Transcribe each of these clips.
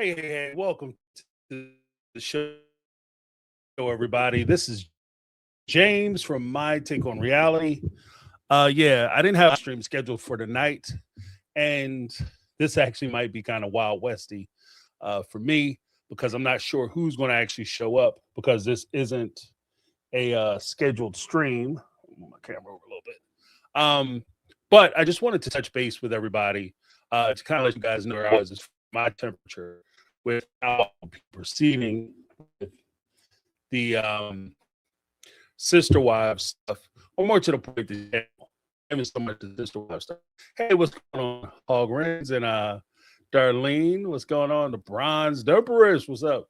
Hey, welcome to the show, everybody. This is James from My Take on Reality. Yeah, I didn't have a stream scheduled for tonight, and this actually might be kind of Wild Westy for me because I'm not sure who's going to actually show up because this isn't a scheduled stream. Move my camera over a little bit. But I just wanted to touch base with everybody to kind of let you guys know where I was as my temperature with how I'm proceeding with the sister wives stuff, or more to the point, the channel. Even so much the sister wives stuff. Hey, what's going on, Hog Rings and Darlene? What's going on? The Bronze Dumperers, what's up?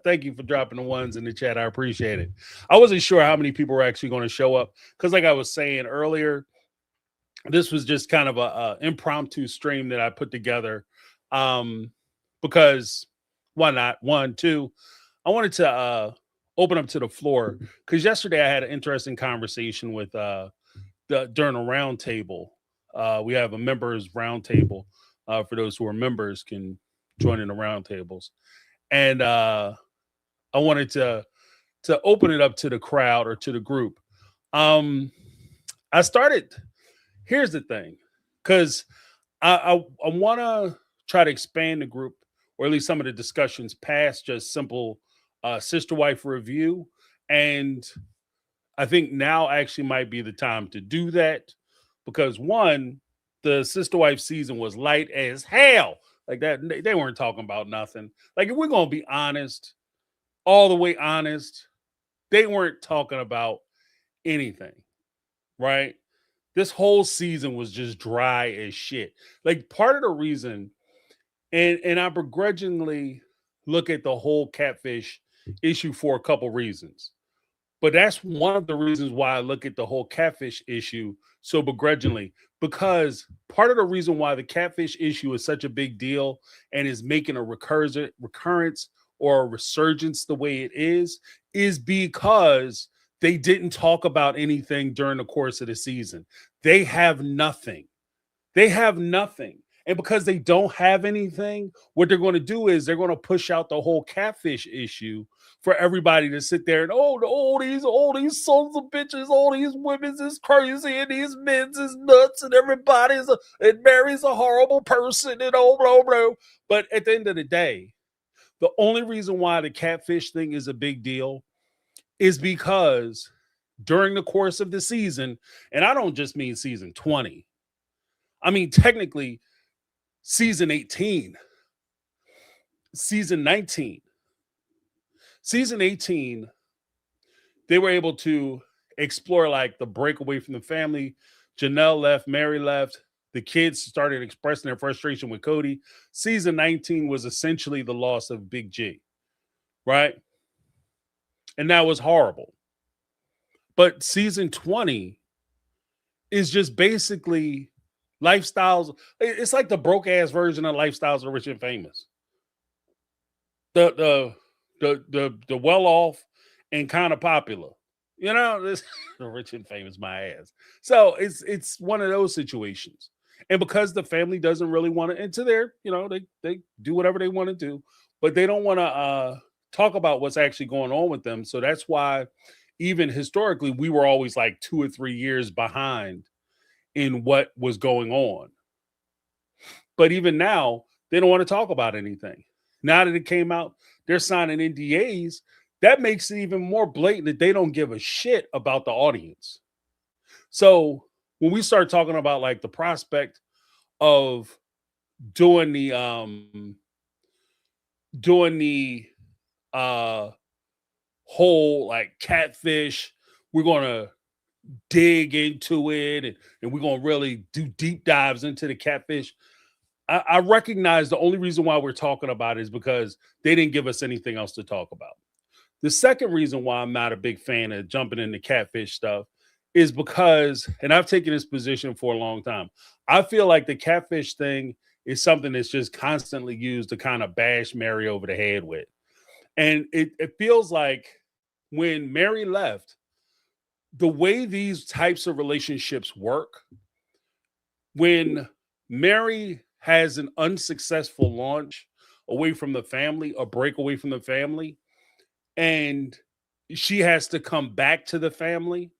Thank you for dropping the ones in the chat. I appreciate it. I wasn't sure how many people were actually going to show up because, like I was saying earlier, this was just kind of a impromptu stream that I put together. Because why not? One, two, I wanted to open up to the floor because yesterday I had an interesting conversation with during a round table. We have a members round table. For those who are members can join in the round tables. And I wanted to open it up to the crowd or to the group. I started. Here's the thing, because I want to try to expand the group, or at least some of the discussions, past just simple sister wife review, and I think now actually might be the time to do that because one, the sister wife season was light as hell. Like that, they weren't talking about nothing. Like if we're gonna be honest, all the way honest, they weren't talking about anything, right? This whole season was just dry as shit. Like part of the reason, and I begrudgingly look at the whole catfish issue for a couple reasons. But that's one of the reasons why I look at the whole catfish issue so begrudgingly, because part of the reason why the catfish issue is such a big deal and is making a recurrence or a resurgence the way it is because they didn't talk about anything during the course of the season. They have nothing. They have nothing. And because they don't have anything, what they're going to do is they're going to push out the whole catfish issue for everybody to sit there and all these sons of bitches, all these women's is crazy and these men's is nuts and and Mary's a horrible person and oh blah blah. But at the end of the day, the only reason why the catfish thing is a big deal is because during the course of the season, and I don't just mean season 20, I mean technically season 18, season 19, season 18, they were able to explore like the breakaway from the family. Janelle left, Mary left. The kids started expressing their frustration with Cody. Season 19 was essentially the loss of Big G, right? And that was horrible. But season 20 is just basically lifestyles. It's like the broke ass version of Lifestyles of Rich and Famous. The well off and kind of popular. You know, this the rich and famous my ass. So it's one of those situations. And because the family doesn't really want to into their, they do whatever they want to do, but they don't want to talk about what's actually going on with them. So that's why even historically we were always like 2 or 3 years behind in what was going on. But even now, they don't want to talk about anything. Now that it came out, they're signing NDAs. That makes it even more blatant that they don't give a shit about the audience. So when we start talking about like the prospect of doing the whole like catfish, we're gonna dig into it and we're gonna really do deep dives into the catfish. I recognize the only reason why we're talking about it is because they didn't give us anything else to talk about. The second reason why I'm not a big fan of jumping into catfish stuff is because, and I've taken this position for a long time, I feel like the catfish thing is something that's just constantly used to kind of bash Mary over the head with. And it feels like when Mary left, the way these types of relationships work, when Mary has an unsuccessful launch away from the family, a break away from the family, and she has to come back to the family,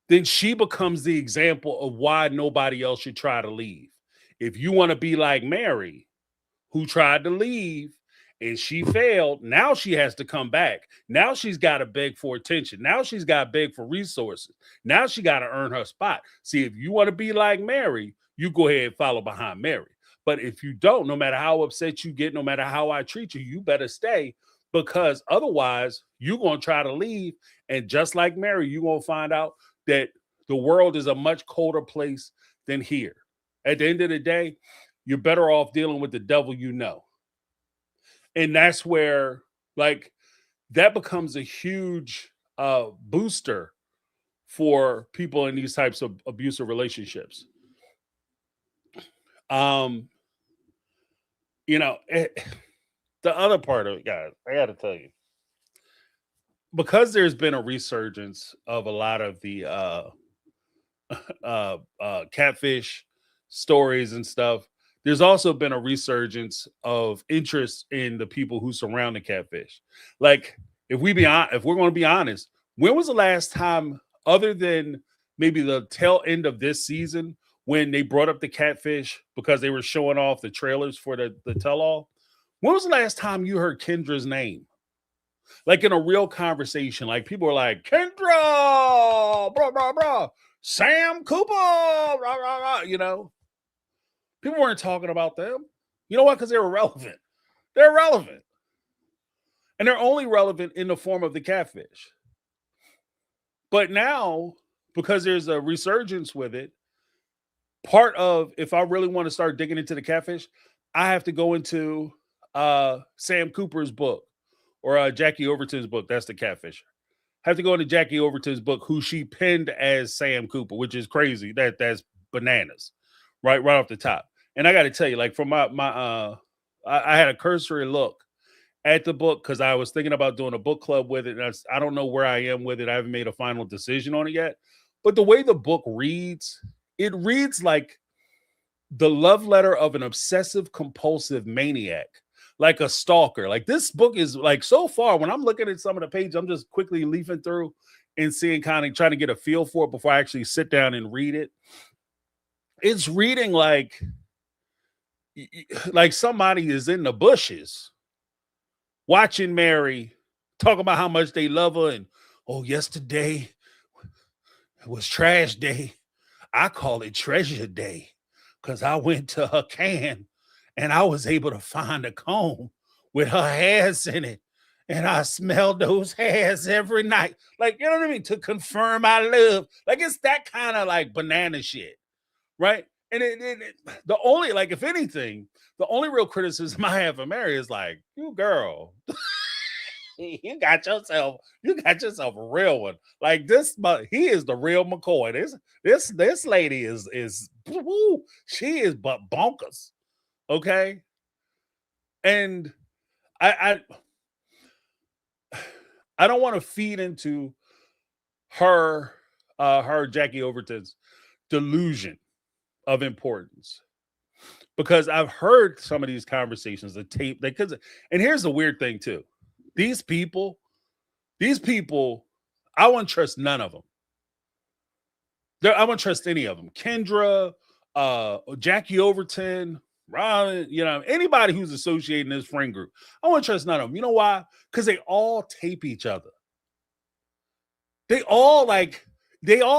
then she becomes the example of why nobody else should try to leave. If you want to be like Mary, who tried to leave and she failed, now she has to come back. Now she's got to beg for attention. Now she's got to beg for resources. Now she got to earn her spot. See, if you want to be like Mary, you go ahead and follow behind Mary. But if you don't, no matter how upset you get, no matter how I treat you, you better stay, because otherwise you're going to try to leave. And just like Mary, you're going to find out that the world is a much colder place than here. At the end of the day, you're better off dealing with the devil you know. And that's where, like, that becomes a huge booster for people in these types of abusive relationships. You know, the other part of it, guys, I got to tell you, because there's been a resurgence of a lot of the catfish stories and stuff, there's also been a resurgence of interest in the people who surround the catfish. Like, if we're going to be honest, when was the last time, other than maybe the tail end of this season, when they brought up the catfish because they were showing off the trailers for the tell-all? When was the last time you heard Kendra's name? Like, in a real conversation, like, people were like, Kendra, blah, blah, blah, Sam Cooper, blah, blah, blah, you know? People weren't talking about them. You know what? Because they're irrelevant. They're irrelevant. And they're only relevant in the form of the catfish. But now, because there's a resurgence with it, part of, if I really want to start digging into the catfish, I have to go into Sam Cooper's book, or Jackie Overton's book. That's the catfisher. I have to go into Jackie Overton's book, who she penned as Sam Cooper, which is crazy. That's bananas, right off the top. And I got to tell you, like, from I had a cursory look at the book because I was thinking about doing a book club with it. And I don't know where I am with it. I haven't made a final decision on it yet. But the way the book reads, it reads like the love letter of an obsessive compulsive maniac, like a stalker. Like, this book is, like, so far, when I'm looking at some of the pages, I'm just quickly leafing through and seeing, kind of trying to get a feel for it before I actually sit down and read it. It's reading like somebody is in the bushes watching Mary talk about how much they love her, and, oh, yesterday was trash day. I call it treasure day because I went to her can and I was able to find a comb with her hairs in it. And I smelled those hairs every night. Like, you know what I mean? To confirm I love. Like, it's that kind of, like, banana shit, right? And the only, like, if anything, the only real criticism I have of Mary is, like, you girl, you got yourself a real one. Like, this, but he is the real McCoy. This lady is woo, she is but bonkers. Okay. And I don't want to feed into her Jackie Overton's delusion of importance, because I've heard some of these conversations, the tape, because, and here's the weird thing too. These people, I wouldn't trust none of them. I wouldn't trust any of them. Kendra, Jackie Overton, Ron, you know, anybody who's associated in this friend group, I wouldn't trust none of them. You know why? Because they all tape each other. They all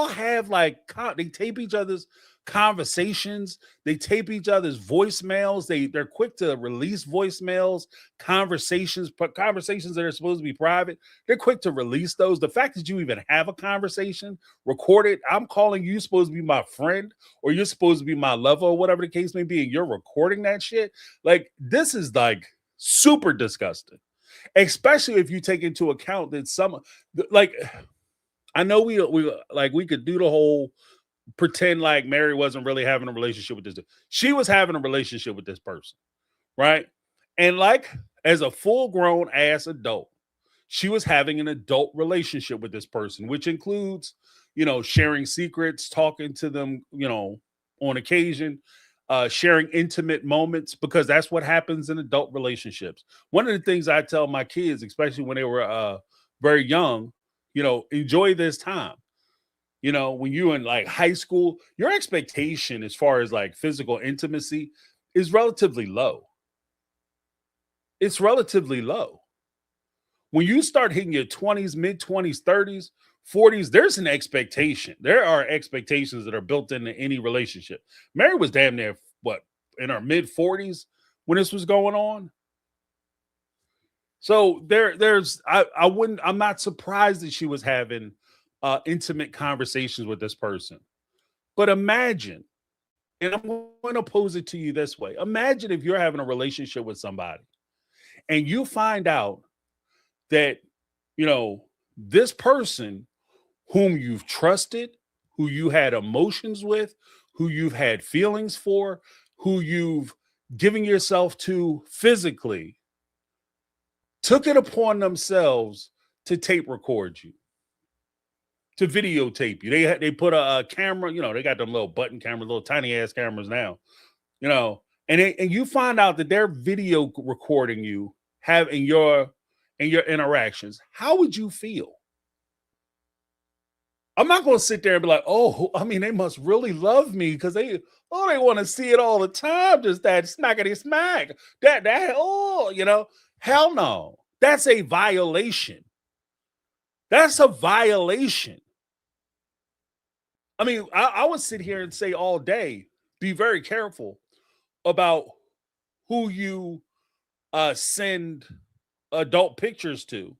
have, like, they tape each other's conversations. They tape each other's voicemails. They're quick to release voicemails, conversations that are supposed to be private. They're quick to release those. The fact that you even have a conversation recorded, I'm calling you, supposed to be my friend, or you're supposed to be my lover, or whatever the case may be, and you're recording that shit. Like, this is, like, super disgusting, especially if you take into account that some, like, I know we could do the whole pretend like Mary wasn't really having a relationship with this. She was having a relationship with this person, right? And, like, as a full-grown ass adult, she was having an adult relationship with this person, which includes, you know, sharing secrets, talking to them, you know, on occasion. sharing intimate moments, because that's what happens in adult relationships. One of the things I tell my kids, especially when they were very young, enjoy this time. When you're in like high school, your expectation as far as like physical intimacy is relatively low. It's relatively low. When you start hitting your 20s, mid 20s, 30s, 40s, there's an expectation. There are expectations that are built into any relationship. Mary was damn near what, in her mid 40s when this was going on. So I'm not surprised that she was having intimate conversations with this person. But imagine, and I'm going to pose it to you this way. Imagine if you're having a relationship with somebody and you find out that, this person whom you've trusted, who you had emotions with, who you've had feelings for, who you've given yourself to physically, took it upon themselves to tape record you, to videotape you. They put a camera, they got them little button cameras, little tiny ass cameras now, and you find out that they're video recording you in your interactions. How would you feel? I'm not going to sit there and be like, oh, I mean, they must really love me because they want to see it all the time. Just that smackety smack. Hell no. That's a violation. That's a violation. I mean, I would sit here and say all day, be very careful about who you send adult pictures to.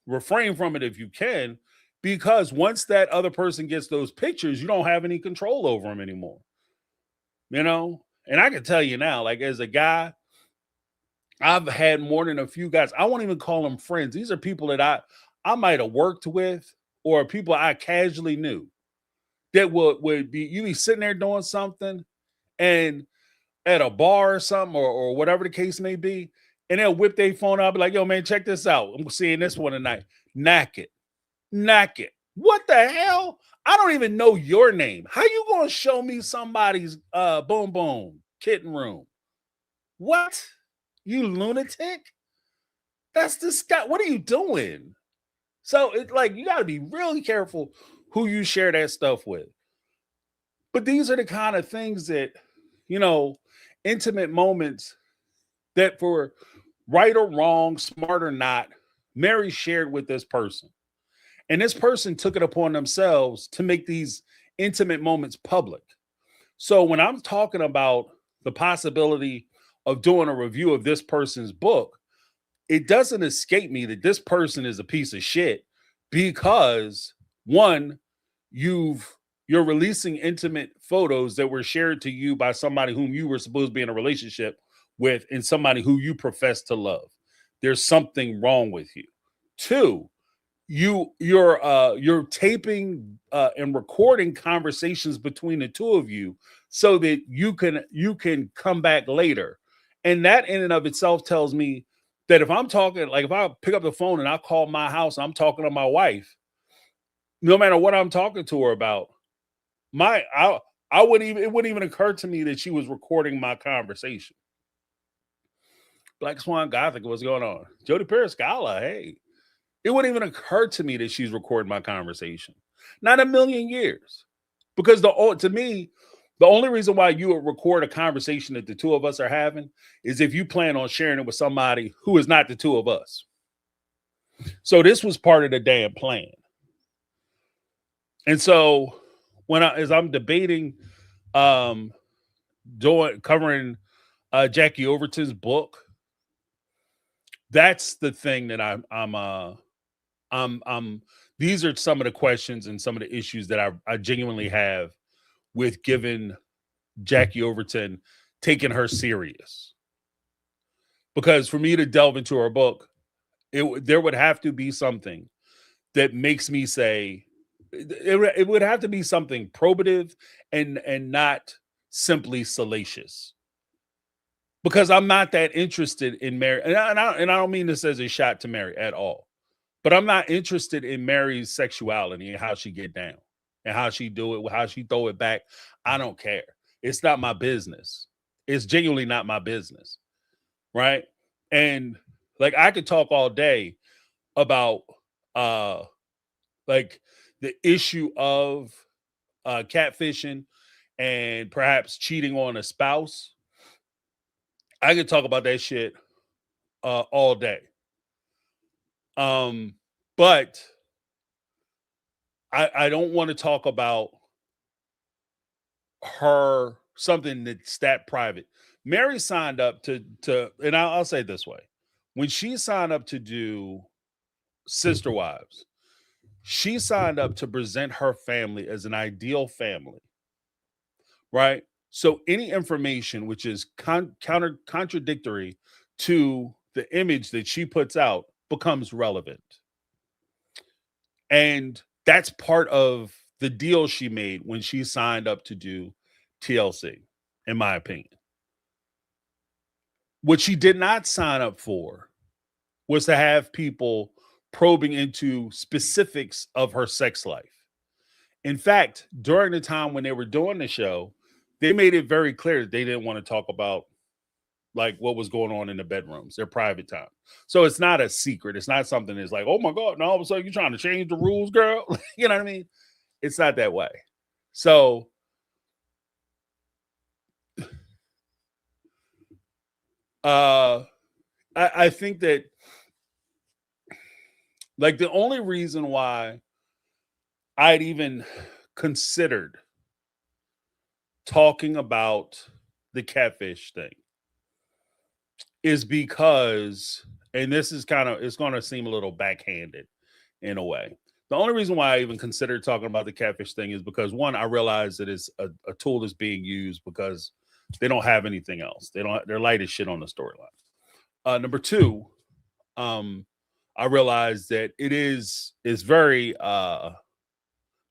Refrain from it if you can, because once that other person gets those pictures, you don't have any control over them anymore. And I can tell you now, like as a guy, I've had more than a few guys. I won't even call them friends. These are people that I might have worked with, or people I casually knew, that would be, you be sitting there doing something and at a bar or something, or whatever the case may be, and they'll whip their phone out, be like, yo, man, check this out. I'm seeing this one tonight. Knock it. What the hell? I don't even know your name. How you gonna show me somebody's boom boom kitten room? What? You lunatic? That's disgusting. What are you doing? So it's like, you got to be really careful who you share that stuff with. But these are the kind of things that, intimate moments that, for right or wrong, smart or not, Mary shared with this person. And this person took it upon themselves to make these intimate moments public. So when I'm talking about the possibility of doing a review of this person's book, it doesn't escape me that this person is a piece of shit, because one, you're releasing intimate photos that were shared to you by somebody whom you were supposed to be in a relationship with, and somebody who you profess to love. There's something wrong with you. Two, you're taping and recording conversations between the two of you so that you can come back later. And that in and of itself tells me that if I'm talking, like if I pick up the phone and I call my house, I'm talking to my wife, no matter what I'm talking to her about, it wouldn't even occur to me that she was recording my conversation. Black Swan Gothic, what's going on? Jody Periscala, hey. It wouldn't even occur to me that she's recording my conversation. Not a million years. Because to me, the only reason why you would record a conversation that the two of us are having is if you plan on sharing it with somebody who is not the two of us. So this was part of the damn plan. And so as I'm debating, covering Jackie Overton's book, that's the thing that these are some of the questions and some of the issues that I genuinely have with giving Jackie Overton, taking her serious. Because for me to delve into her book, there would have to be something that makes me say, it would have to be something probative and not simply salacious. Because I'm not that interested in Mary, and I don't mean this as a shot to Mary at all, but I'm not interested in Mary's sexuality and how she get down and how she do it, how she throw it back. I don't care. It's not my business. It's genuinely not my business. Right. And like I could talk all day about uh like the issue of catfishing and perhaps cheating on a spouse. I could talk about that shit all day. Um, but I don't want to talk about her something that's that private. Mary signed up to and I'll say it this way. When she signed up to do Sister Wives, she signed up to present her family as an ideal family, right? So any information which is contradictory to the image that she puts out becomes relevant. And that's part of the deal she made when she signed up to do TLC, in my opinion. What she did not sign up for was to have people probing into specifics of her sex life. In fact, during the time when they were doing the show, they made it very clear that they didn't want to talk about like what was going on in the bedrooms, their private time. So it's not a secret. It's not something that's like, oh my God, now all of a sudden you're trying to change the rules, girl. You know what I mean? It's not that way. So I think that like the only reason why I'd even considered talking about the catfish thing is because, and this is kind of, it's going to seem a little backhanded in a way. The only reason why I even considered talking about the catfish thing is because one, I realize that it's a tool that's being used because they don't have anything else. They're light as shit on the storyline. Number two, I realize that it's very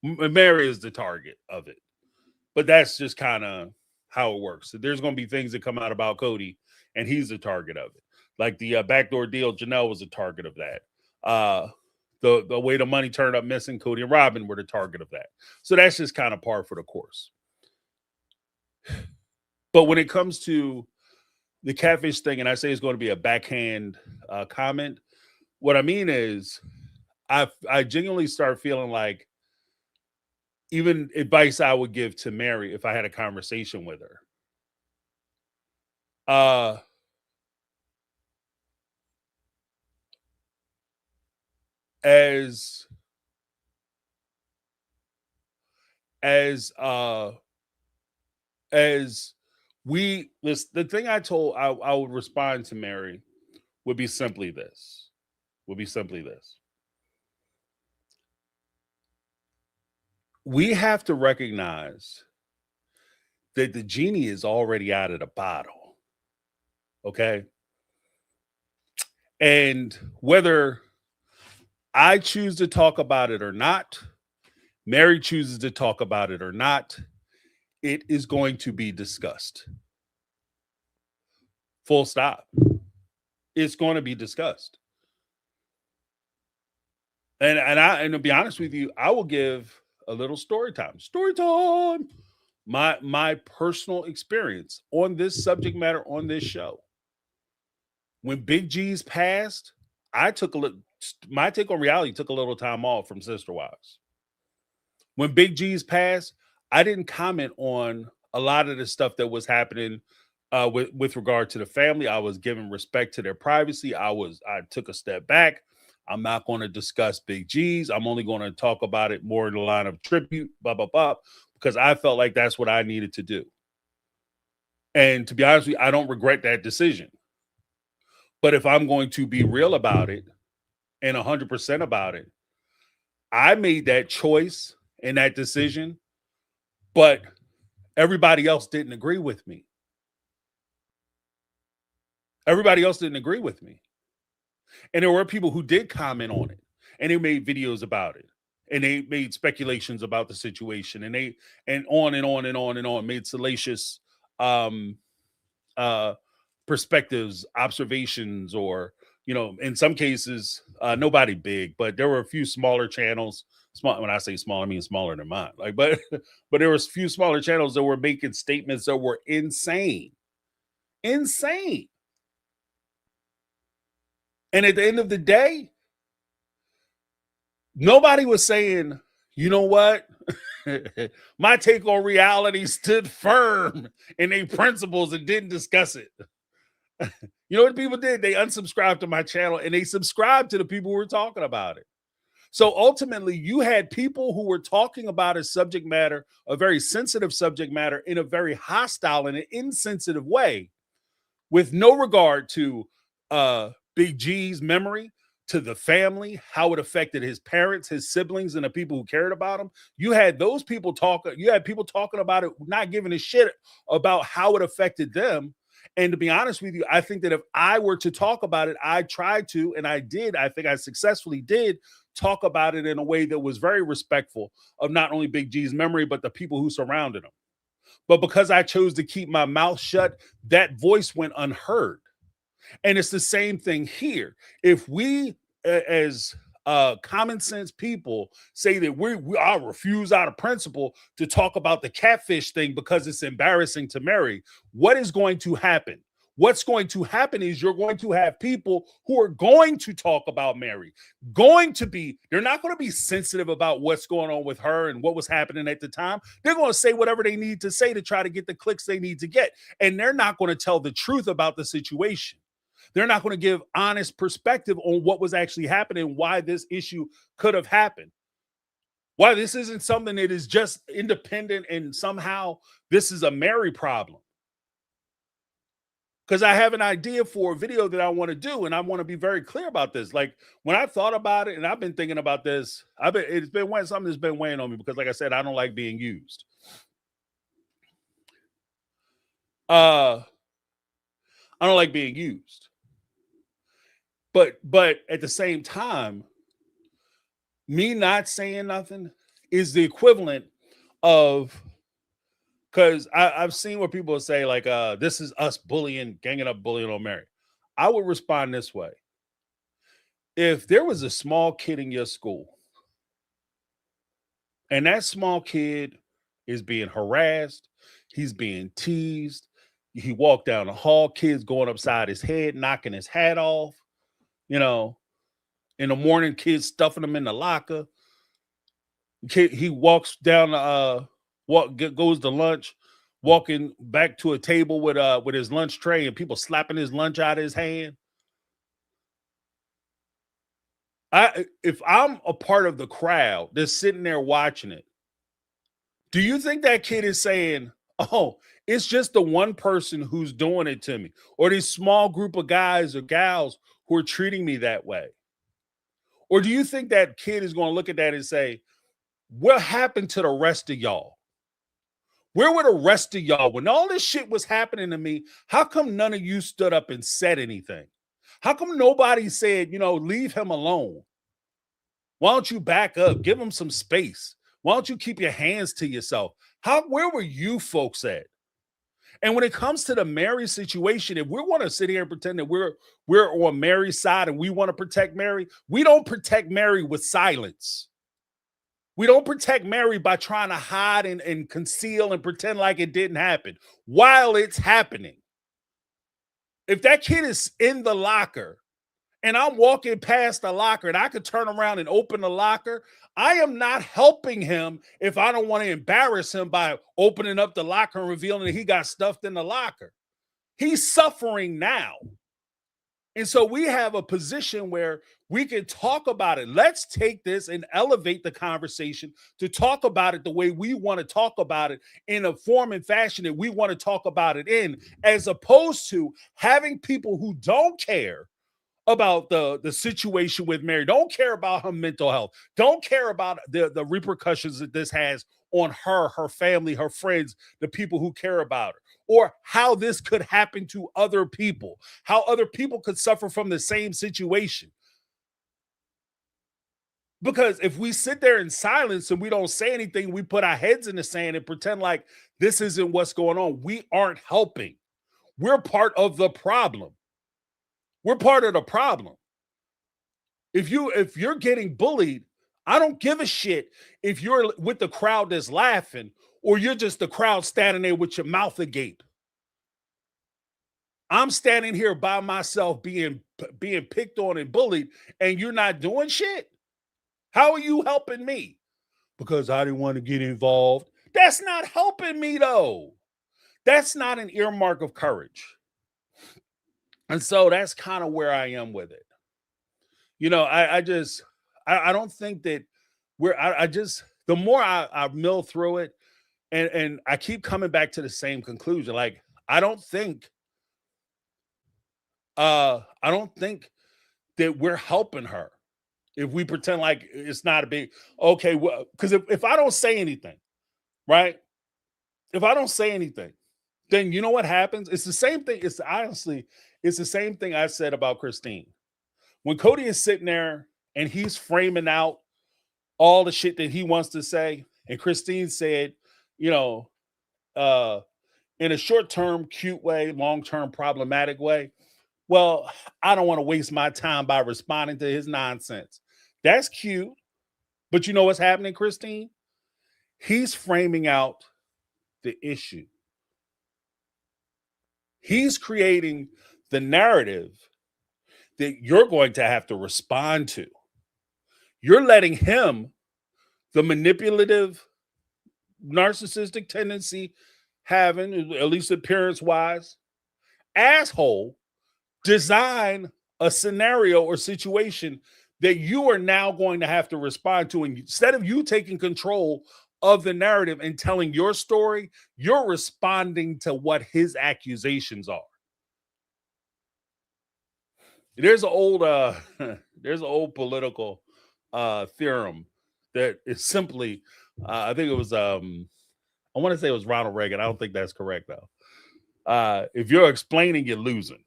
Mary is the target of it, but that's just kind of how it works. So there's going to be things that come out about Cody, and he's the target of it. Like the backdoor deal, Janelle was a target of that. The way the money turned up missing, Cody and Robin were the target of that. So that's just kind of par for the course. But when it comes to the catfish thing, and I say it's going to be a backhand comment, what I mean is I genuinely start feeling like even advice I would give to Mary if I had a conversation with her. As we this the thing I would respond to Mary would be simply this. We have to recognize that the genie is already out of the bottle. Okay. And whether I choose to talk about it or not, Mary chooses to talk about it or not, it is going to be discussed. Full stop. It's going to be discussed. And to be honest with you, I will give a little story time. Story time. My personal experience on this subject matter on this show. When Big G's passed, I took a little. My take on reality took a little time off from Sister Wives. When Big G's passed, I didn't comment on a lot of the stuff that was happening with regard to the family. I was giving respect to their privacy. I took a step back. I'm not going to discuss Big G's. I'm only going to talk about it more in the line of tribute, blah, blah, blah, because I felt like that's what I needed to do. And to be honest with you, I don't regret that decision. But if I'm going to be real about it and 100% about it, I made that choice and that decision, but everybody else didn't agree with me. Everybody else didn't agree with me. And there were people who did comment on it and they made videos about it and they made speculations about the situation and on and on and on and on, made salacious perspectives, observations, or, in some cases, nobody big, but there were a few smaller channels, Small, when I say small, I mean smaller than mine. Like, but but there was a few smaller channels that were making statements that were insane. Insane. And at the end of the day, nobody was saying, you know what? My take on reality stood firm in their principles and didn't discuss it. You know what people did? They unsubscribed to my channel and they subscribed to the people who were talking about it. So ultimately, you had people who were talking about a subject matter, a very sensitive subject matter, in a very hostile and an insensitive way, with no regard to Big G's memory, to the family, how it affected his parents, his siblings, and the people who cared about him. You had those people talking. You had people talking about it, not giving a shit about how it affected them. And to be honest with you, I think that if I were to talk about it, I tried to, and I did. I think I successfully did talk about it in a way that was very respectful of not only Big G's memory, but the people who surrounded him. But because I chose to keep my mouth shut, that voice went unheard. And it's the same thing here. If we, as common sense people, say that we I refuse out of principle to talk about the catfish thing because it's embarrassing to Mary, what is going to happen? What's going to happen is you're going to have people who are going to talk about Mary, they're not going to be sensitive about what's going on with her and what was happening at the time. They're going to say whatever they need to say to try to get the clicks they need to get. And they're not going to tell the truth about the situation. They're not going to give honest perspective on what was actually happening, why this issue could have happened. Why this isn't something that is just independent and somehow this is a Mary problem. Because I have an idea for a video that I want to do, and I want to be very clear about this. Like when I thought about it, and I've been thinking about this, it's been something that's been weighing on me because, like I said, I don't like being used. I don't like being used. But at the same time, me not saying nothing is the equivalent of, because I've seen where people say like, this is us ganging up bullying on Mary. I would respond this way. If there was a small kid in your school and that small kid is being harassed, he's being teased, he walked down the hall, kids going upside his head, knocking his hat off, in the morning, kids stuffing him in the locker. He walks down goes to lunch, walking back to a table with his lunch tray and people slapping his lunch out of his hand. If I'm a part of the crowd that's sitting there watching it, do you think that kid is saying, oh, it's just the one person who's doing it to me, or this small group of guys or gals who are treating me that way? Or do you think that kid is going to look at that and say, what happened to the rest of y'all? Where were the rest of y'all when all this shit was happening to me? How come none of you stood up and said anything? How come nobody said, leave him alone? Why don't you back up? Give him some space. Why don't you keep your hands to yourself? Where were you folks at? And when it comes to the Mary situation, if we want to sit here and pretend that we're on Mary's side and we want to protect Mary, we don't protect Mary with silence. We don't protect Mary by trying to hide and conceal and pretend like it didn't happen while it's happening. If that kid is in the locker and I'm walking past the locker and I could turn around and open the locker, I am not helping him if I don't want to embarrass him by opening up the locker and revealing that he got stuffed in the locker. He's suffering now. And so we have a position where we can talk about it. Let's take this and elevate the conversation to talk about it the way we want to talk about it, in a form and fashion that we want to talk about it in, as opposed to having people who don't care about the situation with Mary, don't care about her mental health, don't care about the repercussions that this has on her family, her friends, the people who care about her, or how this could happen to other people, how other people could suffer from the same situation. Because if we sit there in silence and we don't say anything, we put our heads in the sand and pretend like this isn't what's going on, we aren't helping. We're part of the problem. We're part of the problem. If you're getting bullied, I don't give a shit if you're with the crowd that's laughing or you're just the crowd standing there with your mouth agape. I'm standing here by myself being picked on and bullied, and you're not doing shit. How are you helping me? Because I didn't want to get involved. That's not helping me, though. That's not an earmark of courage. And so that's kind of where I am with it. I don't think that the more I mill through it, and I keep coming back to the same conclusion. Like, I don't think that we're helping her if we pretend like it's not a big okay. Well, because if I don't say anything, right? If I don't say anything, then you know what happens? It's the same thing. It's the same thing I said about Christine. When Cody is sitting there and he's framing out all the shit that he wants to say, and Christine said, you know, in a short-term cute way, long-term problematic way. Well, I don't want to waste my time by responding to his nonsense. That's cute. But you know what's happening, Christine? He's framing out the issue. He's creating the narrative that you're going to have to respond to. You're letting him, the manipulative, narcissistic tendency having, at least appearance-wise, asshole, design a scenario or situation that you are now going to have to respond to. And instead of you taking control of the narrative and telling your story, you're responding to what his accusations are. There's an old political theorem that is simply, I think it was, I want to say it was Ronald Reagan. I don't think that's correct though. If you're explaining, you're losing.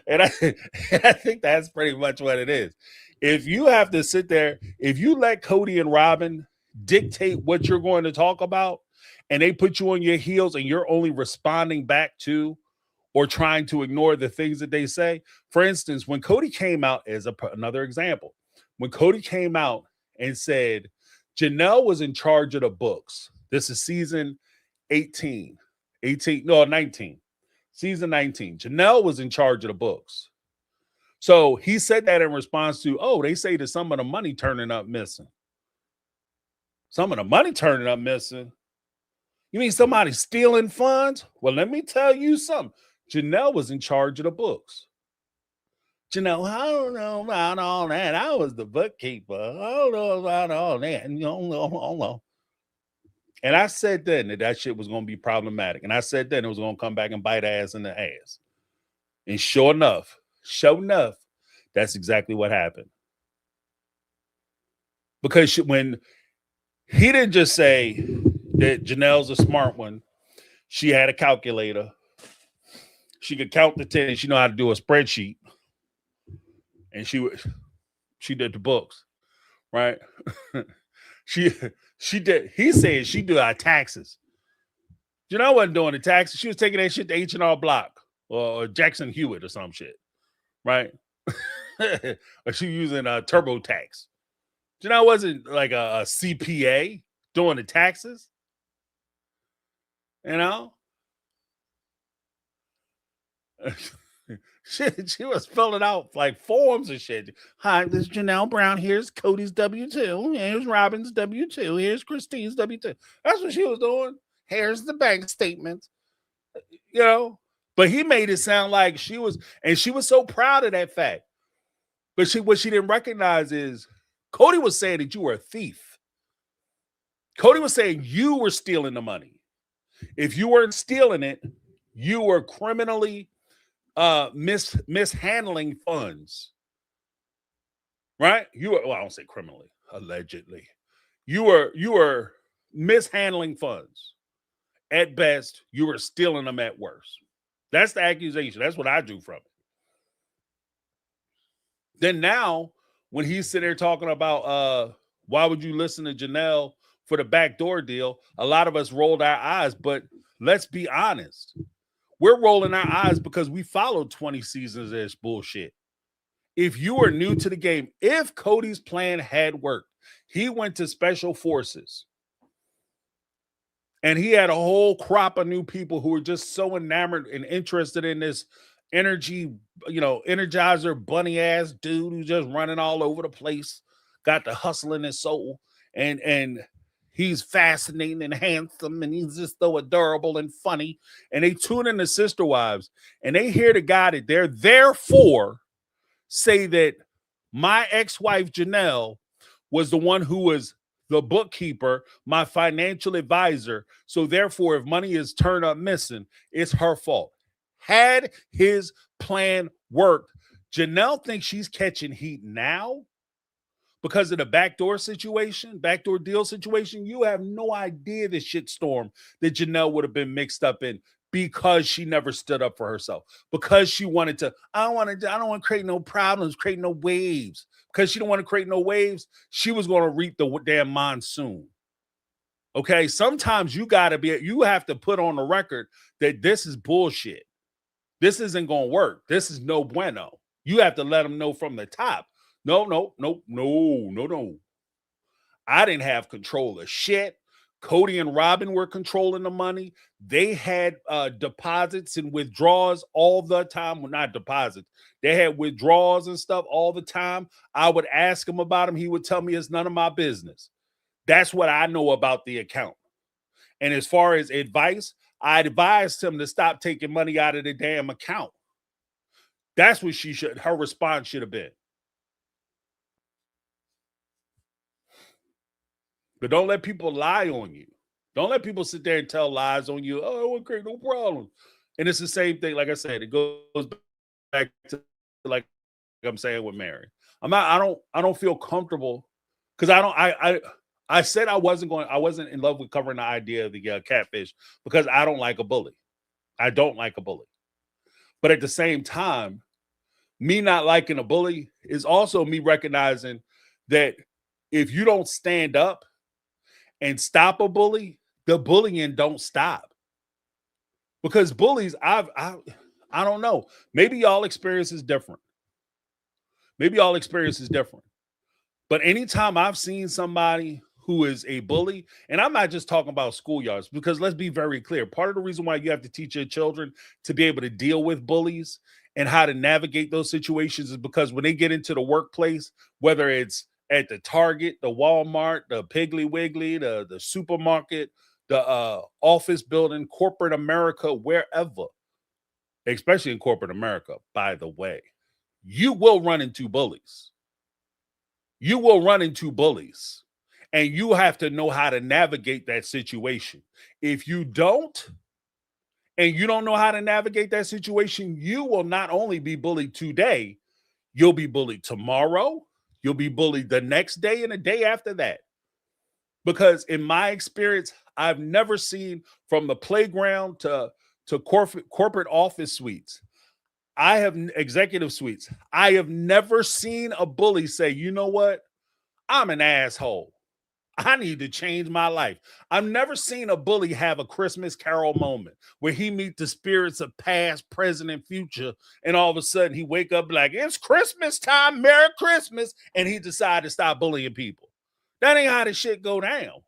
and I think that's pretty much what it is. If you have to sit there, if you let Cody and Robin dictate what you're going to talk about, and they put you on your heels and you're only responding back to or trying to ignore the things that they say. For instance, when Cody came out, as another example, when Cody came out and said Janelle was in charge of the books. This is season 19. Season 19. Janelle was in charge of the books. So he said that in response to, oh, they say that some of the money turning up missing. Some of the money turning up missing? You mean somebody stealing funds? Well, let me tell you something. Janelle was in charge of the books. Janelle, I don't know about all that. I was the bookkeeper. I don't know about all that. And I said then that shit was going to be problematic. And I said then it was going to come back and bite ass in the ass. And sure enough, that's exactly what happened. Because when he didn't just say that Janelle's a smart one, she had a calculator. She could count to 10. She know how to do a spreadsheet. And she did the books, right? She did. He said she did our taxes. Janelle wasn't doing the taxes. She was taking that shit to H&R Block or Jackson Hewitt or some shit, right? Or she using TurboTax. Janelle wasn't like a CPA doing the taxes, you know? She was filling out like forms and shit. Hi, this is Janelle Brown. Here's Cody's W-2. Here's Robin's W-2. Here's Christine's W-2. That's what she was doing. Here's the bank statement. You know? But he made it sound like she was so proud of that fact. But what she didn't recognize is Cody was saying that you were a thief. Cody was saying you were stealing the money. If you weren't stealing it, you were criminally mishandling funds, right? I don't say criminally, allegedly. You were mishandling funds. At best, you were stealing them at worst. That's the accusation. That's what I drew from it. Then now, when he's sitting there talking about why would you listen to Janelle for the backdoor deal, a lot of us rolled our eyes, but let's be honest. We're rolling our eyes because we followed 20 seasons of this bullshit. If you are new to the game, if Cody's plan had worked, he went to special forces and he had a whole crop of new people who were just so enamored and interested in this energy, energizer bunny ass dude who's just running all over the place, got the hustle in his soul, and he's fascinating and handsome, and he's just so adorable and funny. And they tune in to Sister Wives, and they hear the guy that they're there for say that my ex-wife Janelle was the one who was the bookkeeper, my financial advisor. So therefore, if money is turned up missing, it's her fault. Had his plan worked, Janelle thinks she's catching heat now because of the backdoor deal situation. You have no idea the shitstorm that Janelle would have been mixed up in because she never stood up for herself. Because she wanted to, I don't want to create no problems, create no waves. Because she don't want to create no waves, she was going to reap the damn monsoon. Okay, sometimes you have to put on the record that this is bullshit. This isn't going to work. This is no bueno. You have to let them know from the top. No. I didn't have control of shit. Cody and Robin were controlling the money. They had deposits and withdrawals all the time. Well, not deposits. They had withdrawals and stuff all the time. I would ask him about them. He would tell me it's none of my business. That's what I know about the account. And as far as advice, I advised him to stop taking money out of the damn account. That's what her response should have been. But don't let people lie on you. Don't let people sit there and tell lies on you. Oh, it won't create no problem. And it's the same thing. Like I said, it goes back to like I'm saying with Mary. I don't feel comfortable because I said I wasn't in love with covering the idea of the catfish because I don't like a bully. I don't like a bully. But at the same time, me not liking a bully is also me recognizing that if you don't stand up and stop a bully, the bullying don't stop. Because bullies, I don't know. Maybe y'all experience is different. But anytime I've seen somebody who is a bully, and I'm not just talking about schoolyards, because let's be very clear. Part of the reason why you have to teach your children to be able to deal with bullies and how to navigate those situations is because when they get into the workplace, whether it's at the Target, the Walmart, the Piggly Wiggly, the supermarket, the office building, corporate America, wherever, especially in corporate America, by the way, you will run into bullies. And you have to know how to navigate that situation. If you don't, and you don't know how to navigate that situation, you will not only be bullied today, you'll be bullied tomorrow, you'll be bullied the next day and the day after that. Because in my experience, I've never seen from the playground to corporate office suites, executive suites, I have never seen a bully say, you know what? I'm an asshole. I need to change my life. I've never seen a bully have a Christmas Carol moment where he meet the spirits of past, present, and future, and all of a sudden he wake up like, it's Christmas time, Merry Christmas, and he decided to stop bullying people. That ain't how the shit go down.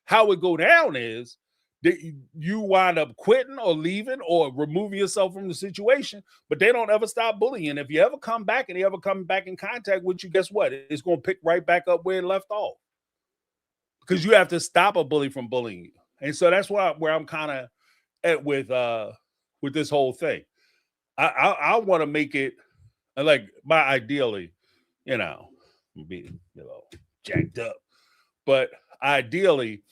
How it go down is that you wind up quitting or leaving or removing yourself from the situation, but they don't ever stop bullying. If you ever come back and they ever come back in contact with you, guess what? It's going to pick right back up where it left off. Because you have to stop a bully from bullying you. And so that's where I'm kind of at with this whole thing. I want to make it like ideally, be jacked up. But ideally,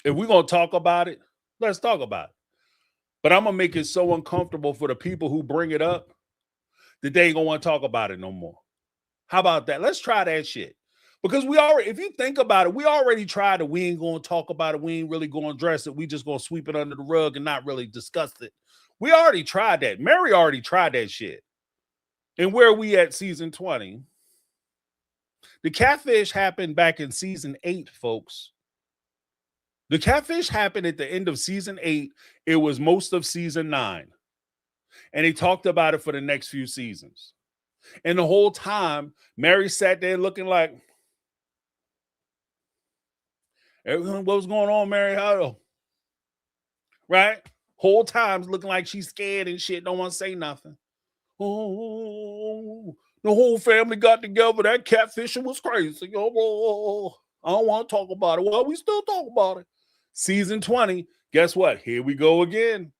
if we're gonna talk about it, let's talk about it. But I'm gonna make it so uncomfortable for the people who bring it up that they ain't gonna want to talk about it no more. How about that? Let's try that shit. Because if you think about it, we already tried it. We ain't going to talk about it. We ain't really going to address it. We just going to sweep it under the rug and not really discuss it. We already tried that. Mary already tried that shit. And where are we at season 20? The catfish happened back in season 8, folks. The catfish happened at the end of season 8. It was most of season 9. And they talked about it for the next few seasons. And the whole time, Mary sat there looking like, what was going on, Mary? How? Right? Whole time's looking like she's scared and shit, don't want to say nothing. Oh, the whole family got together. That catfishing was crazy. Oh, I don't want to talk about it. Well, we still talk about it. Season 20, guess what? Here we go again.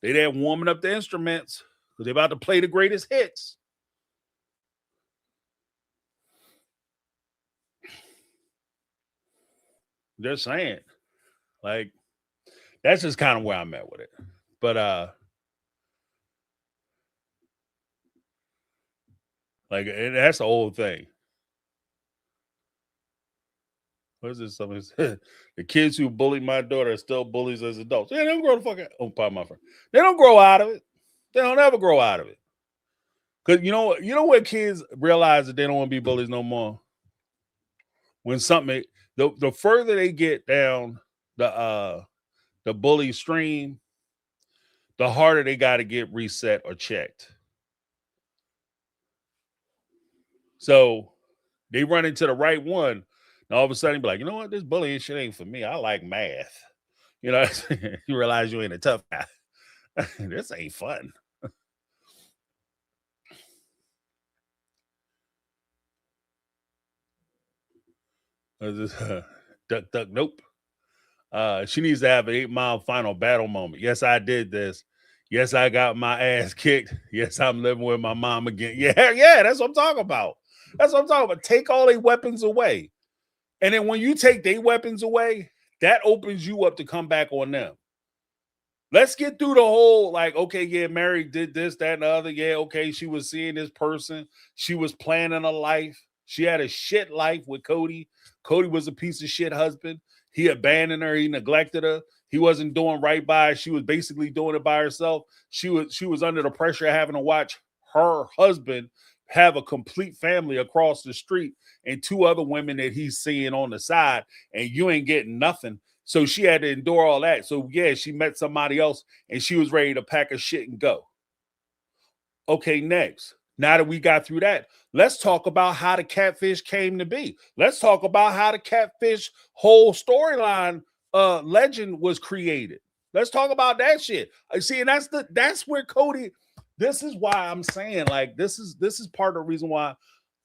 They there warming up the instruments because they're about to play the greatest hits. Just saying. Like, that's just kind of where I'm at with it. But like that's the whole thing. What is this? Something the kids who bullied my daughter are still bullies as adults. Yeah, they don't grow the fuck out. Oh, pardon my friend. They don't grow out of it. They don't ever grow out of it. Cause you know what kids realize that they don't want to be bullies no more. When something the further they get down the bully stream, the harder they got to get reset or checked. So they run into the right one. And all of a sudden, be like, you know what? This bullying shit ain't for me. I like math. You know, you realize you ain't a tough guy. This ain't fun. Duck, duck, nope. She needs to have an 8-mile final battle moment. Yes, I did this. Yes, I got my ass kicked. Yes, I'm living with my mom again. Yeah, that's what I'm talking about. That's what I'm talking about. Take all their weapons away. And then when you take their weapons away, that opens you up to come back on them. Let's get through the whole, like, okay, yeah, Mary did this, that, and the other. Yeah, okay, she was seeing this person. She was planning a life. She had a shit life with Cody. Cody was a piece of shit husband. He abandoned her. He neglected her. He wasn't doing right by her. She was basically doing it by herself. She was under the pressure of having to watch her husband have a complete family across the street and 2 other women that he's seeing on the side, and you ain't getting nothing. So she had to endure all that. So yeah, she met somebody else and she was ready to pack her shit and go. Okay, next. Now that we got through that, let's talk about how the catfish came to be. Let's talk about how the catfish whole storyline legend was created. Let's talk about that shit. See, and that's where Cody. This is why I'm saying, like, this is part of the reason why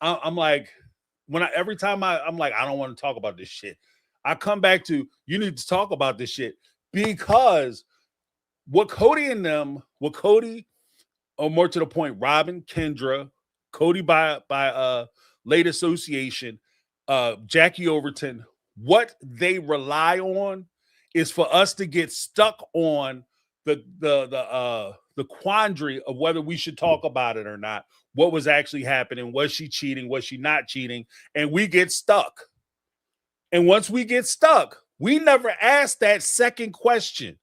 I'm like, every time I'm like, I don't want to talk about this shit. I come back to, you need to talk about this shit, because what Cody, or more to the point, Robin, Kendra, Cody by late association, Jackie Overton, what they rely on is for us to get stuck on the quandary of whether we should talk about it or not. What was actually happening? Was she cheating? Was she not cheating? And we get stuck. And once we get stuck, we never ask that second question.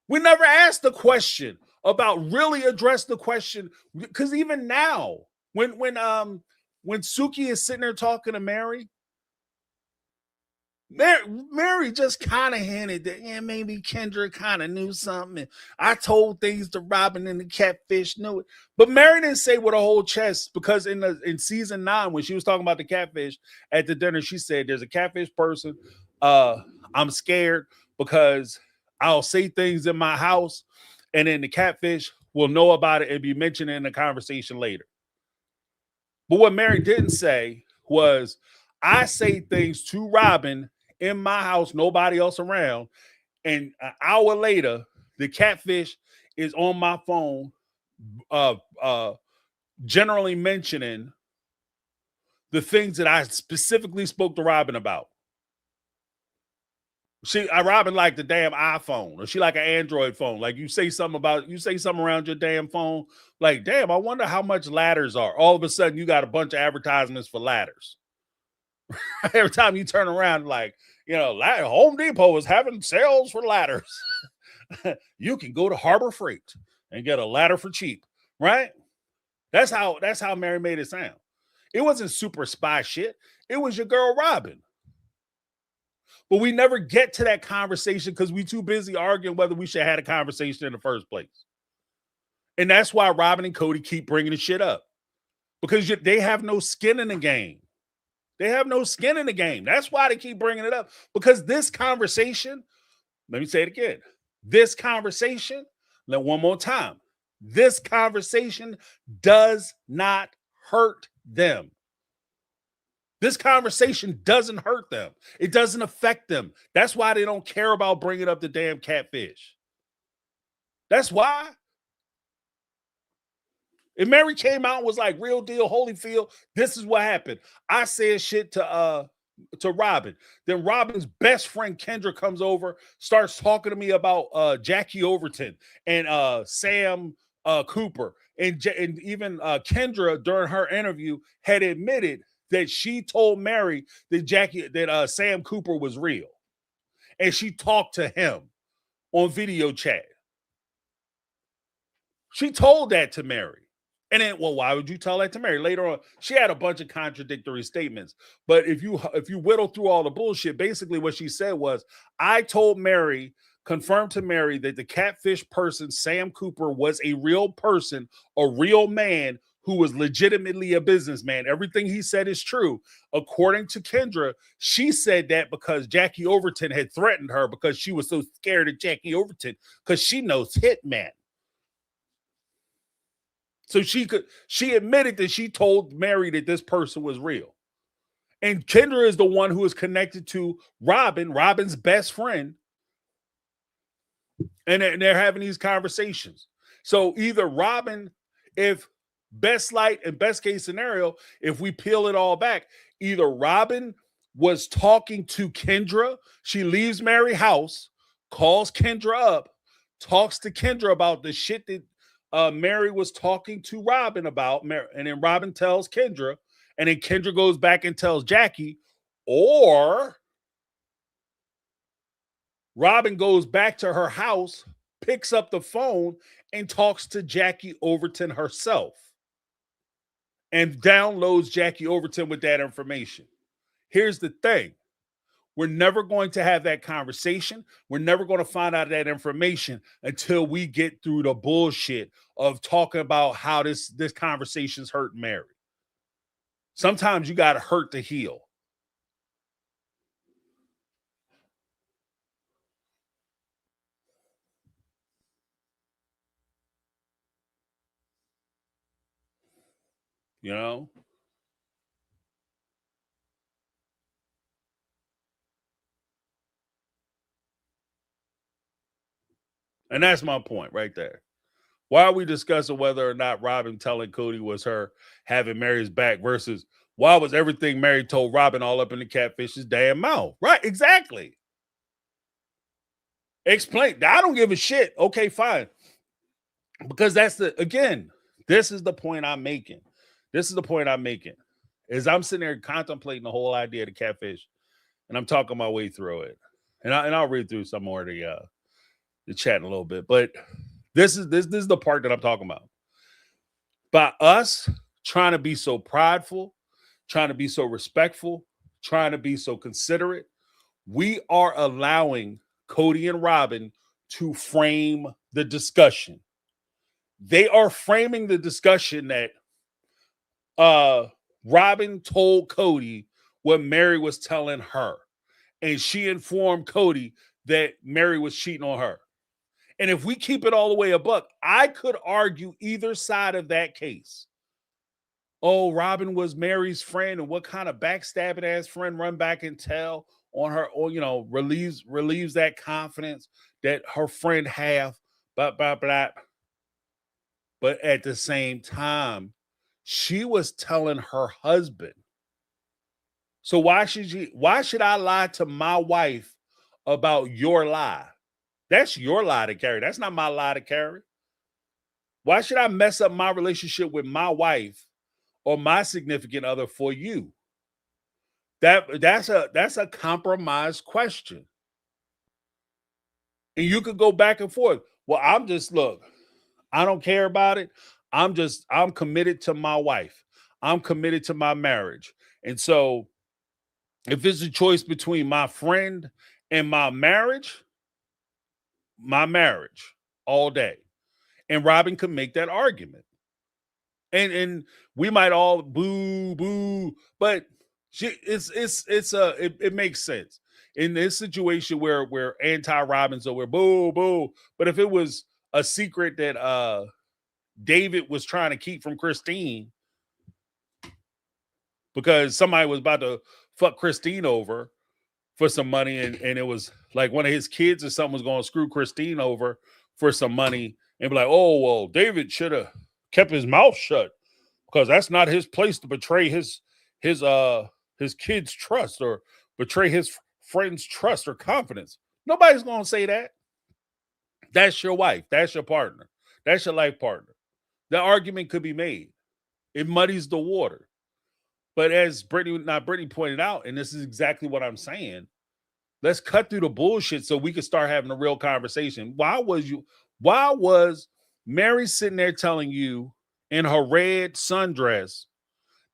We never ask the question about really address the question. Because even now, when Suki is sitting there talking to Mary just kind of hinted that, yeah, maybe Kendra kind of knew something. And I told things to Robin and the catfish knew it. But Mary didn't say with a whole chest, because in season 9, when she was talking about the catfish at the dinner, she said, there's a catfish person. I'm scared because I'll say things in my house and then the catfish will know about it and be mentioned in the conversation later. But what Mary didn't say was, I say things to Robin in my house, nobody else around, and an hour later, the catfish is on my phone, generally mentioning the things that I specifically spoke to Robin about. Robin like the damn iPhone, or she like an Android phone. Like, you say something around your damn phone, like, damn, I wonder how much ladders are. All of a sudden, you got a bunch of advertisements for ladders. Every time you turn around, like, Home Depot is having sales for ladders. You can go to Harbor Freight and get a ladder for cheap, right? That's how Mary made it sound. It wasn't super spy shit. It was your girl Robin. But we never get to that conversation because we too busy arguing whether we should have had a conversation in the first place. And that's why Robin and Cody keep bringing the shit up, because they have no skin in the game. They have no skin in the game. That's why they keep bringing it up, because this conversation, let me say it again. This conversation, one more time. This conversation does not hurt them. This conversation doesn't hurt them. It doesn't affect them. That's why they don't care about bringing up the damn catfish. That's why. If Mary came out and was like, real deal, Holyfield, this is what happened. I said shit to Robin. Then Robin's best friend Kendra comes over, starts talking to me about Jackie Overton and Sam Cooper. And even Kendra, during her interview, had admitted that she told Mary that Sam Cooper was real. And she talked to him on video chat. She told that to Mary. And then, well, why would you tell that to Mary? Later on, she had a bunch of contradictory statements. But if you whittle through all the bullshit, basically what she said was, I told Mary, confirmed to Mary, that the catfish person, Sam Cooper, was a real person, a real man who was legitimately a businessman. Everything he said is true. According to Kendra, she said that because Jackie Overton had threatened her because she was so scared of Jackie Overton because she knows hitman. So she admitted that she told Mary that this person was real. And Kendra is the one who is connected to Robin's best friend. And they're having these conversations. So either Robin, if best light and best case scenario, if we peel it all back, either Robin was talking to Kendra, she leaves Mary's house, calls Kendra up, talks to Kendra about the shit that Mary was talking to Robin about, and then Robin tells Kendra, and then Kendra goes back and tells Jackie, or Robin goes back to her house, picks up the phone, and talks to Jackie Overton herself and downloads Jackie Overton with that information. Here's the thing. We're never going to have that conversation. We're never going to find out that information until we get through the bullshit of talking about how this conversation's hurt Mary. Sometimes you got to hurt to heal. You know? And that's my point right there. Why are we discussing whether or not Robin telling Cody was her having Mary's back versus why was everything Mary told Robin all up in the catfish's damn mouth? Right, exactly. Explain. I don't give a shit. Okay, fine. Because this is the point I'm making. This is the point I'm making. Is I'm sitting there contemplating the whole idea of the catfish, and I'm talking my way through it. And I'll read through some more of the chat in a little bit. But this is the part that I'm talking about. By us trying to be so prideful, trying to be so respectful, trying to be so considerate, we are allowing Cody and Robin to frame the discussion. They are framing the discussion that Robin told Cody what Mary was telling her. And she informed Cody that Mary was cheating on her. And if we keep it all the way a buck, I could argue either side of that case. Oh, Robin was Mary's friend, and what kind of backstabbing ass friend run back and tell on her, or relieves that confidence that her friend have, blah, blah, blah. But at the same time, she was telling her husband. So why should I lie to my wife about your lie? That's your lie to carry. That's not my lie to carry. Why should I mess up my relationship with my wife or my significant other for you? That's a compromised question. And you could go back and forth. Well, I don't care about it. I'm committed to my wife. I'm committed to my marriage. And so if it's a choice between my friend and my marriage all day. And Robin could make that argument. And we might all boo, but it makes sense in this situation where we're anti-Robin, so we're boo. But if it was a secret that David was trying to keep from Christine because somebody was about to fuck Christine over for some money, and it was like one of his kids or something was going to screw Christine over for some money and be like, oh, well, David should have kept his mouth shut because that's not his place to betray his kid's trust or betray his friend's trust or confidence. Nobody's going to say that. That's your wife. That's your partner. That's your life partner. The argument could be made. It muddies the water. But as Brittany pointed out, and this is exactly what I'm saying, let's cut through the bullshit so we can start having a real conversation. Why was Mary sitting there telling you in her red sundress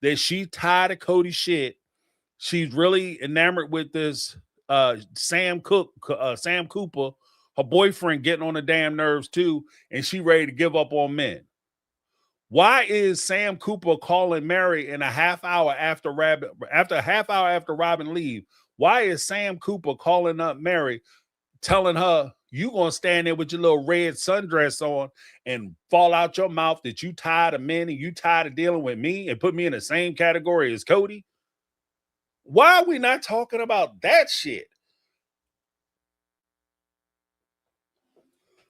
that she tired of Cody's shit? She's really enamored with this Sam Cooper, her boyfriend, getting on the damn nerves too, and she ready to give up on men. Why is Sam Cooper calling Mary in a half hour after Robin leave? Why is Sam Cooper calling up Mary, telling her you gonna stand there with your little red sundress on and fall out your mouth that you tired of men and you tired of dealing with me and put me in the same category as Cody? Why are we not talking about that shit?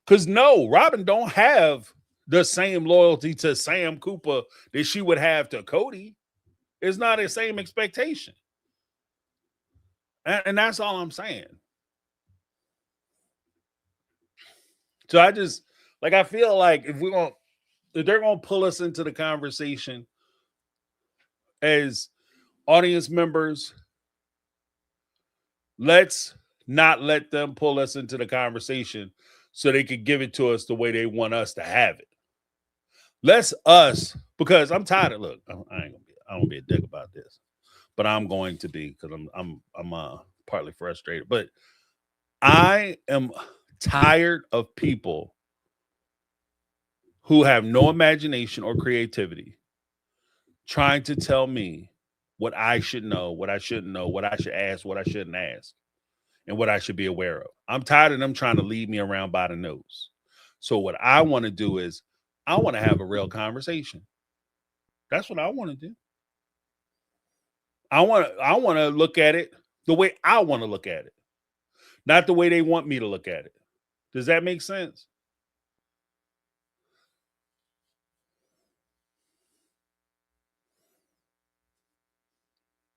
Because no, Robin don't have the same loyalty to Sam Cooper that she would have to Cody. It's not the same expectation. And that's all I'm saying. So I feel like if they're gonna pull us into the conversation as audience members, let's not let them pull us into the conversation so they could give it to us the way they want us to have it. Let's us, because I'm tired of, look, I don't be a dick about this, but I'm going to be, because I'm partly frustrated. But I am tired of people who have no imagination or creativity trying to tell me what I should know, what I shouldn't know, what I should ask, what I shouldn't ask, and what I should be aware of. I'm tired of them trying to lead me around by the nose. So what I want to do is I want to have a real conversation. That's what I want to do. I want to look at it the way I want to look at it, not the way they want me to look at it. Does that make sense?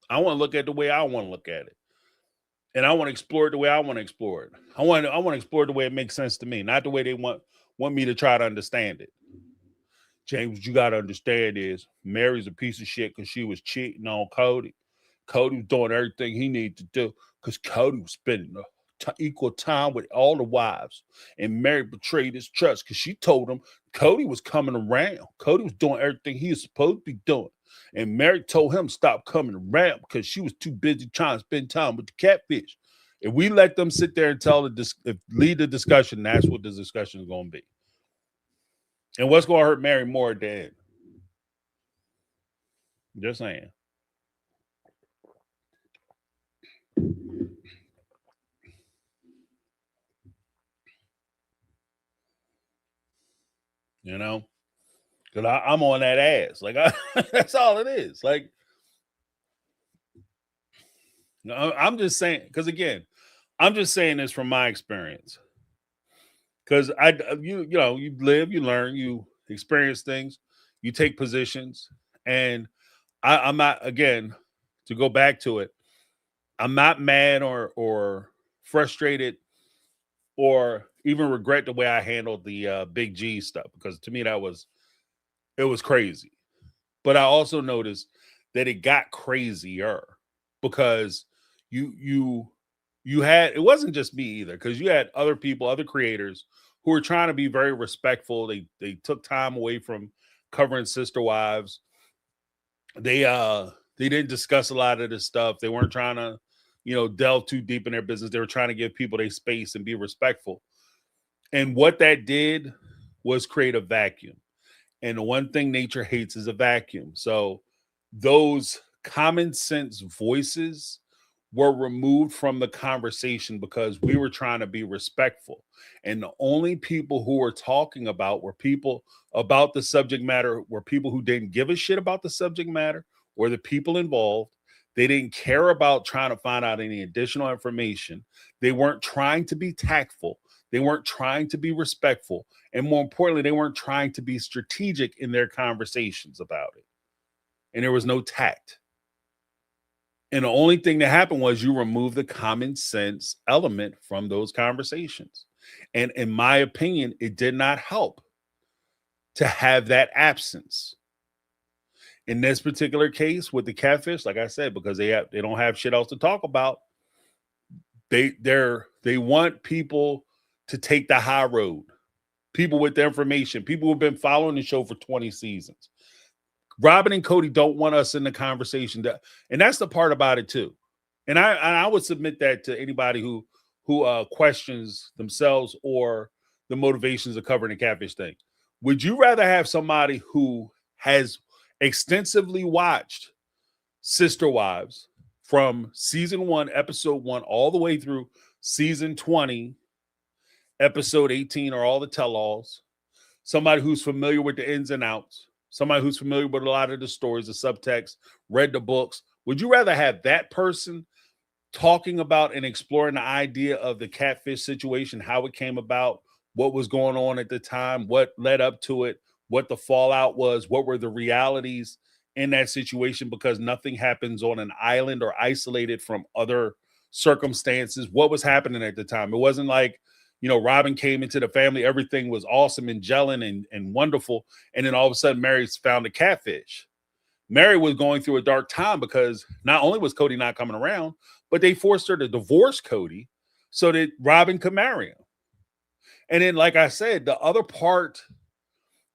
I want to look at the way I want to look at it. And I want to explore it the way I want to explore it. I want to explore it the way it makes sense to me, not the way they want me to try to understand it. James, what you got to understand is Mary's a piece of shit because she was cheating on Cody. Cody was doing everything he needed to do because Cody was spending equal time with all the wives. And Mary betrayed his trust because she told him Cody was coming around. Cody was doing everything he was supposed to be doing. And Mary told him stop coming around because she was too busy trying to spend time with the catfish. If we let them sit there and lead the discussion, that's what the discussion is going to be. And what's going to hurt Mary more than? Just saying. You know? Because I'm on that ass. Like, that's all it is. Like, I'm just saying, because again, I'm just saying this from my experience. Because you live, you learn, you experience things, you take positions, and I'm not, again, to go back to it, I'm not mad or frustrated or even regret the way I handled the Big G stuff, because to me it was crazy. But I also noticed that it got crazier because you had, it wasn't just me either, because you had other people, other creators who were trying to be very respectful. They took time away from covering sister wives. They didn't discuss a lot of this stuff. They weren't trying to, delve too deep in their business. They were trying to give people their space and be respectful. And what that did was create a vacuum. And the one thing nature hates is a vacuum. So those common sense voices were removed from the conversation because we were trying to be respectful. And the only people who were talking about were people about the subject matter, were people who didn't give a shit about the subject matter, or the people involved. They didn't care about trying to find out any additional information. They weren't trying to be tactful. They weren't trying to be respectful. And more importantly, they weren't trying to be strategic in their conversations about it. And there was no tact. And the only thing that happened was you remove the common sense element from those conversations. And in my opinion, it did not help to have that absence. In this particular case with the catfish, like I said, because they don't have shit else to talk about, they want people to take the high road. People with the information, people who've been following the show for 20 seasons. Robin and Cody don't want us in the conversation, and that's the part about it too. And I would submit that to anybody who questions themselves or the motivations of covering the catfish thing. Would you rather have somebody who has extensively watched Sister Wives from season 1, episode 1, all the way through season 20, episode 18, or all the tell-alls, somebody who's familiar with the ins and outs, somebody who's familiar with a lot of the stories, the subtext, read the books? Would you rather have that person talking about and exploring the idea of the catfish situation, how it came about, what was going on at the time, what led up to it, what the fallout was, what were the realities in that situation, because nothing happens on an island or isolated from other circumstances? What was happening at the time? It wasn't like, Robin came into the family, everything was awesome and gelling and wonderful, and then all of a sudden Mary's found a catfish. Mary was going through a dark time because not only was Cody not coming around, but they forced her to divorce Cody so that Robin could marry him. And then, like I said, the other part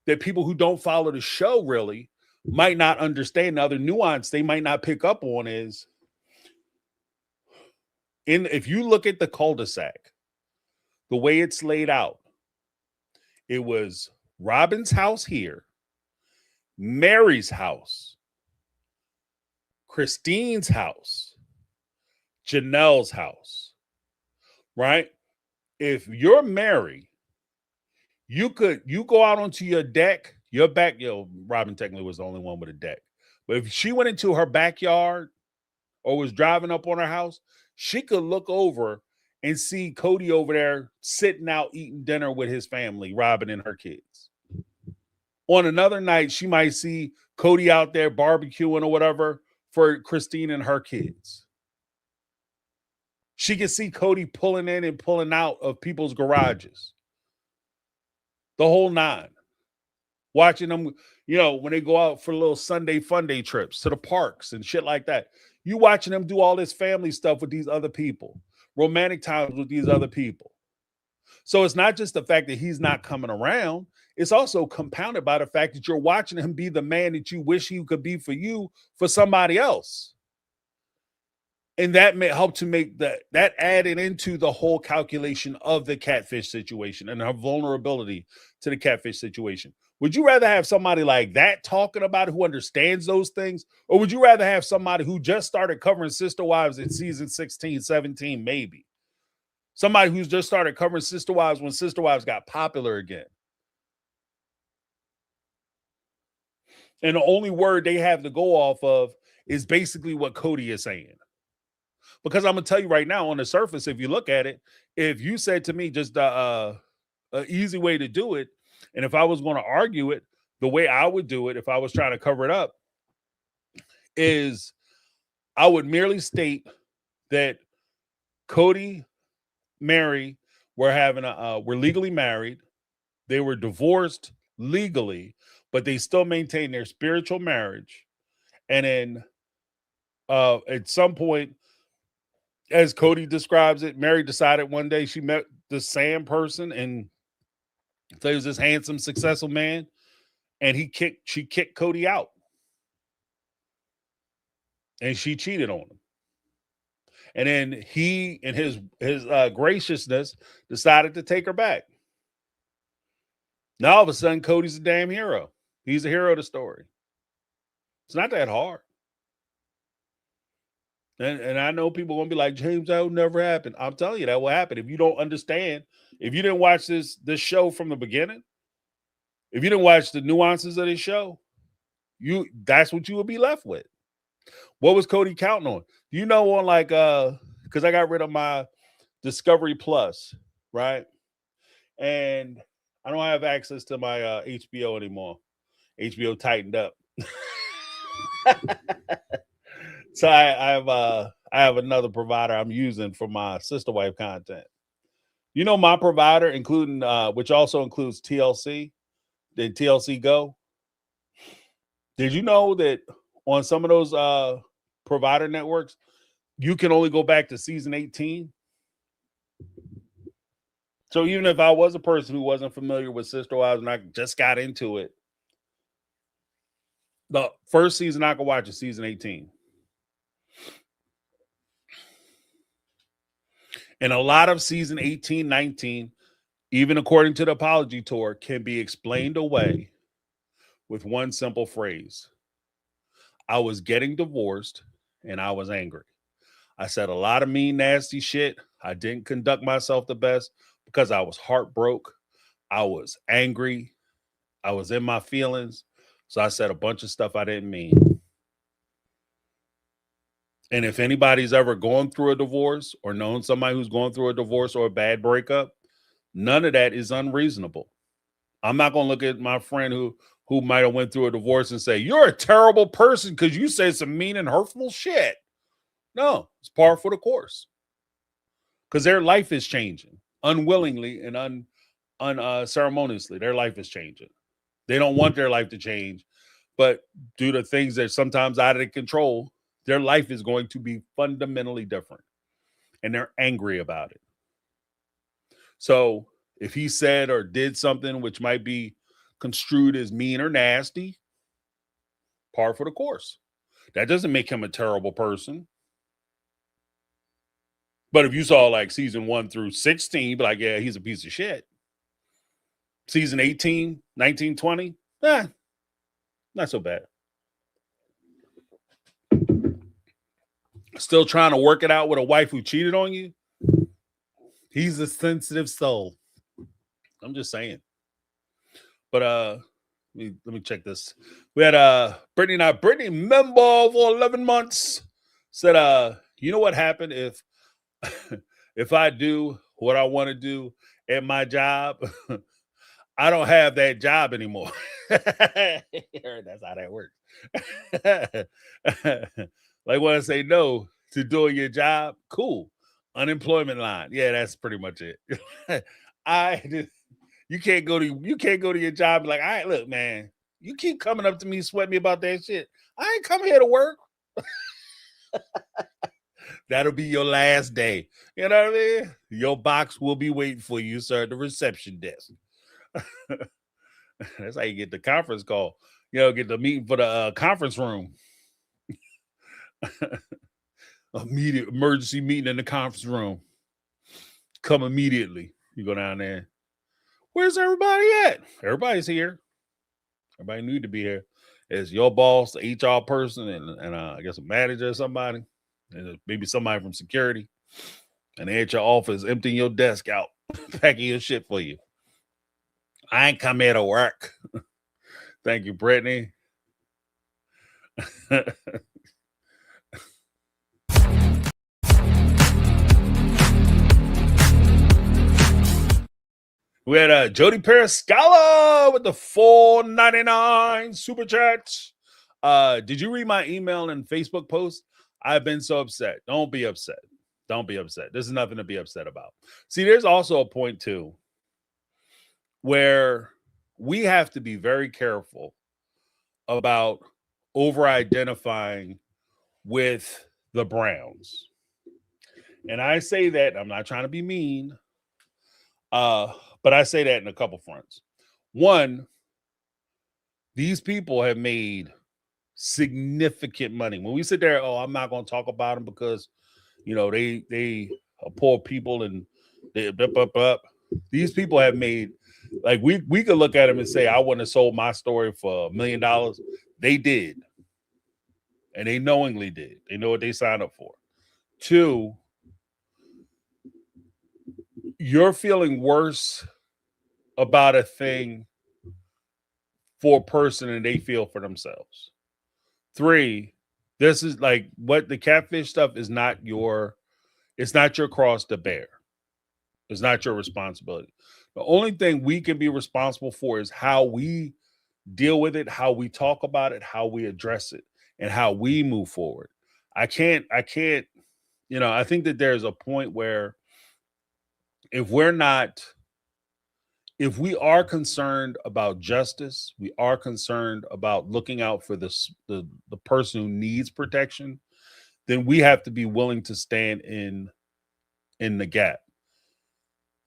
that people who don't follow the show really might not understand, the other nuance they might not pick up on is, if you look at the cul-de-sac, the way it's laid out, it was Robin's house here, Mary's house, Christine's house, Janelle's house, right? If you're Mary, you go out onto your deck, your back, Robin technically was the only one with a deck. But if she went into her backyard or was driving up on her house, she could look over and see Cody over there sitting out eating dinner with his family, Robin and her kids. On another night, she might see Cody out there barbecuing or whatever for Christine and her kids. She can see Cody pulling in and pulling out of people's garages. The whole nine. Watching them, when they go out for little Sunday fun day trips to the parks and shit like that. You watching them do all this family stuff with these other people. Romantic times with these other people. So it's not just the fact that he's not coming around. It's also compounded by the fact that you're watching him be the man that you wish he could be for you, for somebody else. And that may help to make that added into the whole calculation of the catfish situation and her vulnerability to the catfish situation. Would you rather have somebody like that talking about it who understands those things? Or would you rather have somebody who just started covering Sister Wives in season 16, 17, maybe? Somebody who's just started covering Sister Wives when Sister Wives got popular again. And the only word they have to go off of is basically what Cody is saying. Because I'm going to tell you right now, on the surface, if you look at it, if you said to me just an easy way to do it, and if I was going to argue it, the way I would do it if I was trying to cover it up is I would merely state that Cody, Mary were legally married. They were divorced legally, but they still maintained their spiritual marriage. And then at some point, as Cody describes it, Mary decided one day she met the same person, and so he was this handsome, successful man, and she kicked Cody out. And she cheated on him. And then he, in his graciousness, decided to take her back. Now all of a sudden, Cody's a damn hero. He's a hero of the story. It's not that hard. And I know people are gonna be like, James, that would never happen. I'm telling you, that will happen. If you don't understand, if you didn't watch this show from the beginning, if you didn't watch the nuances of this show, that's what you would be left with. What was Cody counting on? You know, on like because I got rid of my Discovery Plus, right? And I don't have access to my HBO anymore. HBO tightened up. So I have another provider I'm using for my sister wife content. You know, my provider, including which also includes TLC, the TLC Go. Did you know that on some of those provider networks, you can only go back to season 18? So even if I was a person who wasn't familiar with Sister Wives and I just got into it, the first season I could watch is season 18. And a lot of season 18, 19, even according to the apology tour, can be explained away with one simple phrase. I was getting divorced and I was angry. I said a lot of mean, nasty shit. I didn't conduct myself the best because I was heartbroken. I was angry. I was in my feelings. So I said a bunch of stuff I didn't mean. And if anybody's ever gone through a divorce or known somebody who's going through a divorce or a bad breakup, none of that is unreasonable. I'm not going to look at my friend who might have went through a divorce and say, you're a terrible person because you said some mean and hurtful shit. No, it's par for the course. Because their life is changing unwillingly and unceremoniously. Their life is changing. They don't want their life to change, but due to things that are sometimes out of their control, their life is going to be fundamentally different. And they're angry about it. So if he said or did something which might be construed as mean or nasty, par for the course. That doesn't make him a terrible person. But if you saw like season 1 through 16, be like, yeah, he's a piece of shit. Season 18, 19, 20, not so bad. Still trying to work it out with a wife who cheated on you? He's a sensitive soul. I'm just saying. But let me check this. We had Brittany member for 11 months said, you know what happened if if I do what I want to do at my job, I don't have that job anymore. That's how that works. Like when I say no to doing your job, cool. Unemployment line. Yeah, that's pretty much it. You can't go to your job and be like, all right, look, man, you keep coming up to me, sweat me about that shit. I ain't come here to work. That'll be your last day. You know what I mean? Your box will be waiting for you, sir, at the reception desk. That's how you get the conference call. You know, get the meeting for the conference room. Immediate emergency meeting in the conference room. Come immediately. You go down there. Where's everybody at? Everybody's here. Everybody need to be here. It's your boss, the HR person, and I guess a manager or somebody, and maybe somebody from security. And they're at your office emptying your desk out, packing your shit for you. I ain't come here to work. Thank you, Brittany. We had Jody Periscala with the $4.99 super chats. Did you read my email and Facebook post? I've been so upset. Don't be upset. Don't be upset. There's nothing to be upset about. See, there's also a point too where we have to be very careful about over-identifying with the Browns. And I say that, I'm not trying to be mean, but I say that in a couple fronts. One, these people have made significant money. When we sit there, oh, I'm not going to talk about them because, you know, they are poor people and they up. These people have made Like we could look at them and say, I wouldn't have sold my story for $1 million. They did. And they knowingly did. They know what they signed up for. Two, you're feeling worse about a thing for a person than they feel for themselves. Three, this is like what the catfish stuff is not it's not your cross to bear. It's not your responsibility. The only thing we can be responsible for is how we deal with it, how we talk about it, how we address it, and how we move forward. I can't, I think that there's a point where if we're not, if we are concerned about justice, we are concerned about looking out for the person who needs protection, then we have to be willing to stand in the gap.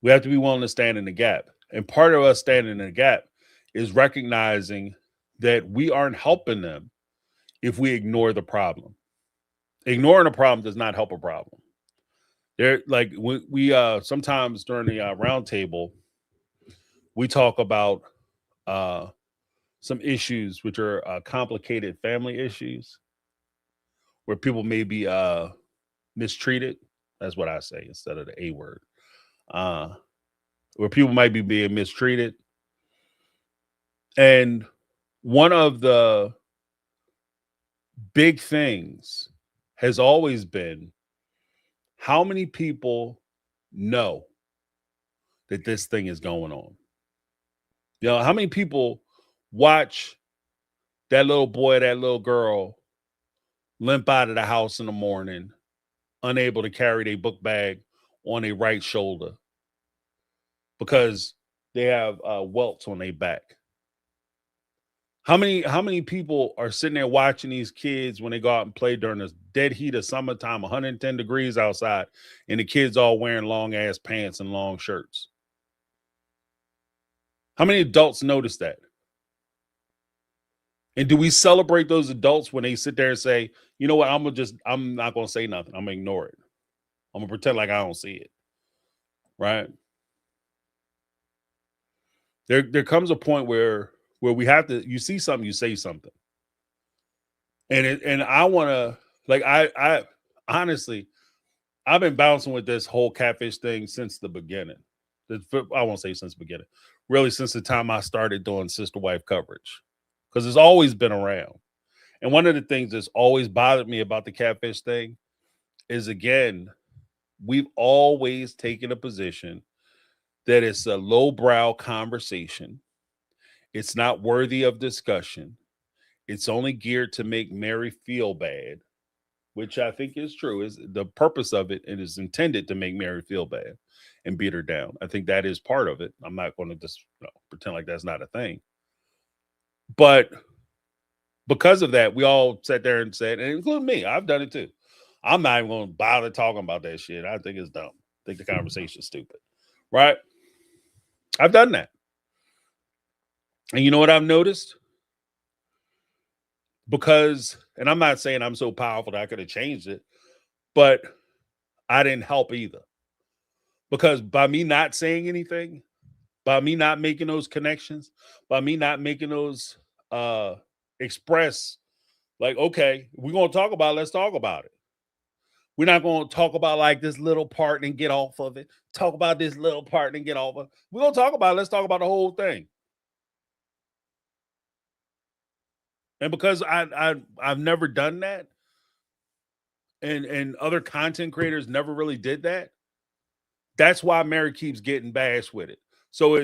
We have to be willing to stand in the gap. And part of us standing in the gap is recognizing that we aren't helping them if we ignore the problem. Ignoring a problem does not help a problem. There, like we sometimes during the roundtable, we talk about some issues which are complicated family issues where people may be mistreated. That's what I say instead of the A word. Where people might be being mistreated. And one of the big things has always been how many people know that this thing is going on. How many people watch that little boy, that little girl limp out of the house in the morning, unable to carry their book bag on their right shoulder because they have welts on their back? How many people are sitting there watching these kids when they go out and play during the dead heat of summertime, 110 degrees outside, and the kids all wearing long ass pants and long shirts? How many adults notice that? And do we celebrate those adults when they sit there and say, you know what, I'm not gonna say nothing. I'm gonna ignore it. I'm gonna pretend like I don't see it. Right? There comes a point where we have to, you see something, you say something. And I wanna, like, I honestly, I've been bouncing with this whole catfish thing since the beginning. I won't say since the beginning, really since the time I started doing sister wife coverage, because it's always been around. And one of the things that's always bothered me about the catfish thing is, again, we've always taken a position that it's a lowbrow conversation. It's not worthy of discussion. It's only geared to make Mary feel bad, which I think is true. Is the purpose of it, and is intended to make Mary feel bad and beat her down. I think that is part of it. I'm not going to just pretend like that's not a thing. But because of that, we all sat there and said, and including me, I've done it too. I'm not even going to bother talking about that shit. I think it's dumb. I think the conversation's stupid. Right? I've done that. And you know what I've noticed? Because, and I'm not saying I'm so powerful that I could have changed it, but I didn't help either. Because by me not saying anything, by me not making those connections, by me not making those express, like, okay, we're going to talk about it, let's talk about it. We're not going to talk about like this little part and get off of it. Talk about this little part and get off of it. We're going to talk about it, let's talk about the whole thing. And because I've never done that, and other content creators never really did that, that's why Mary keeps getting bashed with it. So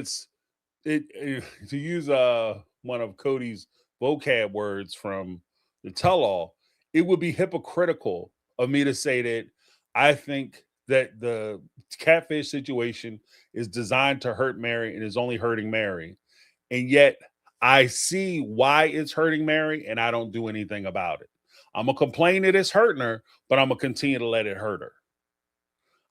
to use one of Cody's vocab words from the tell-all, it would be hypocritical of me to say that I think that the catfish situation is designed to hurt Mary and is only hurting Mary, and yet I see why it's hurting Mary and I don't do anything about it. I'm gonna complain that it's hurting her, but I'm gonna continue to let it hurt her.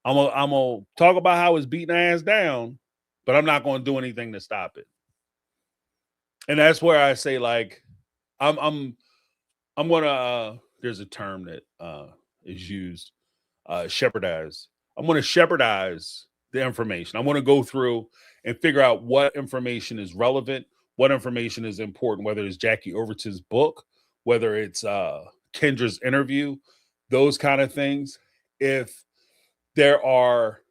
I'm gonna talk about how it's beating her ass down, but I'm not gonna do anything to stop it. And that's where I say, like, I'm gonna there's a term that is used, shepherdize. I'm gonna shepherdize the information. I want to go through and figure out what information is relevant, what information is important, whether it's Jackie Overton's book, whether it's Kendra's interview, those kind of things. If there are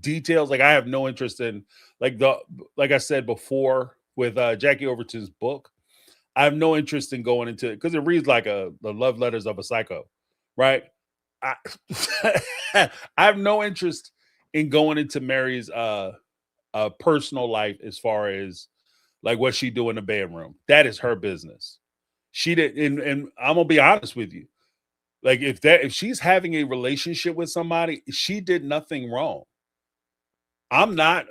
details, like I have no interest in, like I said before with Jackie Overton's book, I have no interest in going into it because it reads like the love letters of a psycho, right? I, I have no interest in going into Mary's personal life as far as like what she do in the bedroom. That is her business. She did, and I'm gonna be honest with you. Like if she's having a relationship with somebody, she did nothing wrong. I'm not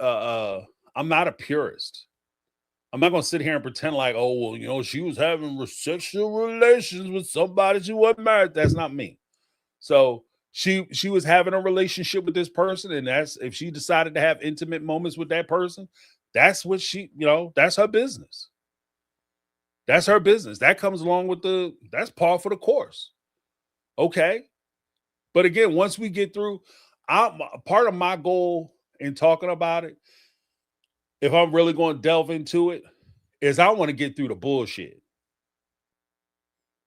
I'm not a purist. I'm not gonna sit here and pretend like, oh well, you know, she was having sexual relations with somebody she wasn't married. That's not me. So she was having a relationship with this person, and that's if she decided to have intimate moments with that person, that's what she, you know, that's her business. That's her business. That comes along with that's par for the course. Okay. But again, once we get through, part of my goal in talking about it, if I'm really going to delve into it, is I want to get through the bullshit.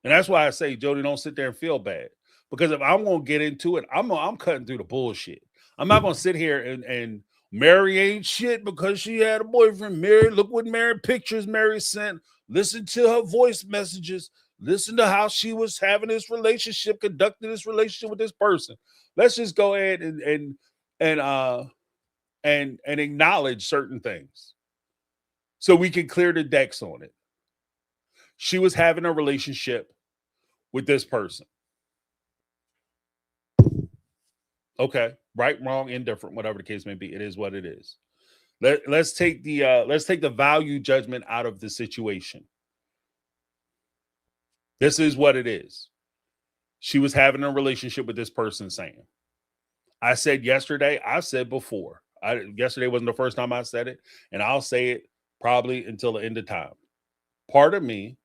And that's why I say, Jody, don't sit there and feel bad. Because if I'm going to get into it, I'm cutting through the bullshit. I'm not going to sit here and Mary ain't shit because she had a boyfriend. Mary, look what Mary pictures Mary sent. Listen to her voice messages. Listen to how she was having this relationship, conducting this relationship with this person. Let's just go ahead and acknowledge certain things so we can clear the decks on it. She was having a relationship with this person. Okay, right, wrong, indifferent, whatever the case may be, it is what it is. Let's take the value judgment out of the situation. This is what it is. She was having a relationship with this person, Sam. I said yesterday, I said before. Yesterday wasn't the first time I said it, and I'll say it probably until the end of time. Part of me,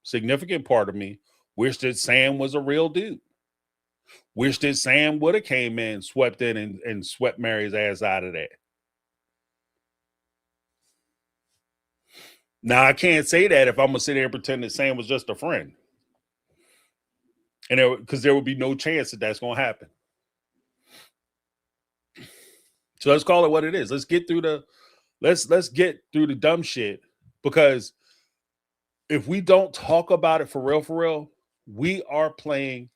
significant part of me, wish that Sam was a real dude. Wish that Sam would have came in, swept in, and swept Mary's ass out of that. Now, I can't say that if I'm going to sit there and pretend that Sam was just a friend. And because there would be no chance that that's going to happen. So let's call it what it is. Let's get through the dumb shit, because if we don't talk about it for real, we are playing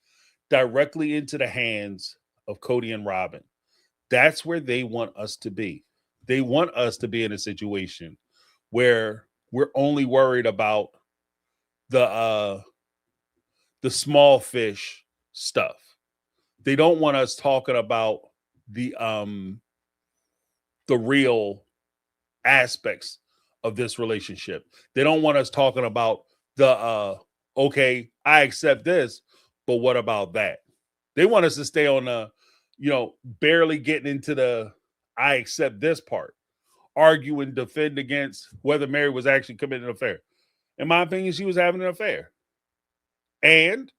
directly into the hands of Cody and Robin. That's where they want us to be. They want us to be in a situation where we're only worried about the small fish stuff. They don't want us talking about the real aspects of this relationship. They don't want us talking about the okay, I accept this, but what about that? They want us to stay on the, barely getting into the I accept this part, argue and defend against whether Mary was actually committing an affair. In my opinion, she was having an affair. And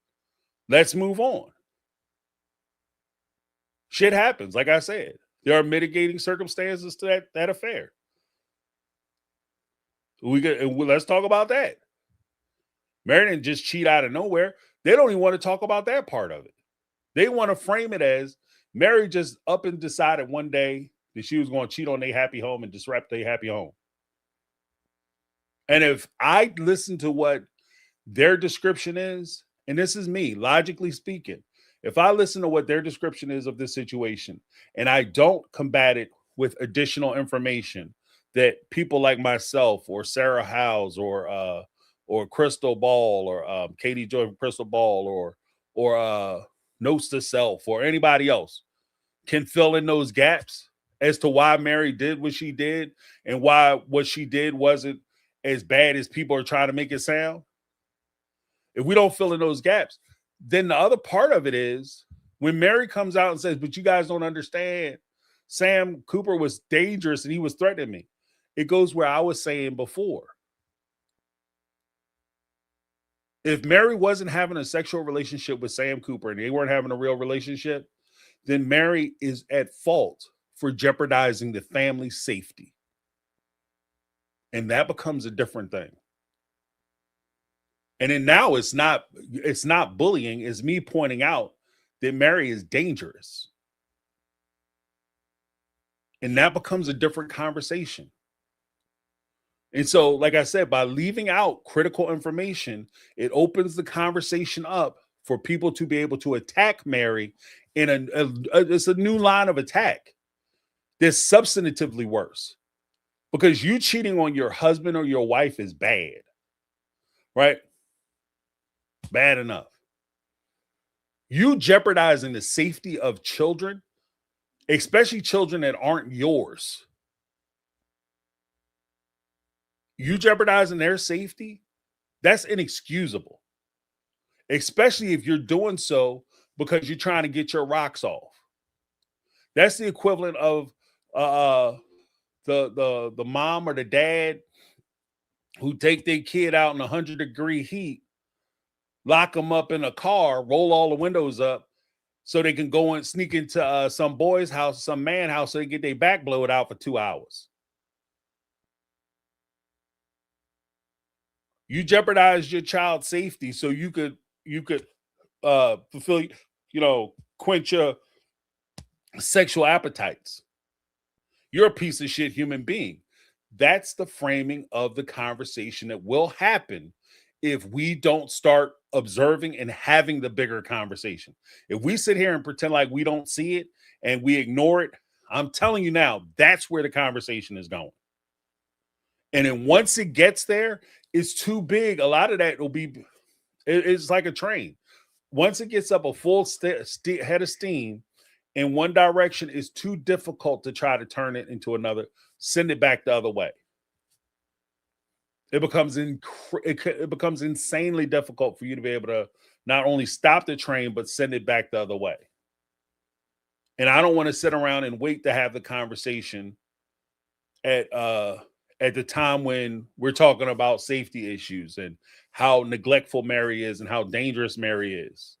let's move on. Shit happens, like I said. There are mitigating circumstances to that affair. Let's talk about that. Mary didn't just cheat out of nowhere. They don't even want to talk about that part of it. They want to frame it as Mary just up and decided one day that she was going to cheat on their happy home and disrupt their happy home. And if I listen to what their description is, and this is me, logically speaking, if I listen to what their description is of this situation and I don't combat it with additional information that people like myself or Sarah Howes or Crystal Ball or Katie Joy from Crystal Ball or Notes to Self or anybody else can fill in those gaps as to why Mary did what she did and why what she did wasn't as bad as people are trying to make it sound. If we don't fill in those gaps, then the other part of it is when Mary comes out and says, but you guys don't understand, Sam Cooper was dangerous and he was threatening me. It goes where I was saying before. If Mary wasn't having a sexual relationship with Sam Cooper and they weren't having a real relationship, then Mary is at fault for jeopardizing the family's safety. And that becomes a different thing. And then now it's not bullying, it's me pointing out that Mary is dangerous. And that becomes a different conversation. And so, like I said, by leaving out critical information, it opens the conversation up for people to be able to attack Mary in it's a new line of attack that's substantively worse. Because you cheating on your husband or your wife is bad, right? Bad enough. You jeopardizing the safety of children, especially children that aren't yours. You jeopardizing their safety, that's inexcusable. Especially if you're doing so because you're trying to get your rocks off. That's the equivalent of the mom or the dad who take their kid out in 100-degree heat, lock them up in a car, roll all the windows up so they can go and sneak into some boy's house, some man house, so they get their back blown out for 2 hours. You jeopardized your child's safety so you could fulfill, quench your sexual appetites. You're a piece of shit human being. That's the framing of the conversation that will happen if we don't start observing and having the bigger conversation. If we sit here and pretend like we don't see it and we ignore it, I'm telling you now, that's where the conversation is going. And then once it gets there, it's too big. A lot of that will be, it's like a train. Once it gets up a full head of steam in one direction, it's too difficult to try to turn it into another, send it back the other way. It becomes insanely difficult for you to be able to not only stop the train, but send it back the other way. And I don't want to sit around and wait to have the conversation at the time when we're talking about safety issues and how neglectful Mary is and how dangerous Mary is.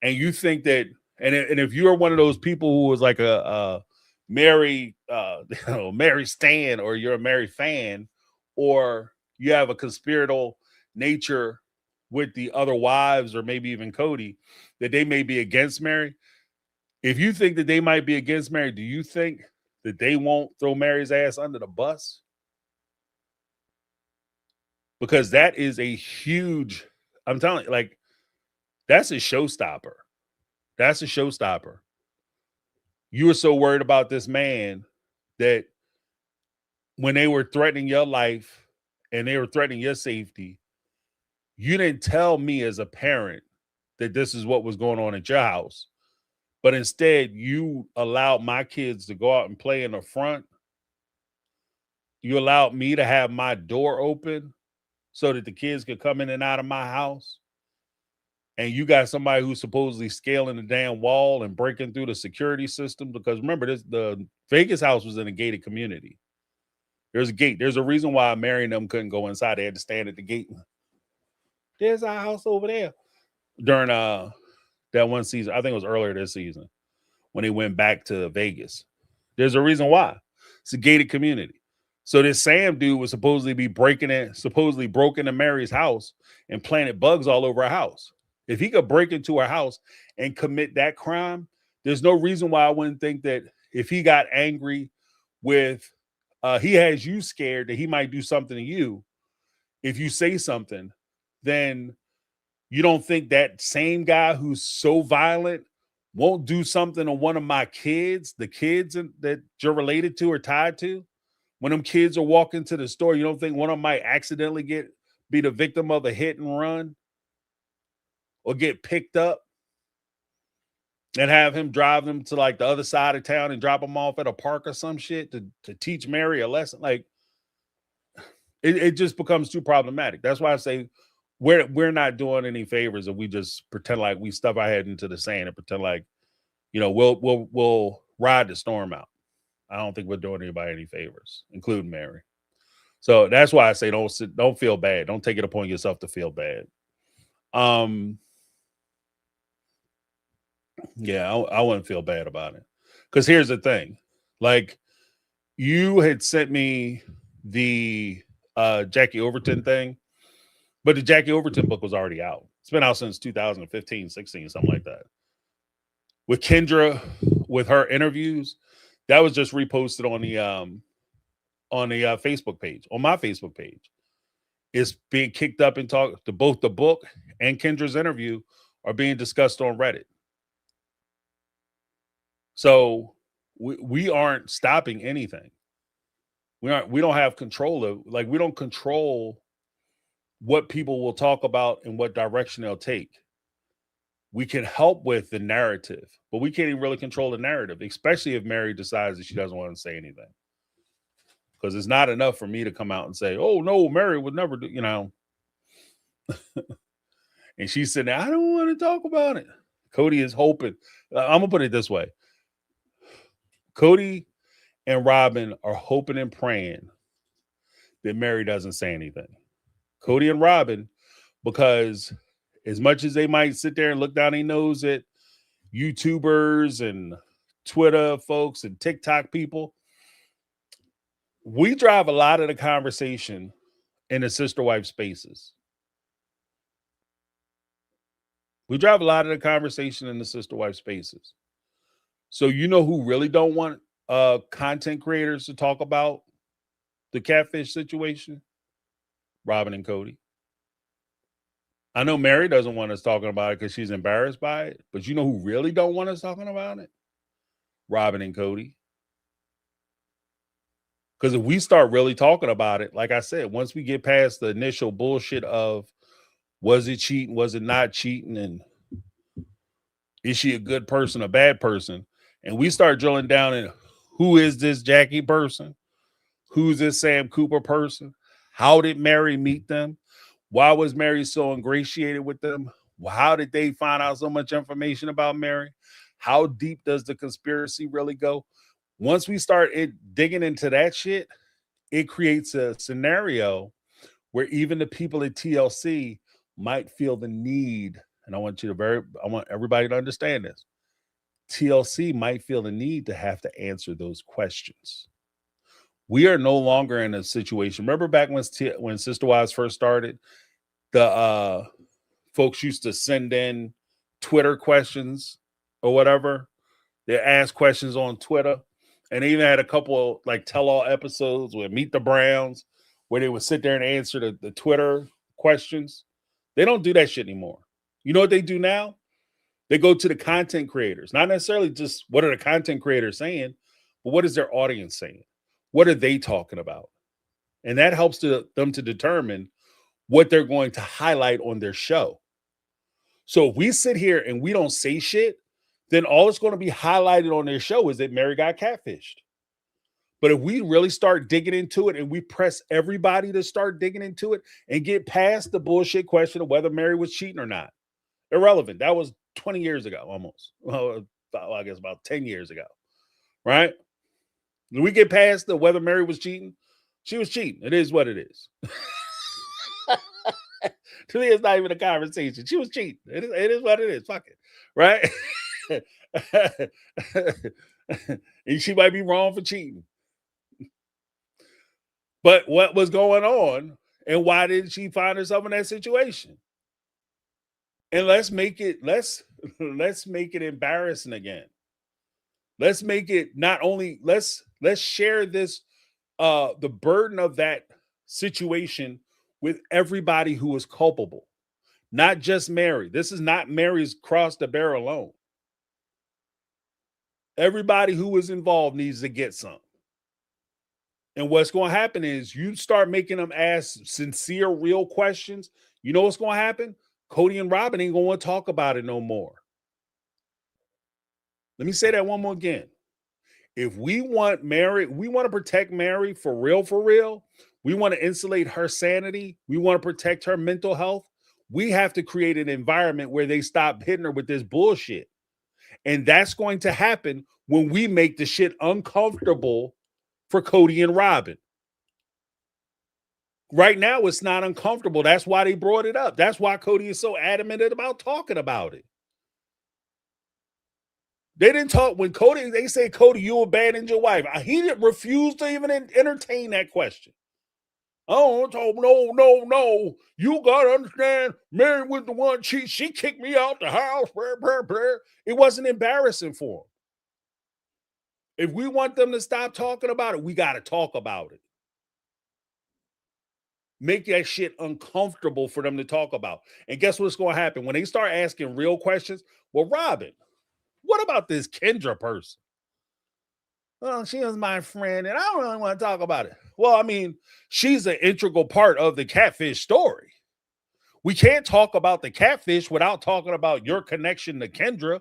And you think that, and if you're one of those people who was like a Mary, Mary stan, or you're a Mary fan, or you have a conspiratorial nature with the other wives, or maybe even Cody, that they may be against Mary. If you think that they might be against Mary, do you think that they won't throw Mary's ass under the bus? Because that is a huge, I'm telling you, like, that's a showstopper. That's a showstopper. You were so worried about this man that when they were threatening your life and they were threatening your safety, you didn't tell me as a parent that this is what was going on at your house. But instead, you allowed my kids to go out and play in the front. You allowed me to have my door open so that the kids could come in and out of my house. And you got somebody who's supposedly scaling the damn wall and breaking through the security system. Because remember, the Vegas house was in a gated community. There's a gate. There's a reason why Mary and them couldn't go inside. They had to stand at the gate. There's our house over there. During that one season, I think it was earlier this season, when they went back to Vegas. There's a reason why. It's a gated community. So this Sam dude was supposedly broken into Mary's house and planted bugs all over her house. If he could break into her house and commit that crime, there's no reason why I wouldn't think that if he got angry with, he has you scared that he might do something to you. If you say something, then you don't think that same guy who's so violent won't do something to one of my kids, the kids that you're related to or tied to? When them kids are walking to the store, you don't think one of them might accidentally be the victim of a hit and run or get picked up and have him drive them to like the other side of town and drop them off at a park or some shit to teach Mary a lesson? Like, it just becomes too problematic. That's why I say we're not doing any favors if we just pretend like we stuff our head into the sand and pretend like, we'll ride the storm out. I don't think we're doing anybody any favors, including Mary. So that's why I say don't feel bad. Don't take it upon yourself to feel bad. Yeah, I wouldn't feel bad about it. Because here's the thing. Like, you had sent me the Jackie Overton thing, but the Jackie Overton book was already out. It's been out since 2015, 16, something like that. With Kendra, with her interviews, that was just reposted on the Facebook page, on my Facebook page. It's being kicked up and talked to both the book and Kendra's interview are being discussed on Reddit. So we aren't stopping anything. We don't have control of, like, we don't control what people will talk about and what direction they'll take. We can help with the narrative, but we can't even really control the narrative, especially if Mary decides that she doesn't want to say anything. Because it's not enough for me to come out and say, oh no, Mary would never do, and she said, I don't want to talk about it. Cody is hoping. I'm gonna put it this way. Cody and Robin are hoping and praying that Mary doesn't say anything. Cody and Robin, because as much as they might sit there and look down their nose at YouTubers and Twitter folks and TikTok people, we drive a lot of the conversation in the sister wife spaces. We drive a lot of the conversation in the sister wife spaces. So you know who really don't want content creators to talk about the catfish situation? Robin and Cody. I know Mary doesn't want us talking about it because she's embarrassed by it, but you know who really don't want us talking about it? Robin and Cody. Because if we start really talking about it, like I said, once we get past the initial bullshit of was it cheating, was it not cheating, and is she a good person, a bad person, and we start drilling down in who is this Jackie person? Who's this Sam Cooper person? How did Mary meet them? Why was Mary so ingratiated with them? How did they find out so much information about Mary? How deep does the conspiracy really go? Once we start digging into that shit, it creates a scenario where even the people at TLC might feel the need, and I want everybody to understand this. TLC might feel the need to have to answer those questions. We are no longer in a situation. Remember back when Sister Wives first started, the folks used to send in Twitter questions or whatever. They ask questions on Twitter, and they even had a couple of like tell-all episodes with Meet the Browns where they would sit there and answer the Twitter questions. They don't do that shit anymore. You know what they do now? They go to the content creators, not necessarily just what are the content creators saying, but what is their audience saying? What are they talking about? And that helps them to determine what they're going to highlight on their show. So if we sit here and we don't say shit, then all it's going to be highlighted on their show is that Mary got catfished. But if we really start digging into it and we press everybody to start digging into it and get past the bullshit question of whether Mary was cheating or not, irrelevant. That was 20 years ago almost. Well, I guess about 10 years ago, right? When we get past the whether Mary was cheating, she was cheating. It is what it is. To me, it's not even a conversation. She was cheating. It is what it is. Fuck it. Right? And she might be wrong for cheating. But what was going on and why did she find herself in that situation? And let's make it embarrassing again. Let's make it not only let's share this the burden of that situation with everybody who is culpable, not just Mary. This is not Mary's cross to bear alone. Everybody who was involved needs to get some. And what's going to happen is you start making them ask sincere, real questions. You know what's going to happen? Cody and Robin ain't going to want to talk about it no more. Let me say that one more again. If we want Mary, we want to protect Mary for real. We want to insulate her sanity. We want to protect her mental health. We have to create an environment where they stop hitting her with this bullshit. And that's going to happen when we make the shit uncomfortable for Cody and Robin. Right now, it's not uncomfortable. That's why they brought it up. That's why Cody is so adamant about talking about it. They didn't talk when Cody, they say, Cody, you abandoned your wife. He didn't refuse to even entertain that question. Oh, no. You gotta understand, Mary was the one, she kicked me out the house. Blah, blah, blah. It wasn't embarrassing for them. If we want them to stop talking about it, we gotta talk about it. Make that shit uncomfortable for them to talk about. And guess what's gonna happen? When they start asking real questions, well, Robin, what about this Kendra person? Well, she was my friend, and I don't really want to talk about it. Well, I mean, she's an integral part of the catfish story. We can't talk about the catfish without talking about your connection to Kendra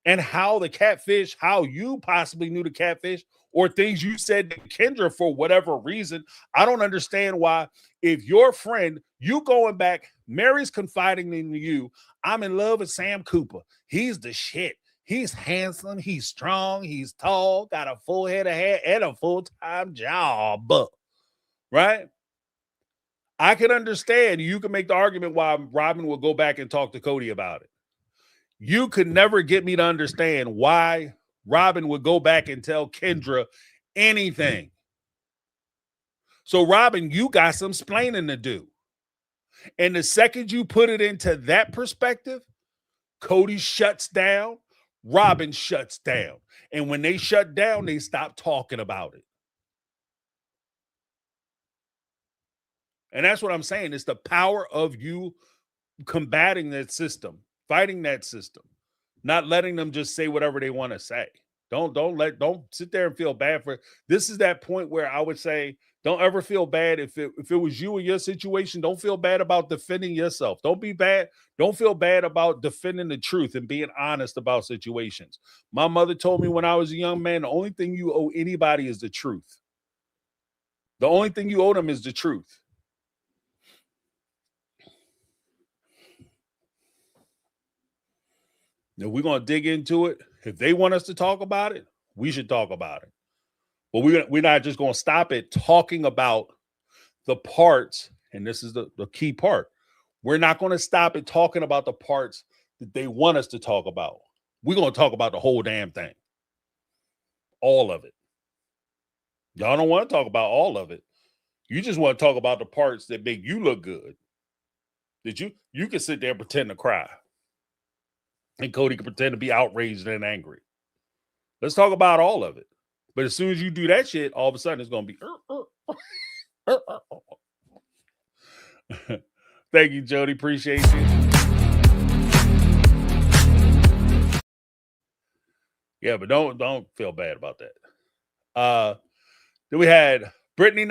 and how the catfish, how you possibly knew the catfish, or things you said to Kendra for whatever reason. I don't understand why, if your friend, you going back, Mary's confiding in you, I'm in love with Sam Cooper. He's the shit. He's handsome, he's strong, he's tall, got a full head of hair and a full-time job. Right? I can understand. You can make the argument why Robin will go back and talk to Cody about it. You could never get me to understand why Robin would go back and tell Kendra anything. So, Robin, you got some splaining to do. And the second you put it into that perspective, Cody shuts down, Robin shuts down. And when they shut down, they stop talking about it. And that's what I'm saying. It's the power of you combating that system, fighting that system, not letting them just say whatever they want to say. Don't sit there and feel bad for it. This is that point where I would say, don't ever feel bad if it was you in your situation. Don't feel bad about defending yourself. Don't be bad. Don't feel bad about defending the truth and being honest about situations. My mother told me when I was a young man, the only thing you owe anybody is the truth. The only thing you owe them is the truth. If we're going to dig into it, if they want us to talk about it, we should talk about it. But we're not just going to stop it talking about the parts, and this is the key part. We're not going to stop it talking about the parts that they want us to talk about. We're going to talk about the whole damn thing. All of it. Y'all don't want to talk about all of it. You just want to talk about the parts that make you look good. That you can sit there and pretend to cry. And Cody can pretend to be outraged and angry. Let's talk about all of it. But as soon as you do that shit, all of a sudden it's going to be. Thank you, Jody. Appreciate you. Yeah, but don't feel bad about that. Then we had Brittany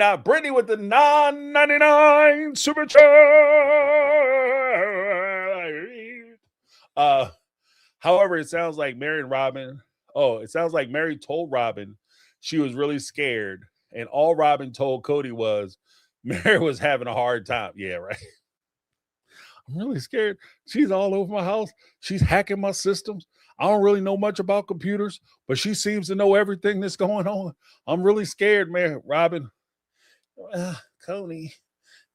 with the $9.99 super chat. However, it sounds like Mary and Robin. Oh, it sounds like Mary told Robin she was really scared, and all Robin told Cody was Mary was having a hard time. Yeah, right. I'm really scared. She's all over my house. She's hacking my systems. I don't really know much about computers, but she seems to know everything that's going on. I'm really scared, Mary. Robin. Cody,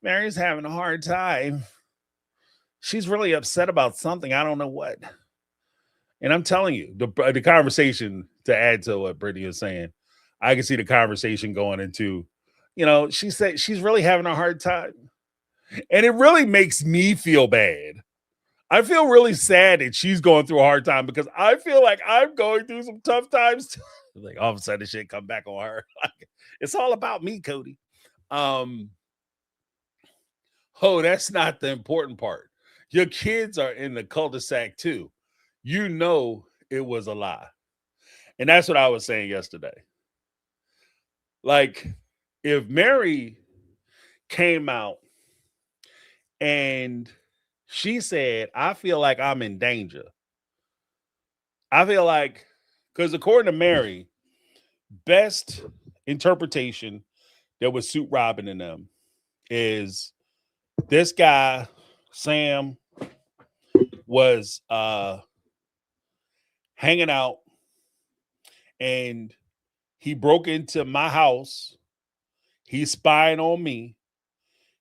Mary's having a hard time. She's really upset about something. I don't know what. And I'm telling you, the conversation, to add to what Brittany is saying, I can see the conversation going into, she said she's really having a hard time. And it really makes me feel bad. I feel really sad that she's going through a hard time because I feel like I'm going through some tough times too. Like all of a sudden, shit come back on her. It's all about me, Cody. That's not the important part. Your kids are in the cul-de-sac too. You know it was a lie. And that's what I was saying yesterday. Like, if Mary came out and she said, I feel like I'm in danger. I feel like, because according to Mary, best interpretation that would suit Robin and them is this guy, Sam, was hanging out and he broke into my house. He's spying on me.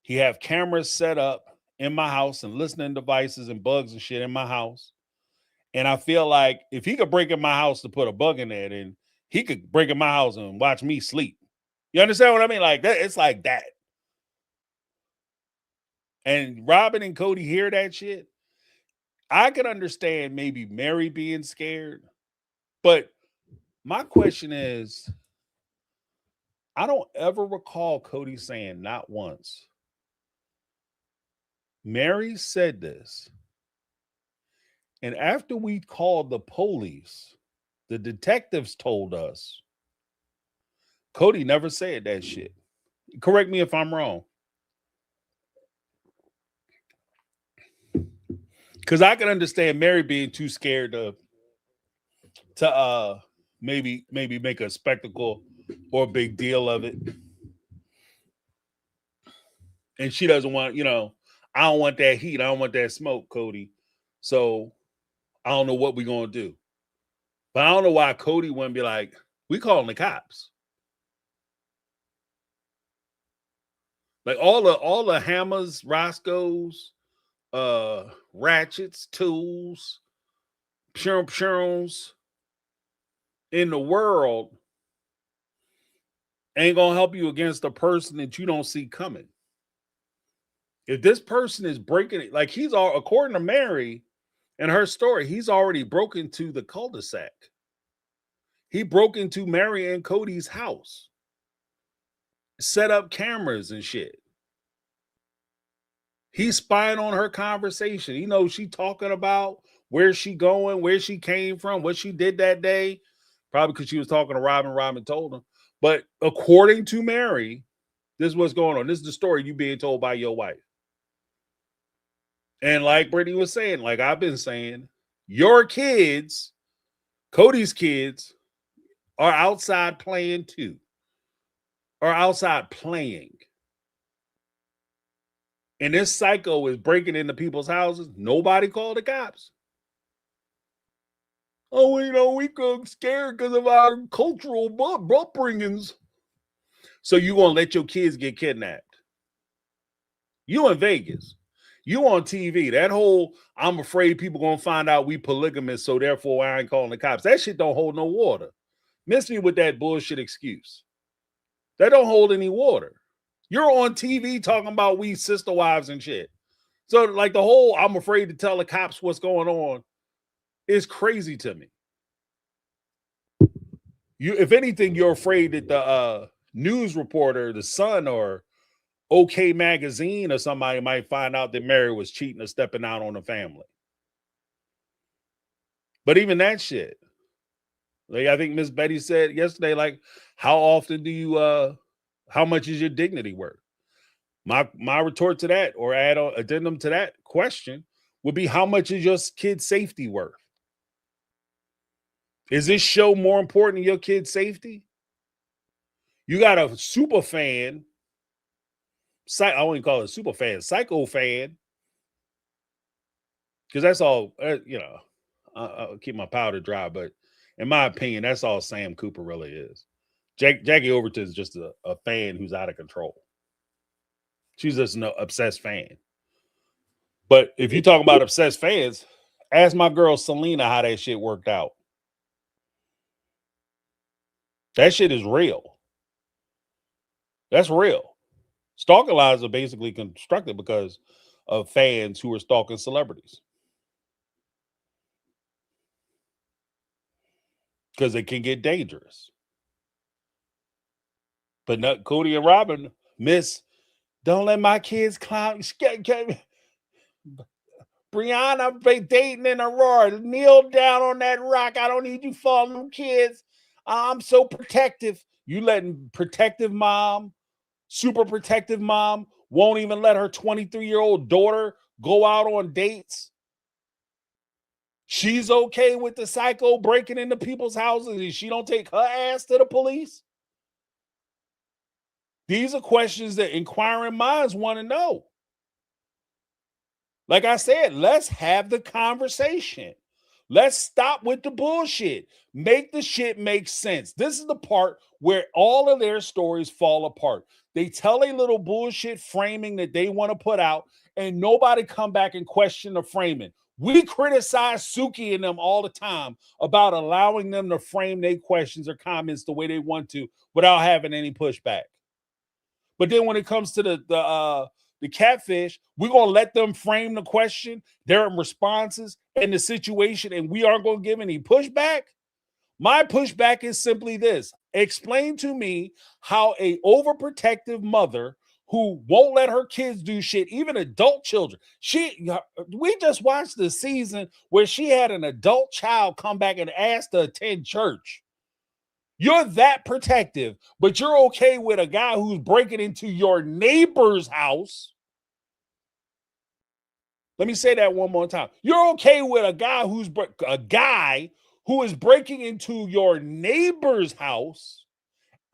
He have cameras set up in my house and listening devices and bugs and shit in my house. And I feel like if he could break in my house to put a bug in there, then he could break in my house and watch me sleep. You understand what I mean? Like that, it's like that. And Robin and Cody hear that shit. I can understand maybe Mary being scared, but my question is, I don't ever recall Cody saying not once. Mary said this. And after we called the police, the detectives told us Cody never said that shit. Correct me if I'm wrong. Because I can understand Mary being too scared to maybe make a spectacle or a big deal of it. And she doesn't want, I don't want that heat. I don't want that smoke, Cody. So I don't know what we're gonna do. But I don't know why Cody wouldn't be like, we calling the cops. Like all the hammers, Roscoe's, ratchets, tools, pshirums in the world ain't gonna help you against a person that you don't see coming. If this person is breaking it, like he's all, according to Mary and her story, he's already broken into the cul-de-sac. He broke into Mary and Cody's house, set up cameras and shit. He's spying on her conversation. He knows she talking about where she going, where she came from, what she did that day. Probably because she was talking to Robin. Robin told him. But according to Mary, this is what's going on. This is the story you being told by your wife. And like Brittany was saying, like I've been saying, your kids, Cody's kids, are outside playing too. Are outside playing. And this psycho is breaking into people's houses. Nobody called the cops. Oh, we got scared because of our cultural upbringings. So you gonna let your kids get kidnapped? You in Vegas. You on TV. That whole, I'm afraid people gonna find out we polygamous, so therefore I ain't calling the cops. That shit don't hold no water. Miss me with that bullshit excuse. That don't hold any water. You're on TV talking about we sister wives and shit. So like the whole, I'm afraid to tell the cops what's going on is crazy to me. If anything, you're afraid that the news reporter, the Sun or OK Magazine or somebody might find out that Mary was cheating or stepping out on the family. But even that shit, like I think Miss Betty said yesterday, like how often do you how much is your dignity worth? My retort to that, or addendum to that question, would be how much is your kid's safety worth? Is this show more important than your kid's safety? You got a super fan, I wouldn't call it a super fan, psycho fan, because that's all, I'll keep my powder dry, but in my opinion, that's all Sam Cooper really is. Jackie Overton is just a fan who's out of control. She's just an obsessed fan. But if you talk about obsessed fans, ask my girl Selena how that shit worked out. That shit is real. That's real. Stalking lies are basically constructed because of fans who are stalking celebrities. Because it can get dangerous. But not Cody and Robin, don't let my kids clown. Brianna be dating in Aurora. Kneel down on that rock. I don't need you following them kids. I'm so protective. You letting protective mom, super protective mom, won't even let her 23-year-old daughter go out on dates. She's okay with the psycho breaking into people's houses and she don't take her ass to the police. These are questions that inquiring minds want to know. Like I said, let's have the conversation. Let's stop with the bullshit. Make the shit make sense. This is the part where all of their stories fall apart. They tell a little bullshit framing that they want to put out, and nobody come back and question the framing. We criticize Suki and them all the time about allowing them to frame their questions or comments the way they want to without having any pushback. But then when it comes to the catfish, we're gonna let them frame the question, their responses, and the situation, and we aren't gonna give any pushback. My pushback is simply this: explain to me how a overprotective mother who won't let her kids do shit, even adult children. We just watched the season where she had an adult child come back and ask to attend church. You're that protective, but you're okay with a guy who's breaking into your neighbor's house. Let me say that one more time. You're okay with a guy who is breaking into your neighbor's house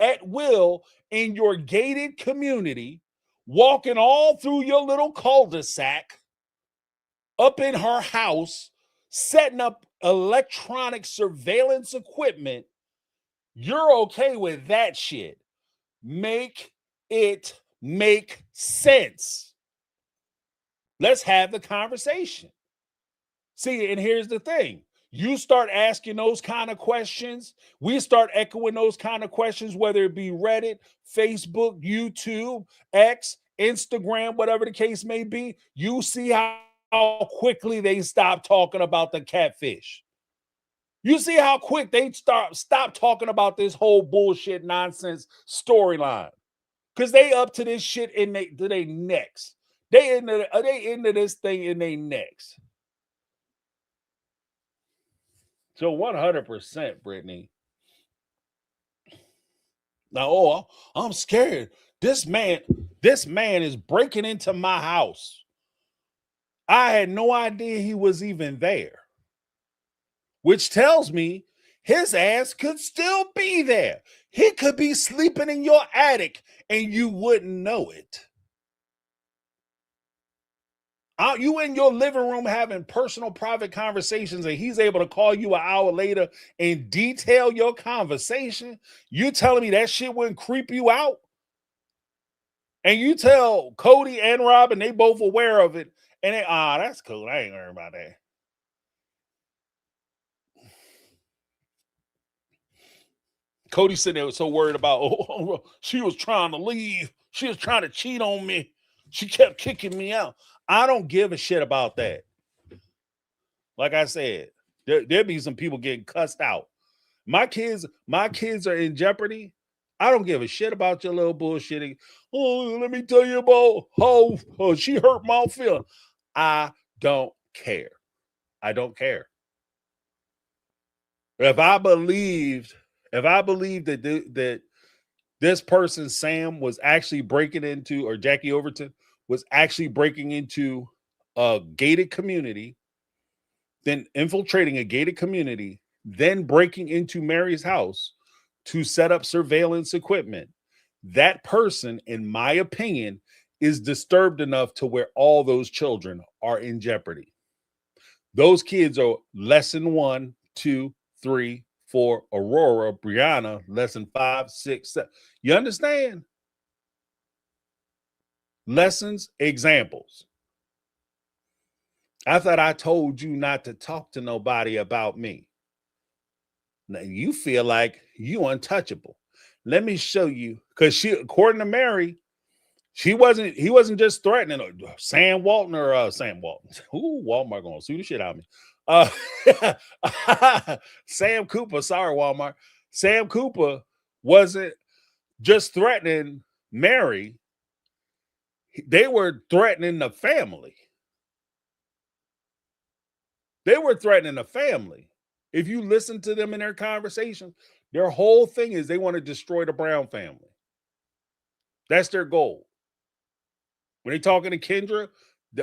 at will in your gated community, walking all through your little cul-de-sac, up in her house, setting up electronic surveillance equipment. You're okay with that shit. Make it make sense. Let's have the conversation. See, and here's the thing. You start asking those kind of questions, we start echoing those kind of questions, whether it be Reddit, Facebook, YouTube, X, Instagram, whatever the case may be. You see how quickly they stop talking about the catfish. You see how quick they stop talking about this whole bullshit nonsense storyline. Because they up to this shit in they necks. They into this thing in their necks. So 100%, Brittany. Now, I'm scared. This man is breaking into my house. I had no idea he was even there. Which tells me his ass could still be there. He could be sleeping in your attic and you wouldn't know it. You in your living room having personal private conversations and he's able to call you an hour later and detail your conversation. You telling me that shit wouldn't creep you out? And you tell Cody and Robin, they both aware of it. And they, that's cool. I ain't worried about that. Cody sitting there was so worried about, she was trying to leave. She was trying to cheat on me. She kept kicking me out. I don't give a shit about that. Like I said, there'll be some people getting cussed out. My kids are in jeopardy. I don't give a shit about your little bullshitting. Oh, let me tell you about how she hurt my feelings. I don't care. I don't care. If I believed that this person, Sam, was actually breaking into, or Jackie Overton was actually breaking into a gated community, then infiltrating a gated community, then breaking into Mary's house to set up surveillance equipment, that person, in my opinion, is disturbed enough to where all those children are in jeopardy. Those kids are lesson 1, 2, 3, 4, Aurora, Brianna, lesson 5, 6, 7. You understand? Lessons, examples. I thought I told you not to talk to nobody about me. Now you feel like you untouchable. Let me show you, because according to Mary, he wasn't just threatening Sam Walton or Sam Walton. Ooh, Walmart gonna sue the shit out of me. Sam Cooper, sorry, Walmart. Sam Cooper wasn't just threatening Mary. They were threatening the family. They were threatening the family. If you listen to them in their conversations, their whole thing is they want to destroy the Brown family. That's their goal. When they talking to Kendra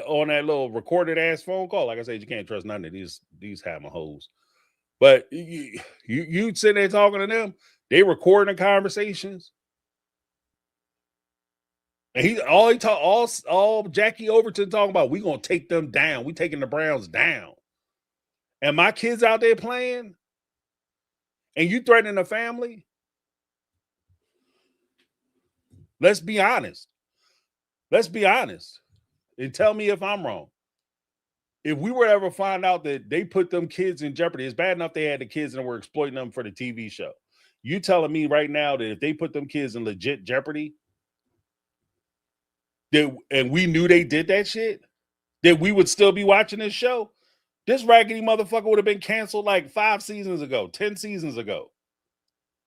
on that little recorded ass phone call, like I said, you can't trust none of these hammer hoes. But you sitting there talking to them, they recording the conversations. And all Jackie Overton talking about, we gonna take them down. We taking the Browns down. And my kids out there playing, and you threatening the family. Let's be honest. Let's be honest. And tell me if I'm wrong. if we were to ever find out that they put them kids in jeopardy, it's bad enough they had the kids and were exploiting them for the TV show. You telling me right now that if they put them kids in legit jeopardy, and we knew they did that shit, that we would still be watching this show? This raggedy motherfucker would have been canceled like 5 seasons ago, 10 seasons ago.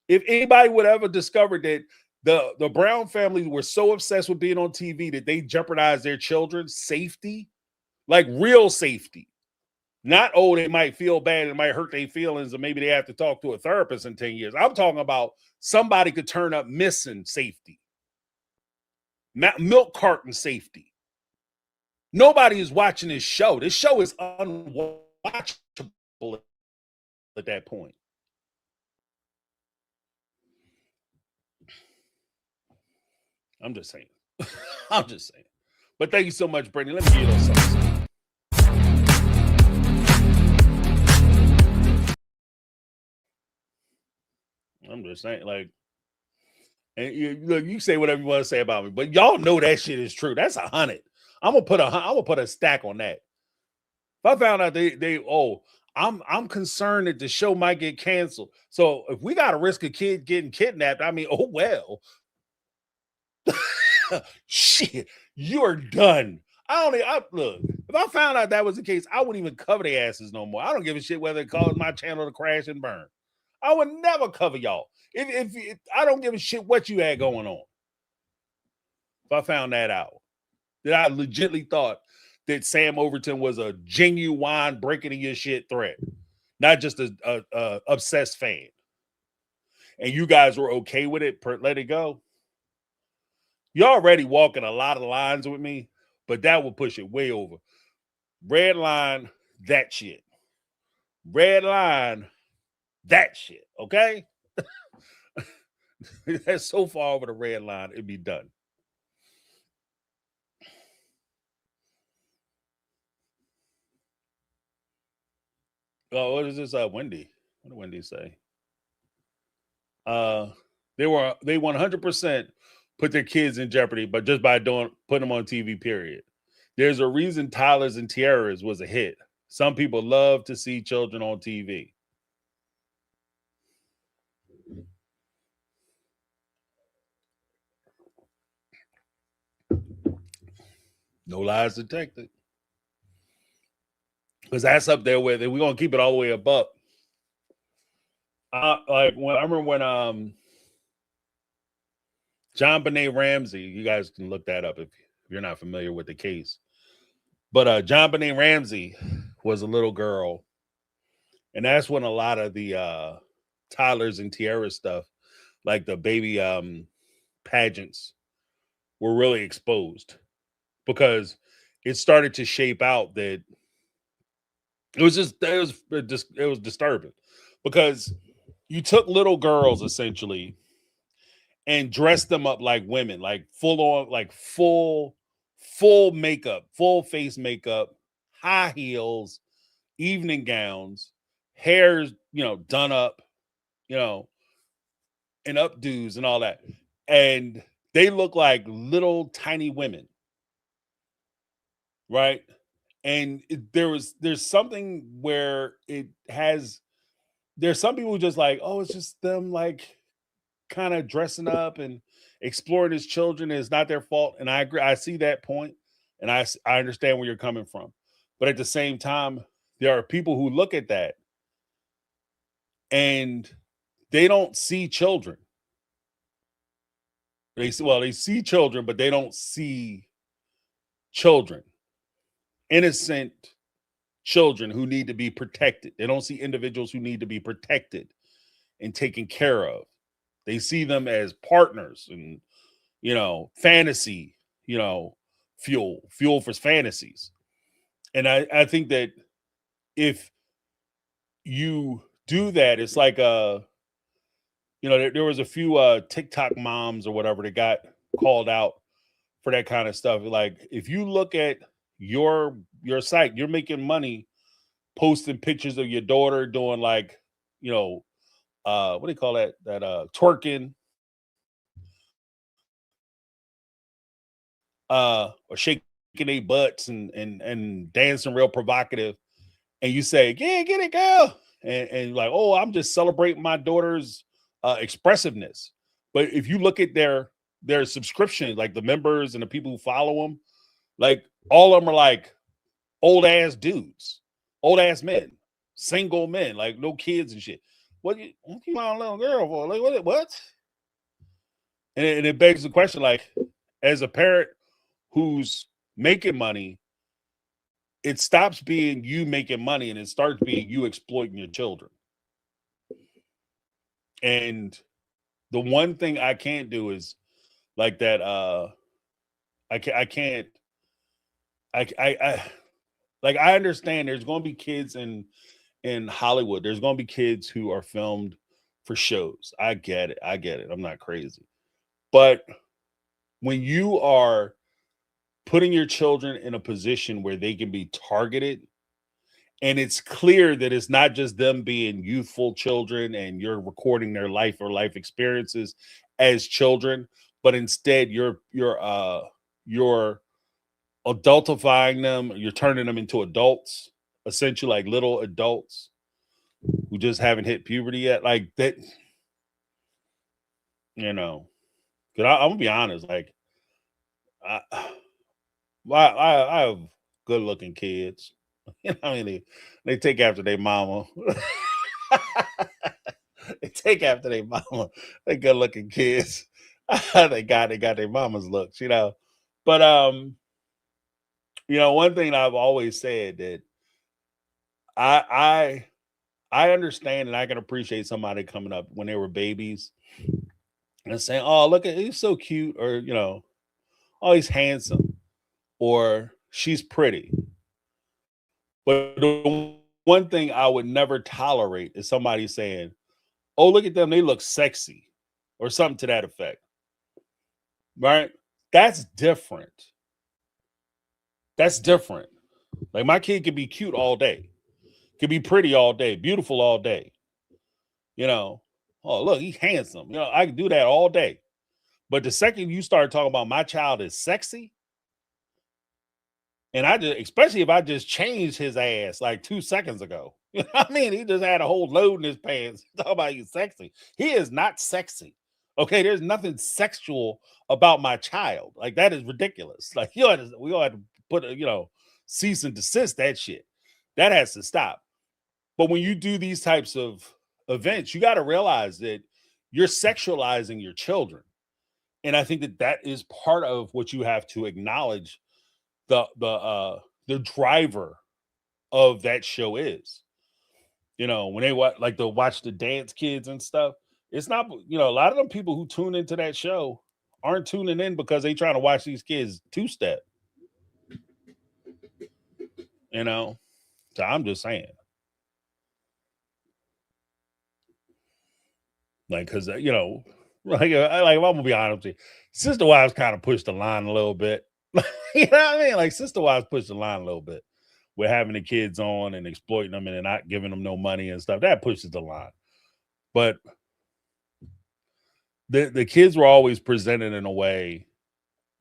If anybody would ever discover that the Brown family were so obsessed with being on TV that they jeopardized their children's safety, like real safety. Not, oh, they might feel bad, it might hurt their feelings, and maybe they have to talk to a therapist in 10 years. I'm talking about somebody could turn up missing safety. Milk carton safety. Nobody is watching this show. This show is unwatchable at that point. I'm just saying. I'm just saying. But thank you so much, Brittany. Let me give you those something. I'm just saying, like, and you say whatever you want to say about me, but y'all know that shit is true. That's 100. I'm gonna put a stack on that. If I found out I'm concerned that the show might get canceled. So if we got to risk a kid getting kidnapped, I mean, oh well. Shit, you're done. Look, if I found out that was the case, I wouldn't even cover their asses no more. I don't give a shit whether it caused my channel to crash and burn. I would never cover y'all. If I don't give a shit what you had going on. If I found that out, that I legitimately thought that Sam Overton was a genuine breaking in your shit threat, not just a obsessed fan, and you guys were okay with it, let it go. You're already walking a lot of lines with me, but that will push it way over. Red line, that shit. Red line, that shit. Okay? That's so far over the red line, it'd be done. Oh, what is this? Wendy. What did Wendy say? They 100% put their kids in jeopardy, but just by putting them on TV, period. There's a reason Tyler's and Tiara's was a hit. Some people love to see children on TV. No lies detected. Because that's up there with it. We're gonna keep it all the way above. I remember when John Benet Ramsey, you guys can look that up if you're not familiar with the case. But John Benet Ramsey was a little girl, and that's when a lot of the Tyler's and Tiara stuff, like the baby pageants, were really exposed, because it started to shape out that it was disturbing, because you took little girls essentially and dressed them up like women, like full on, like full makeup, full face makeup, high heels, evening gowns, hair's, done up, and updos and all that. And they look like little tiny women. Right. And there's something where there's some people just like, oh, it's just them like kind of dressing up and exploring as children, and it's not their fault. And I agree. I see that point, and I understand where you're coming from. But at the same time, there are people who look at that and they don't see children. They see children, but they don't see children. Innocent children who need to be protected. They don't see individuals who need to be protected and taken care of. They see them as partners and, fantasy, fuel for fantasies. And I think that if you do that, it's like, there was a few TikTok moms or whatever that got called out for that kind of stuff. Like, if you look at your site, you're making money posting pictures of your daughter doing like, what do you call that? That twerking, or shaking their butts and dancing real provocative, and you say, "Yeah, get it, girl," and like, "Oh, I'm just celebrating my daughter's expressiveness." But if you look at their subscription, like the members and the people who follow them, like all of them are like old ass dudes, old ass men, single men, like no kids and shit. What you want a little girl for? Like what? And it begs the question, like, as a parent who's making money, it stops being you making money and it starts being you exploiting your children. And the one thing I can't do is like that. I can't. I like I understand there's going to be kids in Hollywood. There's going to be kids who are filmed for shows. I get it. I get it. I'm not crazy. But when you are putting your children in a position where they can be targeted, and it's clear that it's not just them being youthful children and you're recording their life or life experiences as children, but instead you're adultifying them, you're turning them into adults, essentially like little adults who just haven't hit puberty yet. Like that, you know. Cause I'm gonna be honest, like I, I have good looking kids. You know, I mean, they take after their mama. They take after their mama. They good looking kids. They got their mama's looks, you know. But one thing I've always said that I I understand and I can appreciate somebody coming up when they were babies and saying, "Oh, look at he's so cute," or "Oh, he's handsome," or "She's pretty." But the one thing I would never tolerate is somebody saying, "Oh, look at them, they look sexy," or something to that effect. Right? That's different. That's different. Like my kid could be cute all day, could be pretty all day, beautiful all day. You know, oh look, he's handsome. I can do that all day. But the second you start talking about my child is sexy, and I just, especially if I just changed his ass like 2 seconds ago. You know what I mean? He just had a whole load in his pants. Talk about he's sexy. He is not sexy. Okay, there's nothing sexual about my child. Like that is ridiculous. Like we all had to put cease and desist that shit. That has to stop. But when you do these types of events, you got to realize that you're sexualizing your children. And I think that is part of what you have to acknowledge the driver of that show is. When they watch the dance kids and stuff, it's not, a lot of them people who tune into that show aren't tuning in because they trying to watch these kids two-step, you know. So I'm just saying, like, because I'm gonna be honest with you, Sister Wives kind of pushed the line a little bit. You know what I mean? Like Sister Wives pushed the line a little bit. We're having the kids on and exploiting them and not giving them no money and stuff. That pushes the line. But the kids were always presented in a way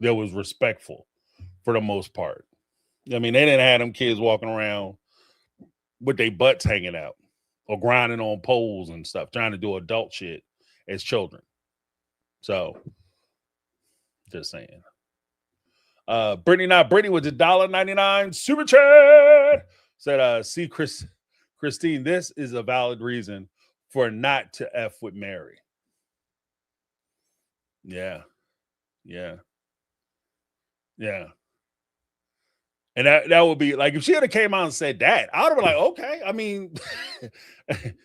that was respectful for the most part. I mean, they didn't have them kids walking around with their butts hanging out or grinding on poles and stuff, trying to do adult shit as children. So, just saying. Brittany not Brittany with the $1.99 super chat said, "See, Christine, this is a valid reason for not to F with Mary." Yeah, yeah, yeah. And that would be like if she had came out and said that, I would have been like, okay. I mean,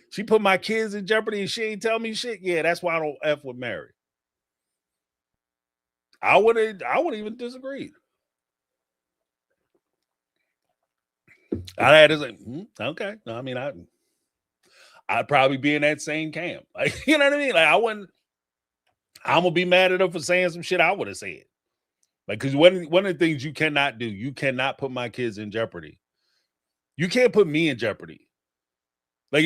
she put my kids in jeopardy and she ain't tell me shit. Yeah, that's why I don't F with Mary. I would even disagreed. I had to say, okay. No, I mean, I'd probably be in that same camp. Like, you know what I mean? Like, I'm gonna be mad at her for saying some shit I would have said. Like, because one of the things you cannot do, you cannot put my kids in jeopardy. You can't put me in jeopardy. Like,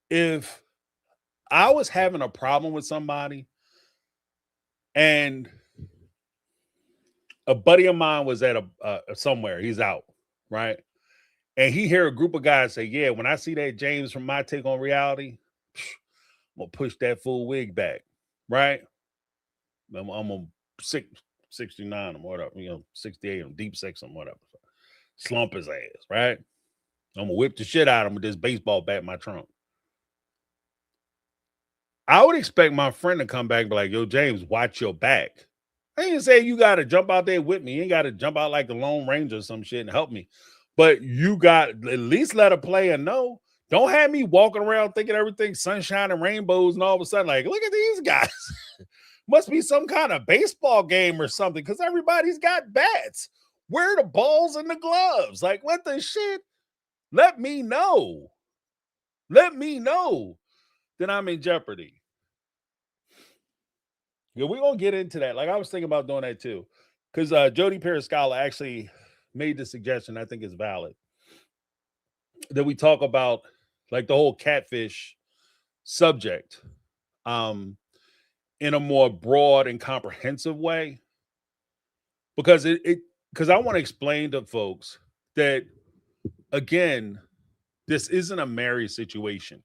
if I was having a problem with somebody and a buddy of mine was at a somewhere. He's out, right? And he hear a group of guys say, "Yeah, when I see that James from My Take on Reality, I'm gonna push that full wig back, right? I'm gonna 69 or whatever, 68 or deep six or whatever. Slump his ass, right? I'm gonna whip the shit out of him with this baseball bat in my trunk." I would expect my friend to come back and be like, "Yo, James, watch your back." I ain't saying you got to jump out there with me. You ain't got to jump out like the Lone Ranger or some shit and help me. But you got at least let a player know. Don't have me walking around thinking everything's sunshine and rainbows and all of a sudden, like, look at these guys. Must be some kind of baseball game or something because everybody's got bats. Where are the balls and the gloves? Like, what the shit? Let me know. Let me know that I'm in jeopardy. Yeah, we're gonna get into that. Like I was thinking about doing that too. Because Jody Periscala actually made the suggestion, I think is valid, that we talk about like the whole catfish subject in a more broad and comprehensive way. Because because I want to explain to folks that again, this isn't a marriage situation.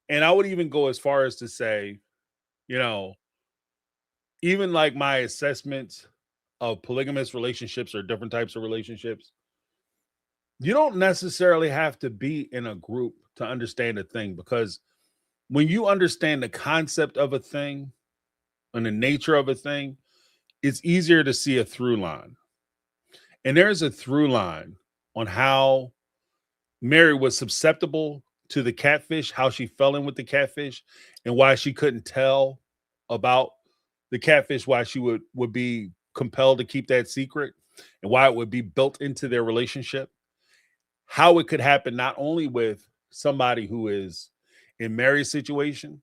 And I would even go as far as to say, you know, even like my assessments of polygamous relationships or different types of relationships, you don't necessarily have to be in a group to understand a thing, because when you understand the concept of a thing and the nature of a thing, it's easier to see a through line. And there's a through line on how Mary was susceptible to the catfish, how she fell in with the catfish, and why she couldn't tell about the catfish, why she would be compelled to keep that secret, and why it would be built into their relationship. How it could happen not only with somebody who is in Mary's situation,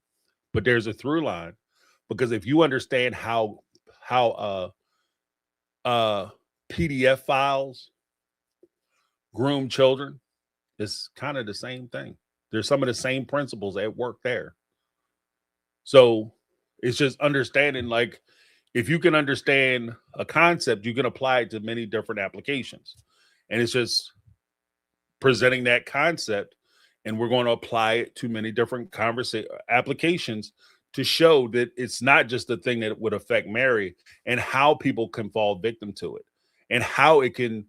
but there's a through line, because if you understand how PDF files groom children, it's kind of the same thing. There's some of the same principles at work there. So it's just understanding, like, if you can understand a concept, you can apply it to many different applications. And it's just presenting that concept, and we're going to apply it to many different applications to show that it's not just the thing that would affect Mary, and how people can fall victim to it, and how it can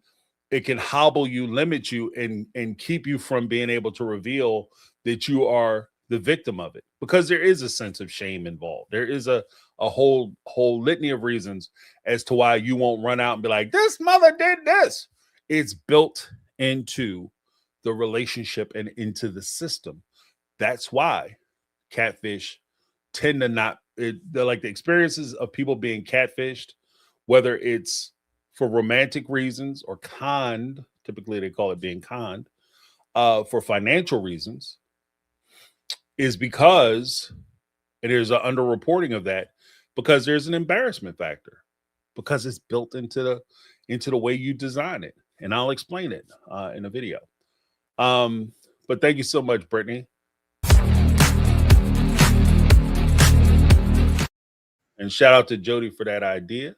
hobble you, limit you, and keep you from being able to reveal that you are the victim of it, because there is a sense of shame involved. There is a whole litany of reasons as to why you won't run out and be like, this mother did this. It's built into the relationship and into the system. That's why catfish tend to not, they're like the experiences of people being catfished, whether it's for romantic reasons or conned, typically they call it being conned, for financial reasons, is because, and there's an underreporting of that, because there's an embarrassment factor, because it's built into the way you design it. And I'll explain it in a video. But thank you so much, Brittany. And shout out to Jody for that idea.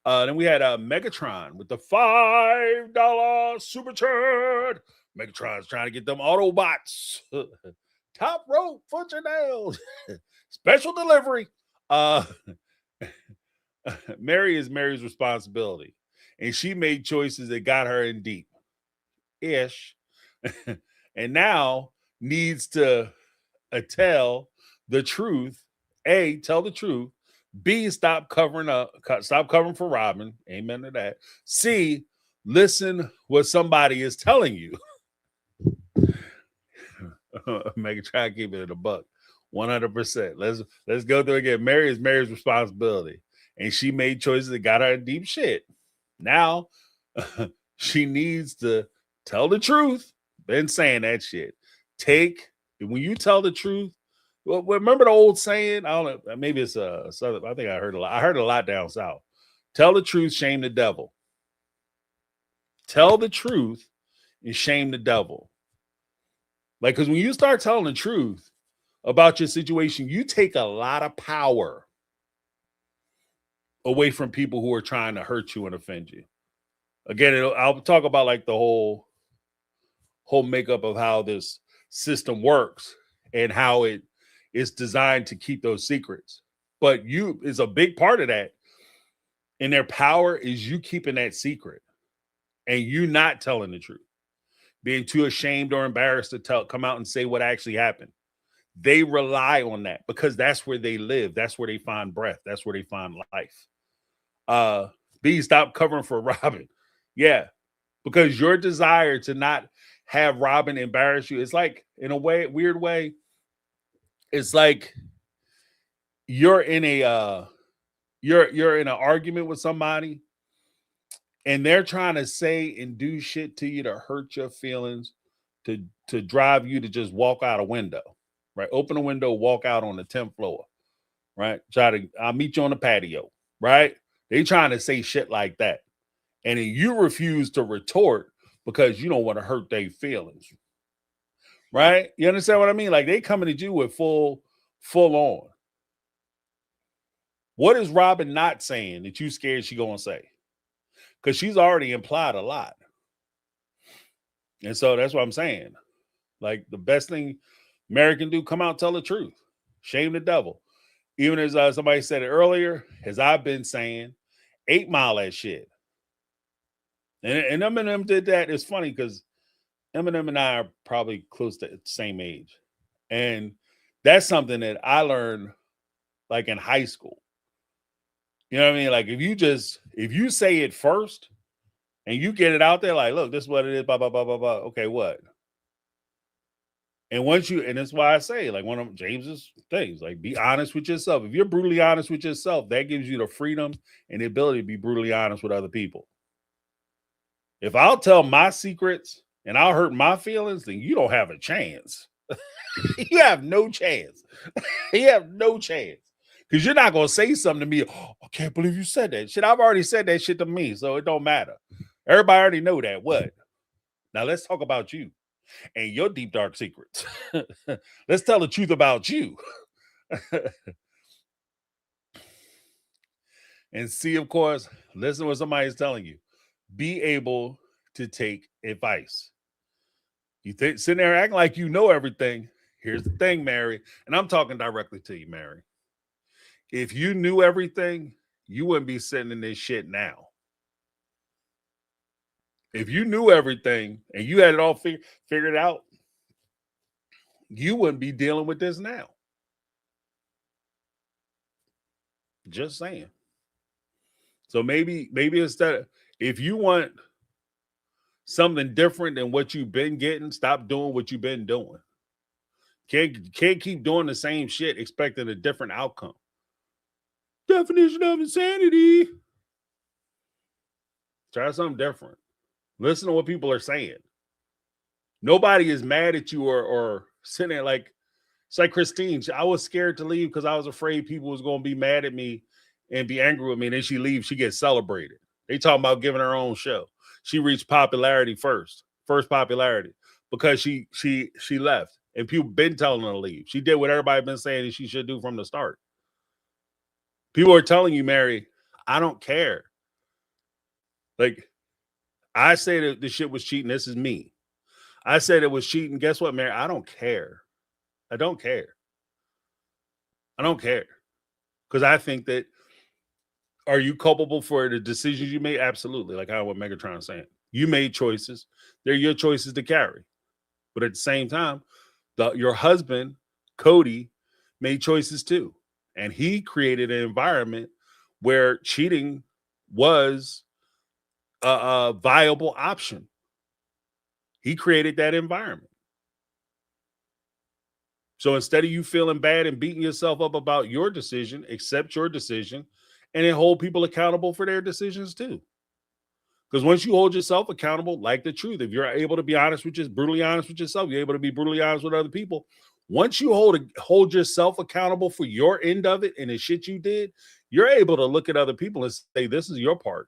Then we had Megatron with the $5 super chat. Megatron's trying to get them Autobots. Top rope for Janelle. Special delivery. Mary is Mary's responsibility, and she made choices that got her in deep ish. And now needs to tell the truth. A, tell the truth. B, stop covering for Robin. Amen to that. C, listen what somebody is telling you. Make it try to keep it in a buck. 100%. Let's go through again. Mary is Mary's responsibility, and she made choices that got her in deep shit. Now she needs to tell the truth. Been saying that shit. When you tell the truth. Well, remember the old saying? I don't know. Maybe it's a southern. I think I heard a lot. I heard a lot down south. Tell the truth, shame the devil. Tell the truth and shame the devil. Like, because when you start telling the truth about your situation, you take a lot of power away from people who are trying to hurt you and offend you. Again, I'll talk about like the whole makeup of how this system works and how it is designed to keep those secrets. But you is a big part of that. And their power is you keeping that secret and you not telling the truth, being too ashamed or embarrassed to come out and say what actually happened. They rely on that because that's where they live. That's where they find breath. That's where they find life. B, stop covering for Robin. Yeah, because your desire to not have Robin embarrass you, it's like, in a way, weird way, it's like you're in a you're in an argument with somebody and they're trying to say and do shit to you to hurt your feelings, to drive you to just walk out a window, right? Open a window, walk out on the 10th floor, right? I'll meet you on the patio, right? They trying to say shit like that. And then you refuse to retort because you don't want to hurt their feelings, right? You understand what I mean? Like they coming at you with full on. What is Robin not saying that you scared she gonna say? Because she's already implied a lot. And so that's what I'm saying. Like the best thing Mary can do, come out and tell the truth. Shame the devil. Even as somebody said it earlier, as I've been saying, 8 Mile that shit. And Eminem did that. It's funny because Eminem and I are probably close to the same age. And that's something that I learned like in high school. You know what I mean? Like if you say it first and you get it out there, like, look, this is what it is, blah, blah, blah, blah, blah. Okay, what? And and that's why I say, like, one of James's things, like, be honest with yourself. If you're brutally honest with yourself, that gives you the freedom and the ability to be brutally honest with other people. If I'll tell my secrets and I'll hurt my feelings, then you don't have a chance. You have no chance. You have no chance. Because you're not going to say something to me. Oh, I can't believe you said that shit. I've already said that shit to me, so it don't matter. Everybody already know that. What? Now let's talk about you and your deep, dark secrets. Let's tell the truth about you. And see, of course, listen to what somebody's telling you. Be able to take advice. You sitting there acting like you know everything. Here's the thing, Mary. And I'm talking directly to you, Mary. If you knew everything, you wouldn't be sitting in this shit now. If you knew everything and you had it all figured out, you wouldn't be dealing with this now. Just saying. So maybe instead, if you want something different than what you've been getting, stop doing what you've been doing. Can't keep doing the same shit expecting a different outcome. Definition of insanity. Try something different. Listen to what people are saying. Nobody is mad at you or sitting there like, it's like Christine. I was scared to leave because I was afraid people was going to be mad at me and be angry with me. And then she leaves, she gets celebrated. They talking about giving her own show. She reached popularity first popularity, because she left. And people been telling her to leave. She did what everybody been saying that she should do from the start. People are telling you, Mary, I don't care. Like, I say that the shit was cheating. This is me. I said it was cheating. Guess what, Mary? I don't care. I don't care. I don't care. Because I think that, are you culpable for the decisions you made? Absolutely. Like what Megatron's saying. You made choices. They're your choices to carry. But at the same time, your husband, Cody, made choices too. And he created an environment where cheating was a viable option. He created that environment. So instead of you feeling bad and beating yourself up about your decision, accept your decision and then hold people accountable for their decisions too. Because once you hold yourself accountable, like the truth, if you're able to be brutally honest with yourself, you're able to be brutally honest with other people. Once you hold yourself accountable for your end of it and the shit you did, you're able to look at other people and say, this is your part.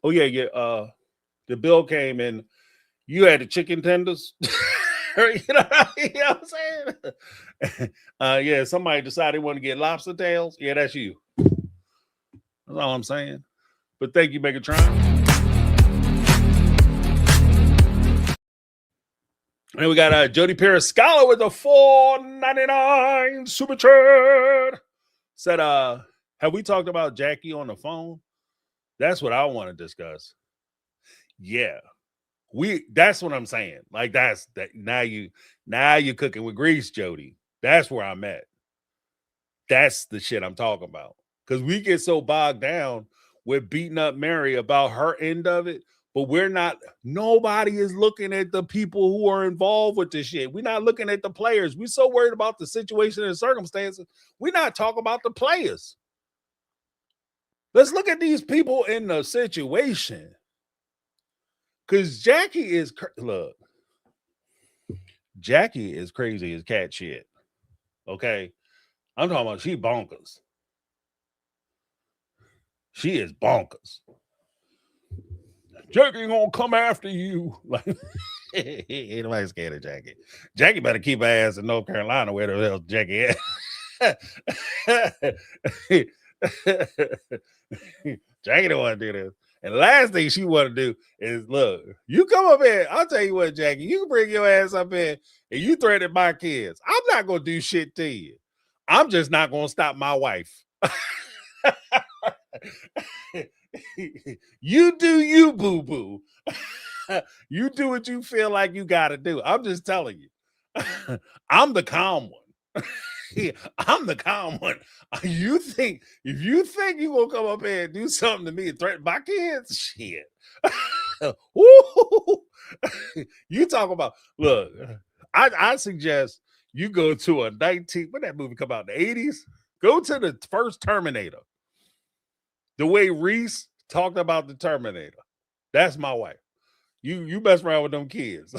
Oh yeah. The bill came and you had the chicken tenders. You know what I'm saying? Yeah, somebody decided they want to get lobster tails. Yeah, that's you. That's all I'm saying. But thank you, Megatron. And we got Jody Periscala with a $4.99 super chat. Said, have we talked about Jackie on the phone? That's what I want to discuss. Yeah. That's what I'm saying. Like that's that now you're cooking with grease, Jody. That's where I'm at. That's the shit I'm talking about. Because we get so bogged down with beating up Mary about her end of it, but nobody is looking at the people who are involved with this shit. We're not looking at the players. We're so worried about the situation and circumstances. We're not talking about the players. Let's look at these people in the situation. Because Jackie is crazy as cat shit. Okay. I'm talking about she bonkers. She is bonkers. Jackie gonna come after you. Like, ain't nobody scared of Jackie. Jackie better keep her ass in North Carolina where the hell Jackie at. Jackie don't want to do this. And the last thing she want to do is, look, you come up here. I'll tell you what, Jackie, you can bring your ass up here and you threaten my kids. I'm not going to do shit to you. I'm just not going to stop my wife. You do you, boo-boo. You do what you feel like you got to do. I'm just telling you. I'm the calm one. I'm the calm one. If you think you're gonna come up here and do something to me and threaten my kids, shit. You talk about, look, I suggest you go to a 19, when that movie come out in the 80s? Go to the first Terminator. The way Reese talked about the Terminator. That's my wife. You mess around with them kids.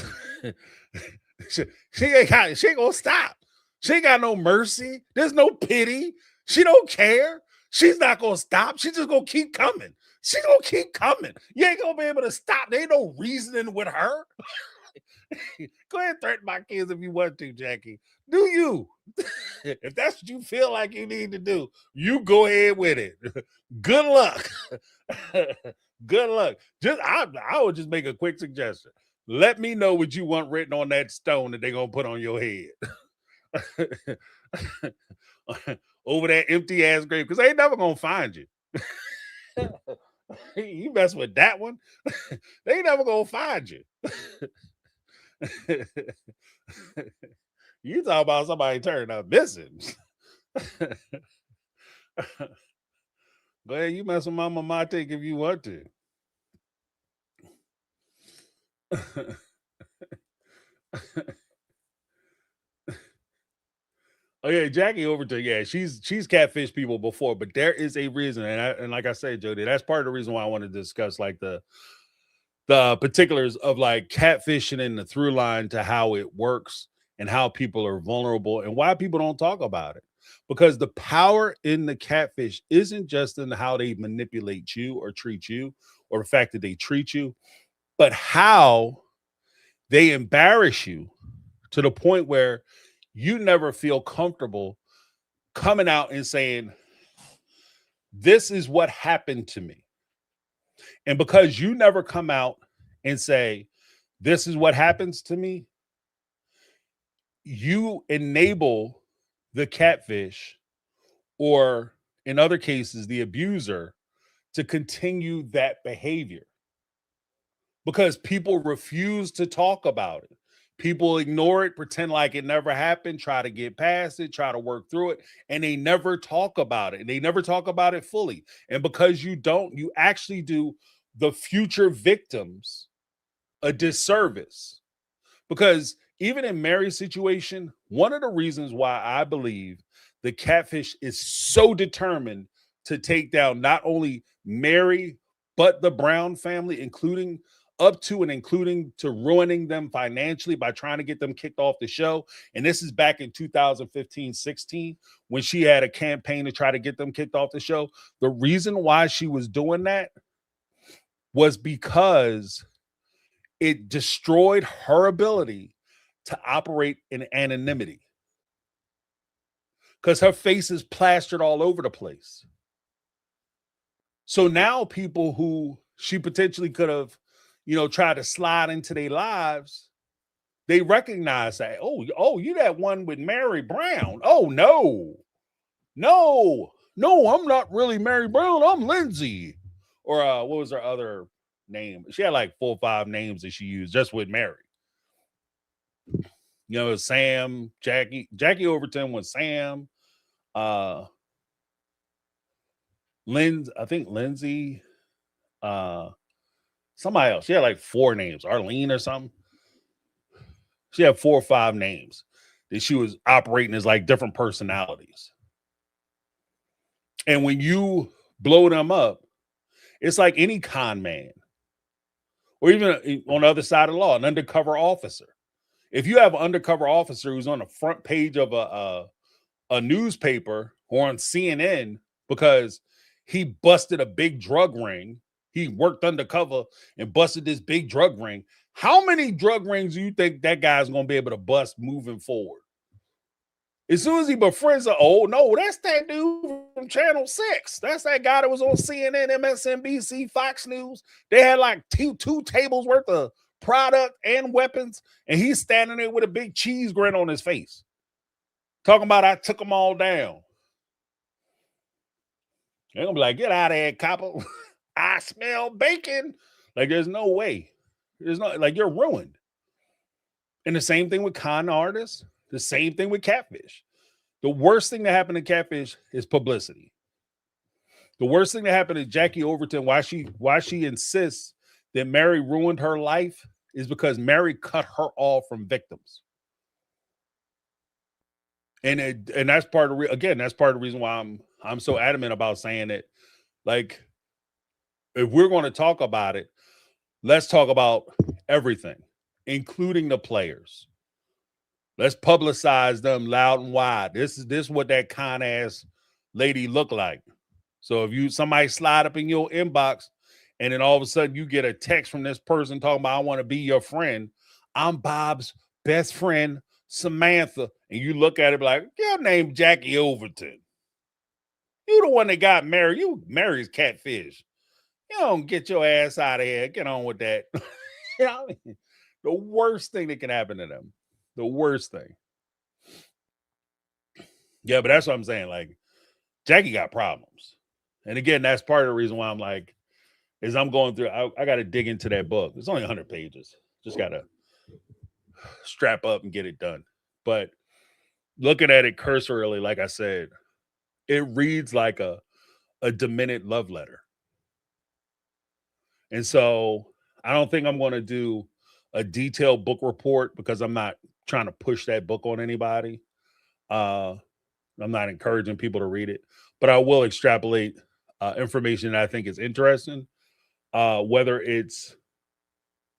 she ain't gonna stop. She ain't got no mercy. There's no pity. She don't care. She's not gonna stop. She's just gonna keep coming. She's gonna keep coming. You ain't gonna be able to stop. There ain't no reasoning with her. Go ahead and threaten my kids if you want to, Jackie. Do you? If that's what you feel like you need to do, you go ahead with it. Good luck. Good luck. I would just make a quick suggestion. Let me know what you want written on that stone that they're gonna put on your head. Over that empty ass grave, because they ain't never gonna find you. You mess with that one, they ain't never gonna find you. You talk about somebody turning up missing. Go ahead, you mess with Mama Mate if you want to. Oh yeah, Jackie Overton. Yeah, she's catfished people before, but there is a reason, and like I said, Jody, that's part of the reason why I want to discuss like the particulars of like catfishing and the through line to how it works and how people are vulnerable and why people don't talk about it. Because the power in the catfish isn't just in how they manipulate you or treat you or the fact that they treat you, but how they embarrass you to the point where you never feel comfortable coming out and saying, this is what happened to me. And because you never come out and say, this is what happens to me, you enable the catfish, or in other cases, the abuser, to continue that behavior. Because people refuse to talk about it. People ignore it, pretend like it never happened, try to get past it, try to work through it, and they never talk about it. And they never talk about it fully. And because you don't, you actually do the future victims a disservice. Because even in Mary's situation, one of the reasons why I believe the catfish is so determined to take down not only Mary, but the Brown family, including to ruining them financially by trying to get them kicked off the show. And this is back in 2015-16 when she had a campaign to try to get them kicked off the show. The reason why she was doing that was because it destroyed her ability to operate in anonymity, because her face is plastered all over the place. So now people who she potentially could have, tried to slide into their lives, they recognize that, oh, you that one with Mary Brown. Oh, no, I'm not really Mary Brown. I'm Lindsay. Or what was her other name? She had like 4 or 5 names that she used just with Mary. Sam, Jackie Overton was Sam. I think Lindsay, somebody else. She had like 4 names, Arlene or something. She had 4 or 5 names that she was operating as like different personalities. And when you blow them up, it's like any con man, or even on the other side of the law, an undercover officer. If you have an undercover officer who's on the front page of a newspaper or on CNN because he busted a big drug ring, he worked undercover and busted this big drug ring. How many drug rings do you think that guy's going to be able to bust moving forward? As soon as he befriends her, oh no, that's that dude from Channel 6. That's that guy that was on CNN, MSNBC, Fox News. They had like two tables worth of product and weapons, and he's standing there with a big cheese grin on his face. Talking about I took them all down. They're gonna be like, get out of here, copper. I smell bacon. Like, there's no way. There's no, like, you're ruined. And the same thing with con artists, the same thing with catfish. The worst thing that happened to catfish is publicity. The worst thing that happened to Jackie Overton, why she insists that Mary ruined her life, is because Mary cut her off from victims. And that's part of that's part of the reason why I'm so adamant about saying that, like, if we're going to talk about it, let's talk about everything, including the players. Let's publicize them loud and wide. This is what that con ass lady looked like. So if somebody slide up in your inbox and then all of a sudden you get a text from this person talking about, I want to be your friend. I'm Bob's best friend, Samantha. And you look at it like, your name Jackie Overton. You the one that got married. You marries catfish. You don't get your ass out of here. Get on with that. You know what I mean? The worst thing that can happen to them. The worst thing. Yeah, but that's what I'm saying. Like, Jackie got problems. And again, that's part of the reason why I'm like, as I'm going through, I got to dig into that book. It's only 100 pages. Just got to strap up and get it done. But looking at it cursorily, like I said, it reads like a demented love letter. And so I don't think I'm going to do a detailed book report because I'm not trying to push that book on anybody. I'm not encouraging people to read it, but I will extrapolate information that I think is interesting, whether it's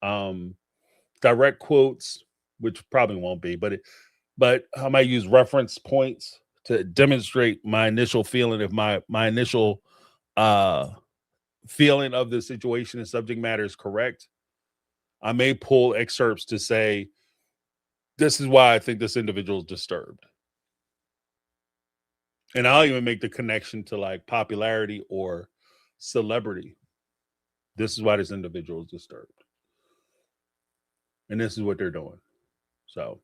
direct quotes, which probably won't be, but I might use reference points to demonstrate my initial feeling. If my initial feeling of the situation and subject matter is correct, I may pull excerpts to say, this is why I think this individual is disturbed. And I'll even make the connection to like popularity or celebrity. This is why this individual is disturbed. And this is what they're doing. So.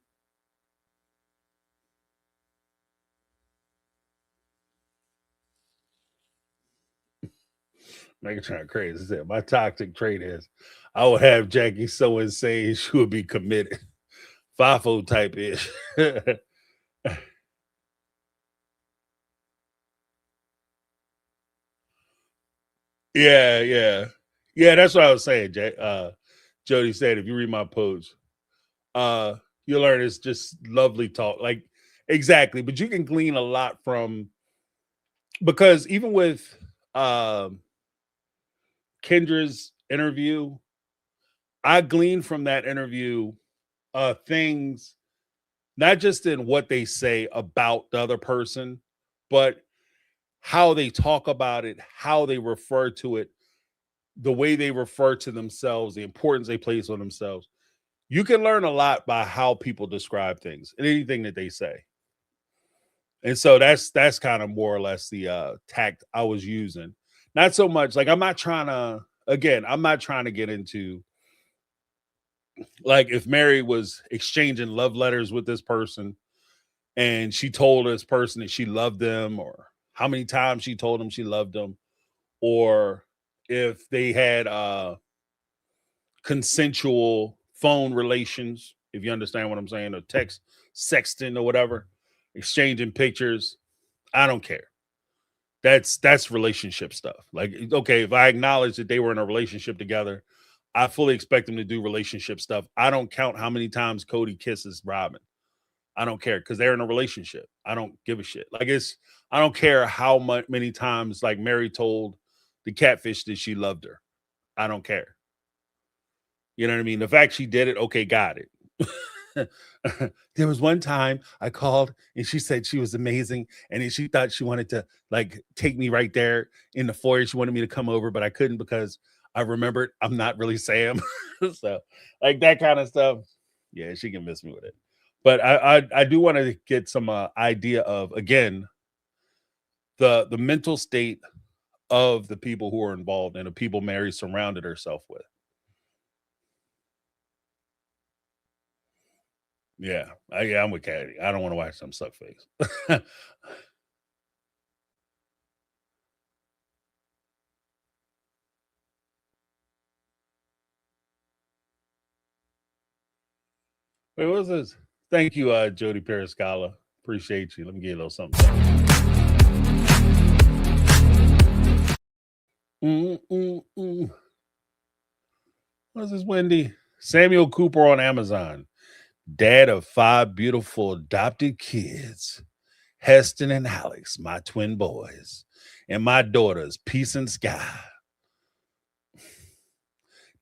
Megatron crazy. Said, my toxic trait is I would have Jackie so insane she would be committed. FIFO type ish. Yeah. That's what I was saying, Jody said, if you read my post, you'll learn it's just lovely talk. Like, exactly. But you can glean a lot from, because even with Kendra's interview, I gleaned from that interview things, not just in what they say about the other person, but how they talk about it, how they refer to it, the way they refer to themselves, the importance they place on themselves. You can learn a lot by how people describe things and anything that they say. And so that's kind of more or less the tact I was using. Not so much like I'm not trying to again, I'm not trying to get into like if Mary was exchanging love letters with this person and she told this person that she loved them or how many times she told them she loved them or if they had consensual phone relations, if you understand what I'm saying, or text sexting or whatever, exchanging pictures. I don't care. That's relationship stuff. Like, okay, if I acknowledge that they were in a relationship together, I fully expect them to do relationship stuff. I don't count how many times Cody kisses Robin. I don't care because they're in a relationship. I don't give a shit. Like I don't care how much many times like Mary told the catfish that she loved her. I don't care. You know what I mean? The fact she did it, okay, got it. There was one time I called and she said she was amazing. And then she thought she wanted to like take me right there in the foyer. She wanted me to come over, but I couldn't because I remembered I'm not really Sam. So like that kind of stuff. Yeah, she can miss me with it. But I do want to get some idea of again the mental state of the people who are involved and the people Mary surrounded herself with. Yeah, yeah, I'm with Caddy. I don't want to watch some suck face. Wait, what's this? Thank you, Jody Periscala. Appreciate you. Let me get a little something. Mm, mm, mm. What's this, Wendy? Samuel Cooper on Amazon. Dad of 5 beautiful adopted kids. Heston and Alex, my twin boys. And my daughters, Peace and Sky.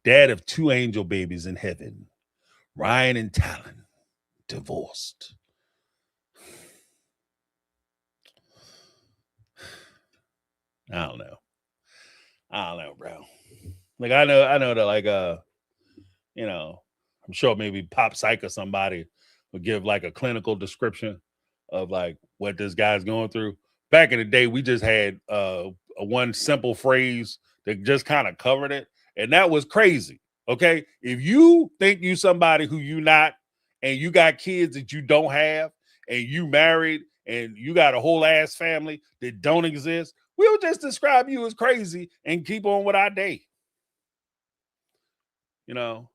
Dad of 2 angel babies in heaven. Ryan and Talon. Divorced. I don't know. I don't know, bro. Like I know that like you know, I'm sure maybe Pop Psych or somebody would give like a clinical description of like what this guy's going through. Back in the day, we just had a one simple phrase that just kind of covered it, and that was crazy. Okay, if you think you somebody who you not, and you got kids that you don't have, and you married, and you got a whole ass family that don't exist, we'll just describe you as crazy and keep on with our day. You know,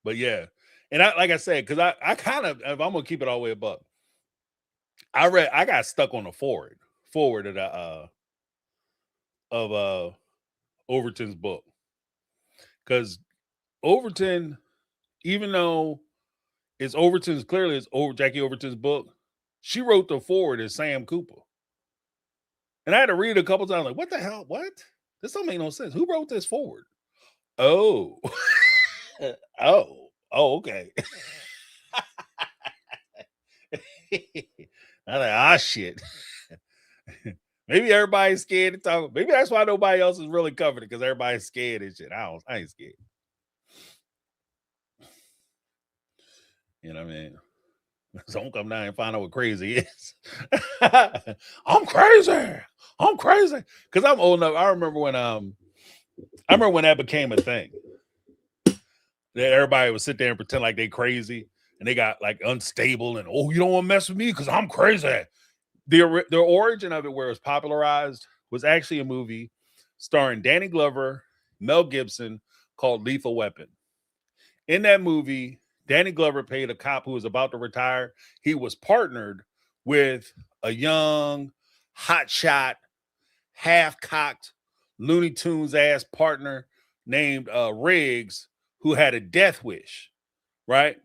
but yeah, and I like I said, because I kind of if I'm gonna keep it all the way above. I got stuck on the forward of Overton's book because Overton, even though it's Overton's clearly it's over Jackie Overton's book, she wrote the forward as Sam Cooper, and I had to read it a couple times. Like, what the hell? What? This don't make no sense. Who wrote this forward? Oh, okay. I'm like, ah, shit. Maybe everybody's scared to talk. Maybe that's why nobody else is really covered it because everybody's scared and shit. I ain't scared. You know what I mean? Don't come down and find out what crazy is. I'm crazy. I'm crazy. Because I'm old enough. I remember when that became a thing. That everybody would sit there and pretend like they crazy and they got like unstable and oh, you don't want to mess with me because I'm crazy. The origin of it where it was popularized was actually a movie starring Danny Glover, Mel Gibson called Lethal Weapon. In that movie, Danny Glover played a cop who was about to retire. He was partnered with a young, hotshot, half-cocked, Looney Tunes ass partner named Riggs, who had a death wish, right?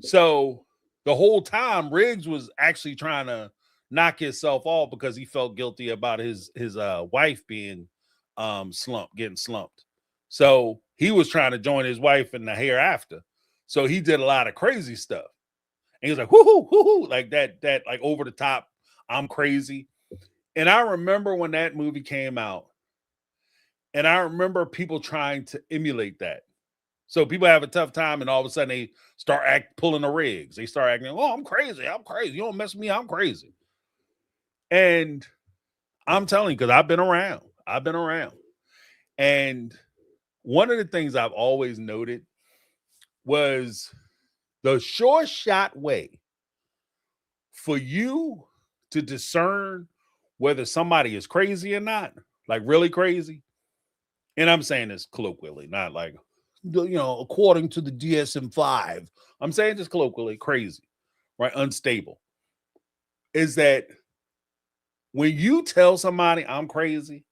So the whole time, Riggs was actually trying to knock himself off because he felt guilty about his wife being getting slumped. So he was trying to join his wife in the hereafter. So he did a lot of crazy stuff. And he was like, whoo, whoo, like that, like over the top, I'm crazy. And I remember when that movie came out, and I remember people trying to emulate that. So people have a tough time, and all of a sudden they start pulling the rigs. They start acting, oh, I'm crazy. I'm crazy. You don't mess with me. I'm crazy. And I'm telling you, because I've been around. I've been around. And one of the things I've always noted was the sure shot way for you to discern whether somebody is crazy or not, like really crazy. And I'm saying this colloquially, not like, according to the DSM-5. I'm saying just colloquially, crazy, right? Unstable. Is that when you tell somebody I'm crazy,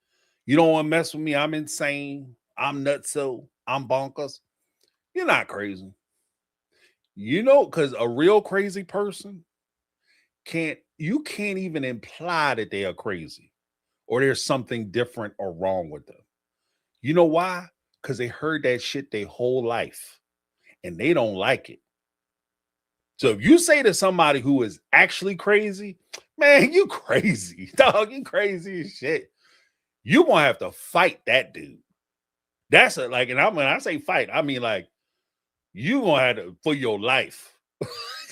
you don't want to mess with me, I'm insane, I'm nutso, I'm bonkers, you're not crazy. Because a real crazy person can't even imply that they are crazy or there's something different or wrong with them. You know why? Because they heard that shit their whole life and they don't like it. So if you say to somebody who is actually crazy, man, you crazy, dog, you crazy as shit, you gonna have to fight that dude. That's when I say fight, I mean like you gonna have to for your life.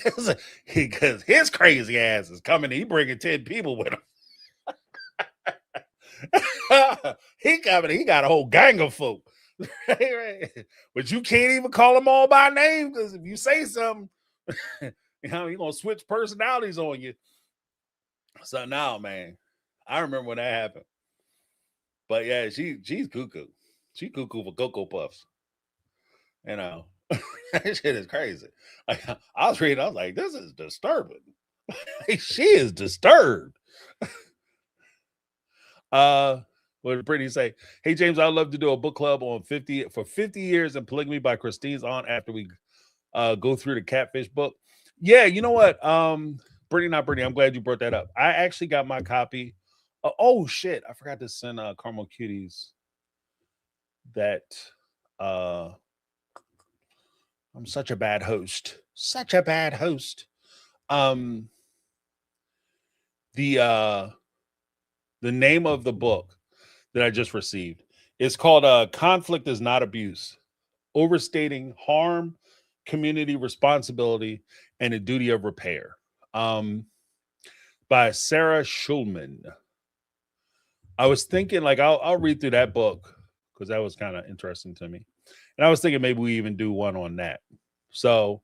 Because his crazy ass is coming, he bringing 10 people with him. He coming, he got a whole gang of folk. Right? But you can't even call them all by name, because if you say something, you're gonna switch personalities on you. So now, man, I remember when that happened. But yeah, she's cuckoo. She cuckoo for Cocoa Puffs. That shit is crazy. Like, I was reading, I was like, this is disturbing. She is disturbed. What did Brittany say? Hey James, I'd love to do a book club on 50 years in polygamy by Christine's aunt after we go through the catfish book. Yeah, you know what? Brittany, not Brittany. I'm glad you brought that up. I actually got my copy. Oh shit, I forgot to send Caramel Cuties that I'm such a bad host. Such a bad host. The name of the book that I just received is called Conflict is Not Abuse. Overstating Harm, Community Responsibility, and a Duty of Repair. By Sarah Schulman. I was thinking, like, I'll read through that book because that was kind of interesting to me. And I was thinking maybe we even do one on that. So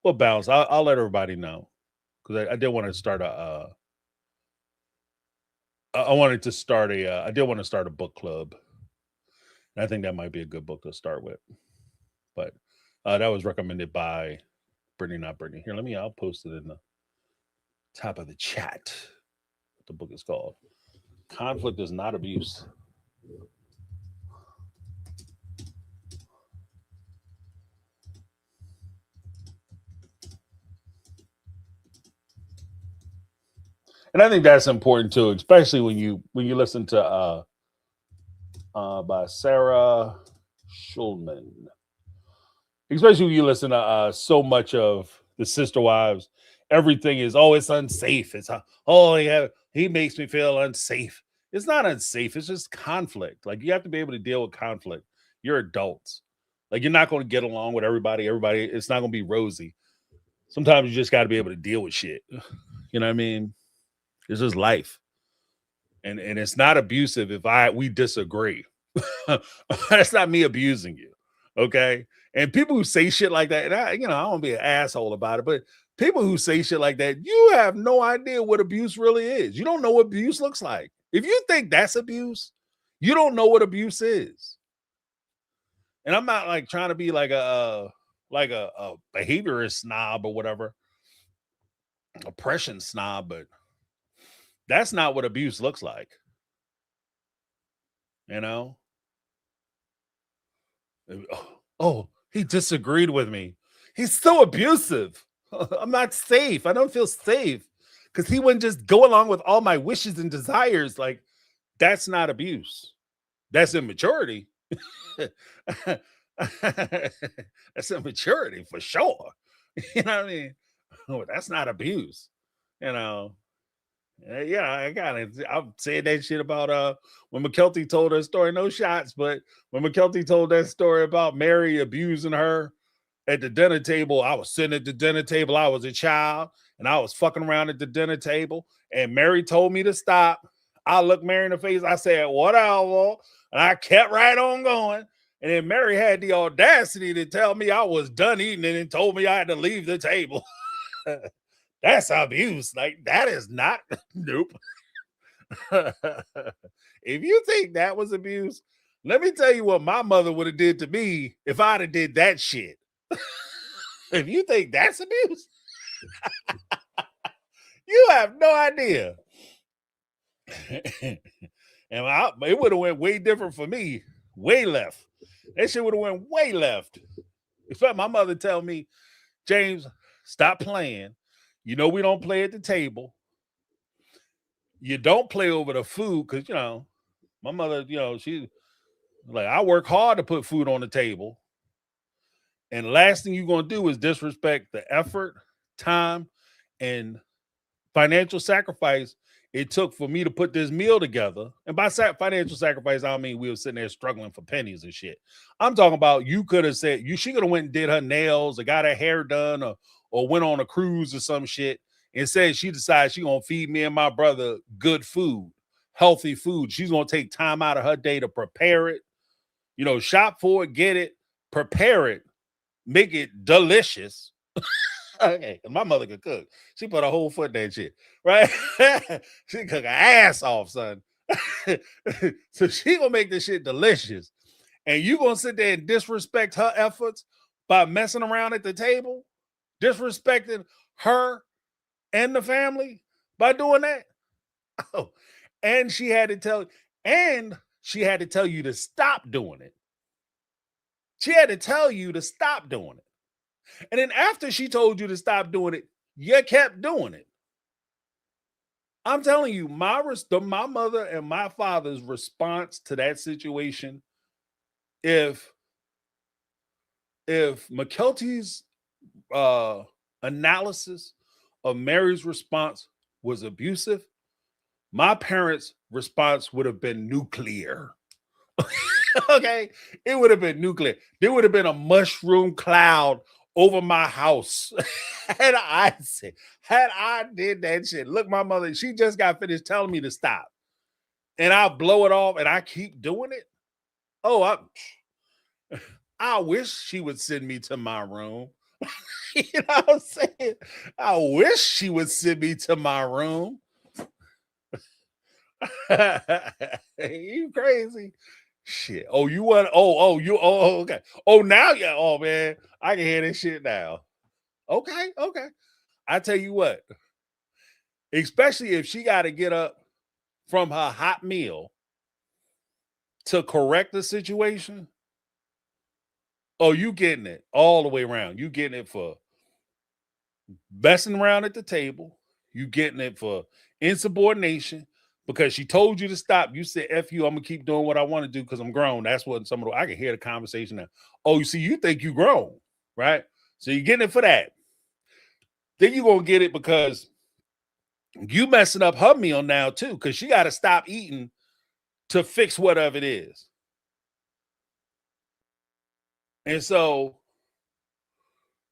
we'll bounce. I'll let everybody know, because I did want to start I did want to start a book club. And I think that might be a good book to start with. But that was recommended by Brittany, not Brittany. Here, I'll post it in the top of the chat. What the book is called. Conflict is Not Abuse. And I think that's important too, especially when you listen to by Sarah Schulman. Especially when you listen to so much of the Sister Wives, everything is, oh, it's unsafe. It's he makes me feel unsafe. It's not unsafe. It's just conflict. Like, you have to be able to deal with conflict. You're adults. Like, you're not going to get along with everybody. It's not going to be rosy. Sometimes you just got to be able to deal with shit. You know what I mean? It's just life. And it's not abusive if we disagree. That's not me abusing you. Okay. And people who say shit like that, and I don't want to be an asshole about it, but people who say shit like that, you have no idea what abuse really is. You don't know what abuse looks like. If you think that's abuse, you don't know what abuse is. And I'm not like trying to be like a behaviorist snob or whatever, oppression snob, but that's not what abuse looks like. Oh, he disagreed with me. He's so abusive. I'm not safe. I don't feel safe because he wouldn't just go along with all my wishes and desires. Like, that's not abuse. That's immaturity. That's immaturity for sure. You know what I mean? Oh, that's not abuse. Yeah, I got it. I've said that shit about when McKelty told her story, no shots, but when McKelty told that story about Mary abusing her at the dinner table, I was sitting at the dinner table, I was a child, and I was fucking around at the dinner table, and Mary told me to stop. I looked Mary in the face, I said, whatever, and I kept right on going. And then Mary had the audacity to tell me I was done eating it and told me I had to leave the table. That's abuse. Like, that is not, nope. If you think that was abuse, let me tell you what my mother would have did to me if I'd have did that shit. If you think that's abuse, you have no idea. And it would have went way different for me, way left. That shit would have went way left. In fact, my mother tell me, James, stop playing. You know we don't play at the table. You don't play over the food because, you know, my mother, you know, she like, I work hard to put food on the table. And the last thing you're going to do is disrespect the effort, time, and financial sacrifice it took for me to put this meal together. And by financial sacrifice, I don't mean we were sitting there struggling for pennies and shit. I'm talking about you could have said, she could have went and did her nails or got her hair done or went on a cruise or some shit and said she decided she going to feed me and my brother good food, healthy food. She's going to take time out of her day to prepare it, you know, shop for it, get it, prepare it, make it delicious. Okay, my mother could cook. She put a whole foot in that shit, right? She cook her ass off, son. So she gonna make this shit delicious, and you gonna sit there and disrespect her efforts by messing around at the table, disrespecting her and the family by doing that. Oh, and she had to tell you to stop doing it. She had to tell you to stop doing it. And then after she told you to stop doing it, you kept doing it. I'm telling you, my mother and my father's response to that situation, if McKelty's analysis of Mary's response was abusive, my parents' response would have been nuclear. Okay, it would have been nuclear. There would have been a mushroom cloud over my house. Had I did that shit. Look, my mother, she just got finished telling me to stop. And I blow it off and I keep doing it. Oh, I wish she would send me to my room. You know what I'm saying? I wish she would send me to my room. You crazy? Shit. Oh, you want? Okay. Oh, now, yeah. Oh, man, I can hear this shit now. Okay. I tell you what, especially if she got to get up from her hot meal to correct the situation. Oh, you getting it all the way around. You getting it for messing around at the table. You getting it for insubordination because she told you to stop. You said, F you, I'm going to keep doing what I want to do because I'm grown. That's what I can hear the conversation now. Oh, you see, you think you grown, right? So you're getting it for that. Then you're going to get it because you messing up her meal now too because she got to stop eating to fix whatever it is. And so,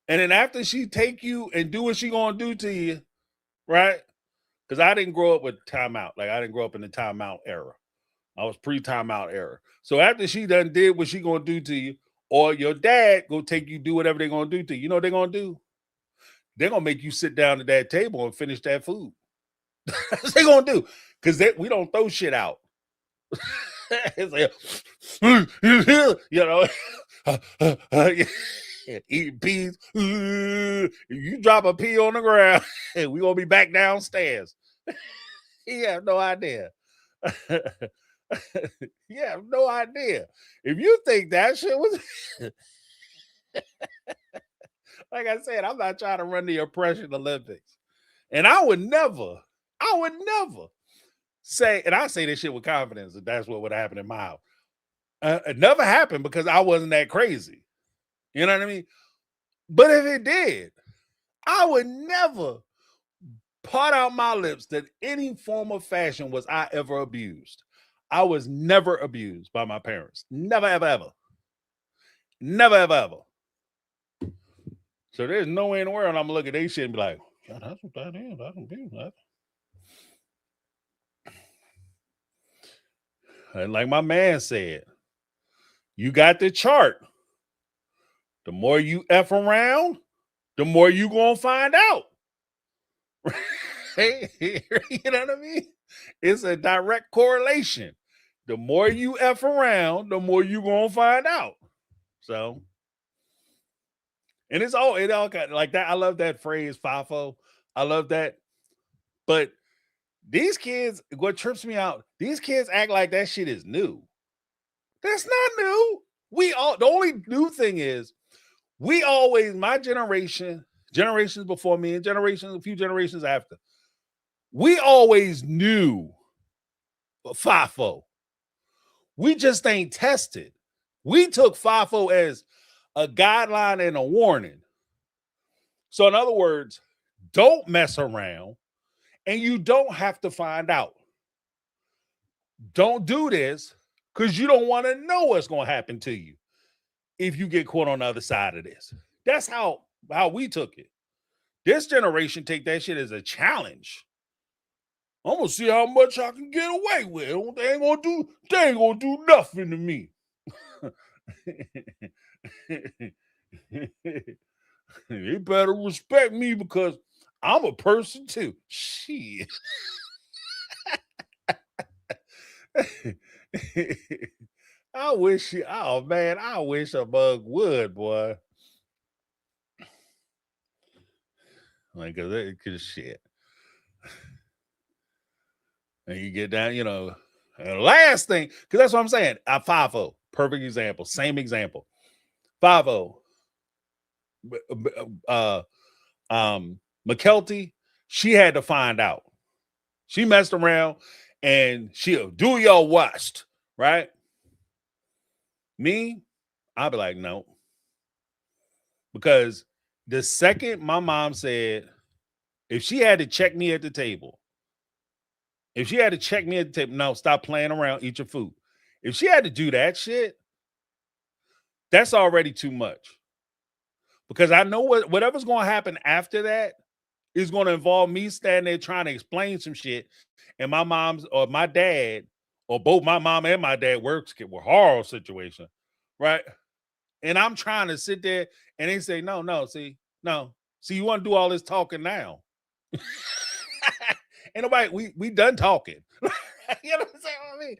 and then after she take you and do what she going to do to you, right? Because I didn't grow up with timeout. Like, I didn't grow up in the timeout era. I was pre-timeout era. So after she done did what she gonna do to you, or your dad go take you do whatever they're gonna do to you, you know what they're gonna do? They're gonna make you sit down at that table and finish that food. That's what they gonna do. Because we don't throw shit out. It's like, you know, eating peas. You drop a pea on the ground, we gonna be back downstairs. You have no idea. You have no idea. If you think that shit was like I said, I'm not trying to run the oppression Olympics. And I would never say, and I say this shit with confidence that that's what would happen in my house. It never happened because I wasn't that crazy. You know what I mean? But if it did, I would never part out my lips that any form of fashion was I ever abused. I was never abused by my parents. Never, ever, ever. Never, ever, ever. So there's no way in the world I'm gonna look at they shit and be like, yeah, that's what that is. That's abuse. And like my man said, you got the chart. The more you F around, the more you gonna find out. You know what I mean? It's a direct correlation. The more you F around, the more you gonna find out. So, and it all got like that. I love that phrase, FIFO. I love that. But these kids, what trips me out, these kids act like that shit is new. That's not new. The only new thing is we always, my generation, generations before me, and a few generations after, we always knew FIFO. We just ain't tested. We took FIFO as a guideline and a warning. So, in other words, don't mess around and you don't have to find out. Don't do this because you don't want to know what's going to happen to you if you get caught on the other side of this. That's how we took it. This generation take that shit as a challenge. I'm gonna see how much I can get away with. They ain't gonna do nothing to me. They better respect me because I'm a person too. Shit. I wish a bug would, boy. Like, cause shit. And you get down, and the last thing, because that's what I'm saying. FIFO, perfect example, same example. FIFO. McKelty, she had to find out. She messed around and she'll do your worst, right? Me, I'll be like, no. Because the second my mom said, if she had to check me at the table, no, stop playing around, eat your food. If she had to do that shit, that's already too much. Because I know whatever's going to happen after that is going to involve me standing there trying to explain some shit. And my mom's or my dad, or both my mom and my dad works with horrible situation, right? And I'm trying to sit there and they say, no, see, you want to do all this talking now. Ain't nobody, we done talking. You know what I'm saying? I mean,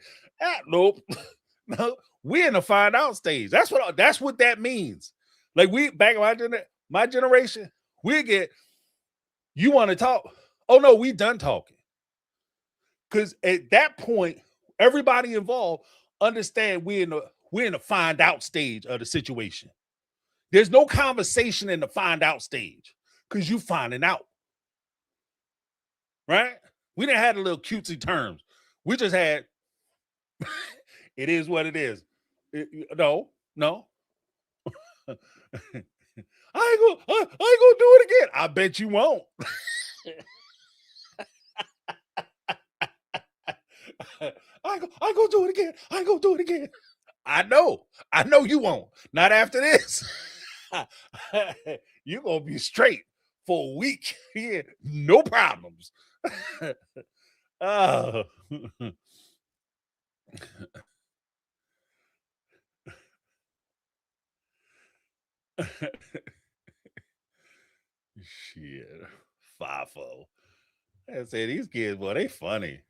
nope. No, we in the find out stage. That's what that means. Like we back in my generation, we get, you want to talk? Oh no, we done talking. Because at that point, everybody involved understand we're in the find out stage of the situation. There's no conversation in the find out stage because you finding out. Right? We didn't have a little cutesy terms. We just had it is what it is. No. I ain't gonna do it again. I bet you won't. I ain't gonna do it again. I ain't gonna do it again. I know you won't. Not after this. You're gonna be straight for a week. Yeah, no problems. Oh. Shit. FIFO. I say these kids, boy, they funny.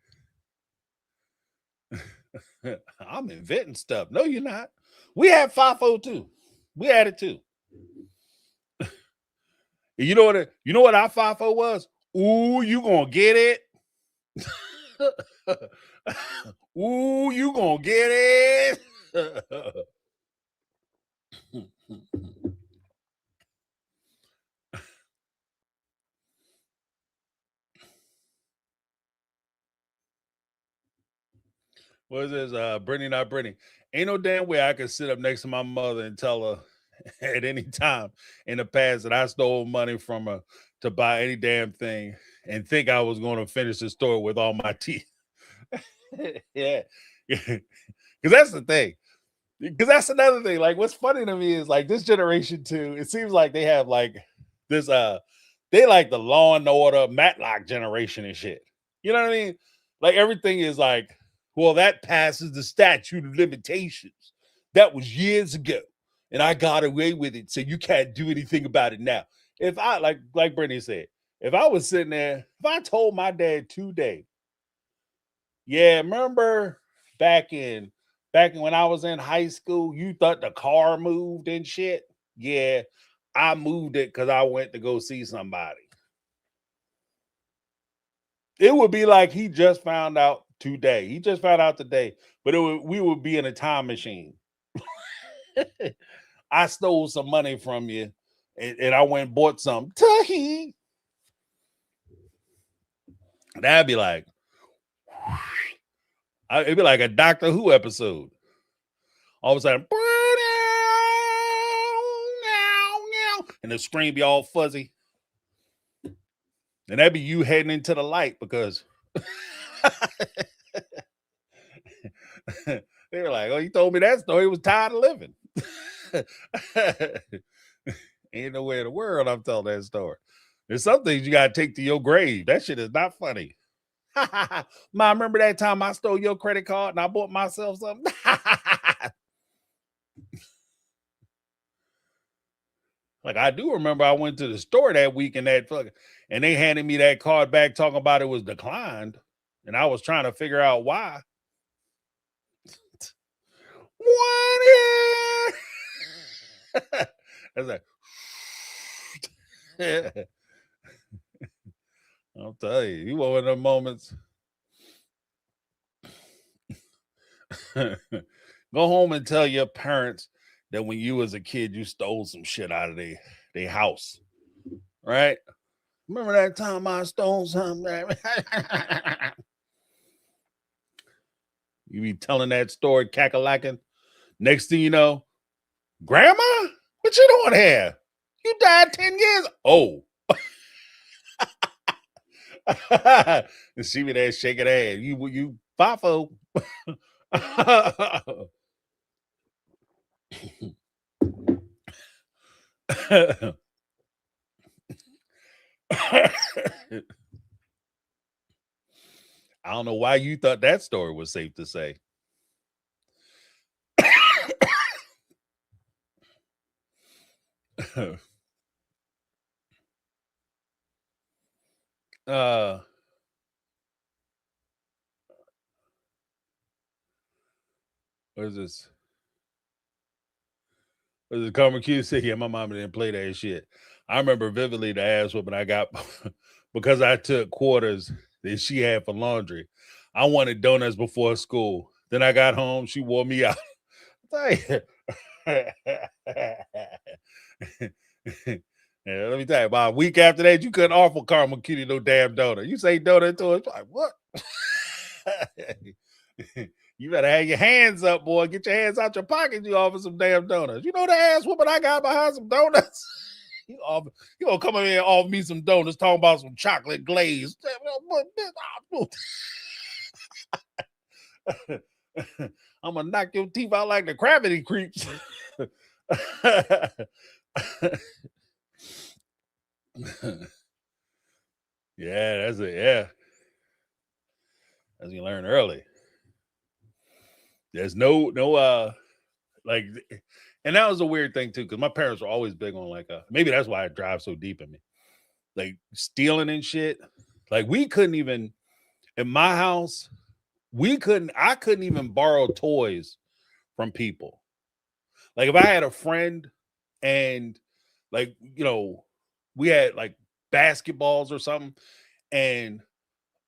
I'm inventing stuff. No, you're not. We had FIFO too. We had it too. You know what our FIFO was? Ooh, you gonna get it. Ooh, you gonna get it. What is this? Brittany, not Brittany. Ain't no damn way I can sit up next to my mother and tell her at any time in the past that I stole money from her to buy any damn thing and think I was going to finish the story with all my teeth. Yeah. Because that's the thing. Because that's another thing. Like, what's funny to me is like this generation too. It seems like they have like this. They like the Law and Order Matlock generation and shit. You know what I mean? Like everything is like, well, that passes the statute of limitations. That was years ago, and I got away with it, so you can't do anything about it now. If I like Brittany said, if I was sitting there, if I told my dad today, yeah, remember back in when I was in high school, you thought the car moved and shit. Yeah, I moved it because I went to go see somebody. It would be like he just found out today. He just found out today, but we would be in a time machine. I stole some money from you, and I went and bought some. Tahi. That'd be like, it'd be like a Doctor Who episode. All of a sudden, and the screen be all fuzzy. And that'd be you heading into the light because they were like, oh, you told me that story. He was tired of living. Ain't nowhere in the world I'm telling that story. There's some things you got to take to your grave. That shit is not funny. Mom, remember that time I stole your credit card and I bought myself something? Like, I do remember I went to the store that week and and they handed me that card back talking about it was declined. And I was trying to figure out why. What? I was like, I'll tell you, you one of them moments. Go home and tell your parents that when you was a kid, you stole some shit out of their house. Right? Remember that time I stole something? You be telling that story, cackalacking. Next thing you know, Grandma, what you doing here? You died 10 years. Oh. And she be there shaking her head. You fafo. I don't know why you thought that story was safe to say. What is this? What is it? Karma Q said, yeah, my mama didn't play that shit. I remember vividly the ass whooping I got because I took quarters that she had for laundry. I wanted donuts before school. Then I got home, she wore me out. Yeah, let me tell you, about a week after that, you couldn't offer Karma Kitty no damn donut. You say donut to her, it's like, what? You better have your hands up, boy. Get your hands out your pocket. You offer some damn donuts. You know the ass whooping I got behind some donuts. You gonna come in here and offer me some donuts, talking about some chocolate glaze. I'm gonna knock your teeth out like the gravity creeps. Yeah, that's it. Yeah, as you learn early. There's no like, and that was a weird thing too, because my parents were always big on like maybe that's why it drives so deep in me, like stealing and shit. Like we couldn't even in my house, I couldn't even borrow toys from people. Like if I had a friend and like, we had like basketballs or something, and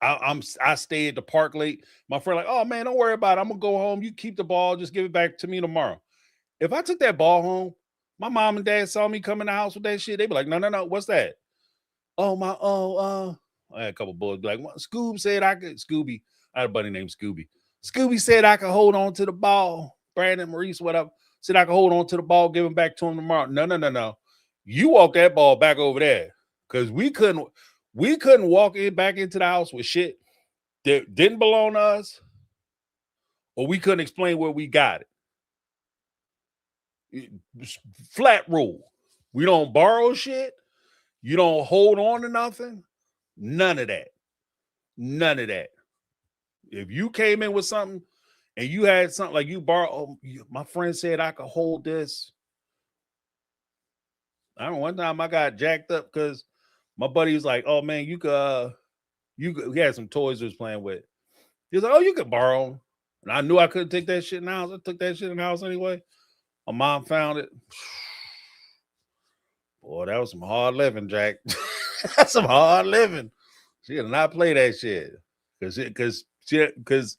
I stay at the park late. My friend like, oh man, don't worry about it. I'm gonna go home. You keep the ball, just give it back to me tomorrow. If I took that ball home, my mom and dad saw me come in the house with that shit. They'd be like, no, what's that? Oh my, I had a couple boys be like, what? Scoob said I could. Scooby, I had a buddy named Scooby. Scooby said I could hold on to the ball. Brandon, Maurice, whatever. Said I could hold on to the ball, give him back to him tomorrow. No. You walk that ball back over there. Because we couldn't walk it back into the house with shit that didn't belong to us, or we couldn't explain where we got it. Flat rule. We don't borrow shit. You don't hold on to nothing. None of that. None of that. If you came in with something and you had something like you borrow, my friend said I could hold this. I don't know, one time I got jacked up because my buddy was like, "Oh man, he had some toys he was playing with." He was like, "Oh, you could borrow them." And I knew I couldn't take that shit in the house. I took that shit in the house anyway. My mom found it. Boy, that was some hard living, Jack. That's some hard living. She did not play that shit. Because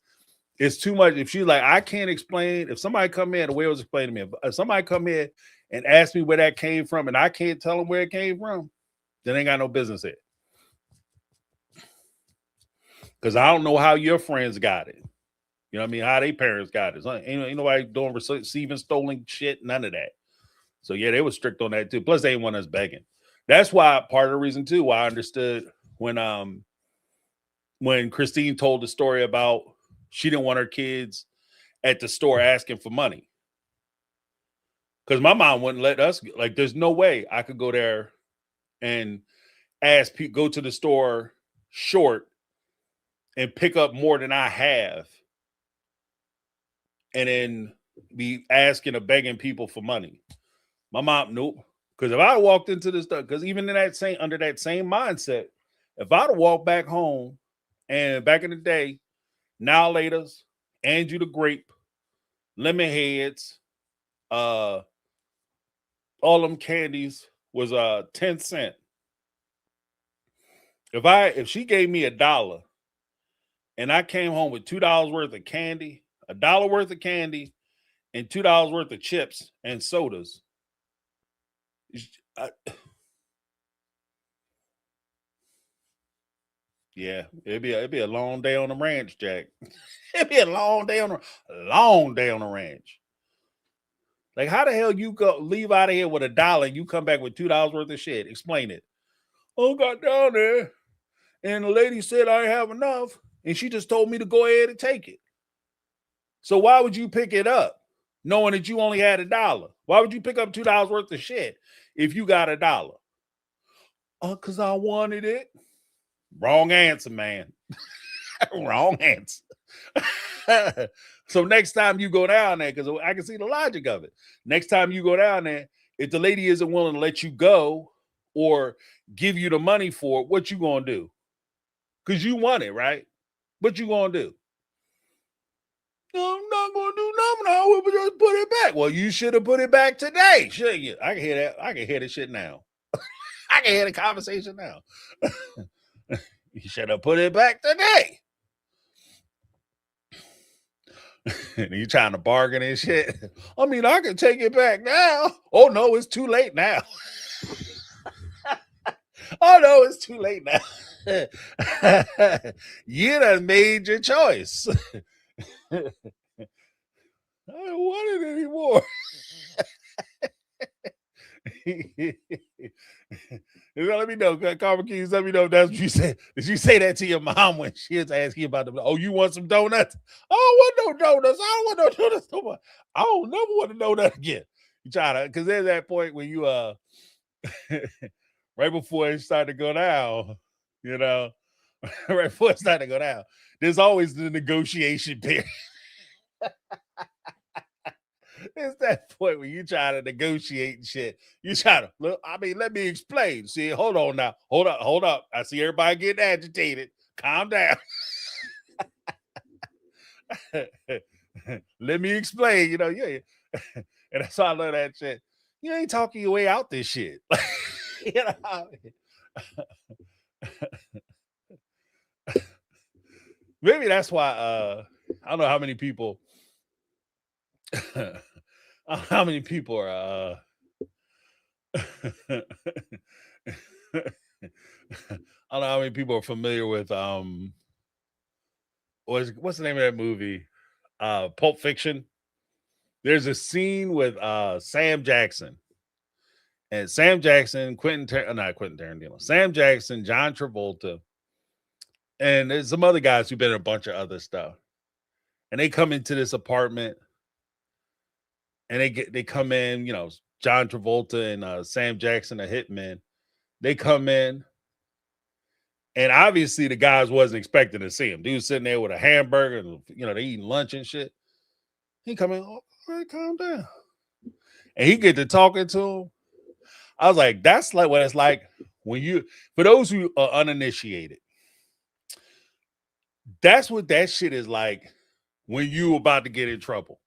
it's too much. If she's like, I can't explain. If somebody come in, the way it was explained to me, if somebody come in and ask me where that came from and I can't tell them where it came from, then they ain't got no business here. Because I don't know how your friends got it. You know what I mean? How they parents got it. Ain't nobody doing receiving stolen shit, none of that. So yeah, they were strict on that too. Plus, they ain't want us begging. That's why part of the reason too why I understood when Christine told the story about she didn't want her kids at the store asking for money. Because my mom wouldn't let us, like, there's no way I could go there and go to the store short and pick up more than I have and then be asking or begging people for money. My mom, nope. Because if I walked into this stuff, because even under that same mindset, if I'd have walked back home and back in the day, Now Laters, Andrew the Grape, Lemon Heads, all them candies was 10 cents. If she gave me $1 and I came home with $2 worth of candy, $1 worth of candy, and $2 worth of chips and sodas, yeah, it'd be a long day on the ranch, Jack. It'd be a long day on the ranch. Like, how the hell you leave out of here with $1 and you come back with $2 worth of shit? Explain it. Oh, got down there, and the lady said I have enough, and she just told me to go ahead and take it. So why would you pick it up, knowing that you only had $1? Why would you pick up $2 worth of shit if you got $1? Because I wanted it. Wrong answer, man. Wrong answer. So next time you go down there, because I can see the logic of it. Next time you go down there, if the lady isn't willing to let you go or give you the money for it, what you gonna do? Because you want it, right? What you gonna do? No, I'm not gonna do nothing. I will just put it back. Well, you should have put it back today, shouldn't you? I can hear that. I can hear the shit now. I can hear the conversation now. You should have put it back today. You trying to bargain and shit. I mean, I can take it back now. Oh no, it's too late now. Oh no, it's too late now. You done made your choice. I don't want it anymore. Let me know, Carver Keys. Let me know if that's what you said. Did you say that to your mom when she was asking you about oh, you want some donuts? I don't want no donuts. I don't want no donuts no more. I don't never want to know that again. You try to, because there's that point when you right before it started to go down, you know, right before it started to go down, there's always the negotiation period. It's that point where you try to negotiate and shit. You try to look. I mean, let me explain. See, hold on now. Hold up. I see everybody getting agitated. Calm down. Let me explain. You know, yeah. And that's why I love that shit. You ain't talking your way out this shit. You know, maybe that's why I don't know how many people how many people are I don't know how many people are familiar with what's the name of that movie? Pulp Fiction. there's a scene with Sam Jackson. And Sam Jackson, not Quentin Tarantino, Sam Jackson, John Travolta, and there's some other guys who've been in a bunch of other stuff. And they come into this apartment, and they come in, John Travolta and Sam Jackson, a hitman. They come in, and obviously the guys wasn't expecting to see him. Dude sitting there with a hamburger, and they eating lunch and shit. He come in, all right, calm down. And he get to talking to him. I was like, that's like what it's like for those who are uninitiated, that's what that shit is like when you about to get in trouble.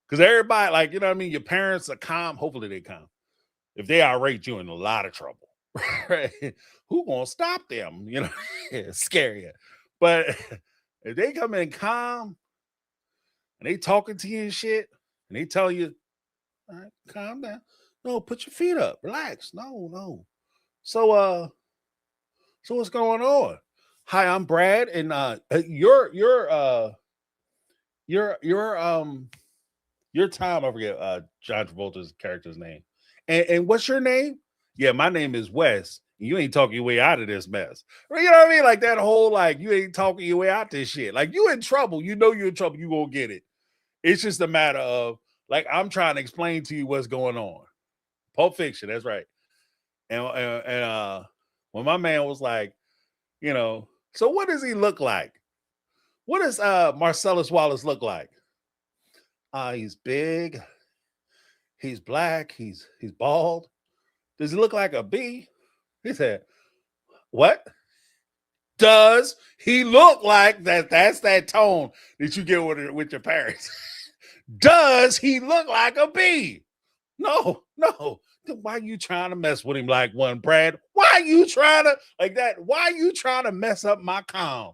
Because everybody, like, you know what I mean? Your parents are calm. Hopefully they calm. If they irate, you in a lot of trouble. Right? Who gonna stop them? It's scary. But if they come in calm and they talking to you and shit, and they tell you, all right, calm down. No, put your feet up. Relax. No. So what's going on? Hi, I'm Brad, and your Tom, I forget John Travolta's character's name. And what's your name? Yeah, my name is Wes. You ain't talking your way out of this mess. You know what I mean? Like that whole, like, you ain't talking your way out this shit. Like, you in trouble. You know you're in trouble. You gonna get it. It's just a matter of, like, I'm trying to explain to you what's going on. Pulp Fiction, that's right. And when my man was like, so what does he look like? What does Marcellus Wallace look like? He's big. He's black. He's bald. Does he look like a bee? He said, what? Does he look like that? That's that tone that you get with your parents. Does he look like a bee? No. Why are you trying to mess with him like one, Brad? Why are you trying to like that? Why are you trying to mess up my calm?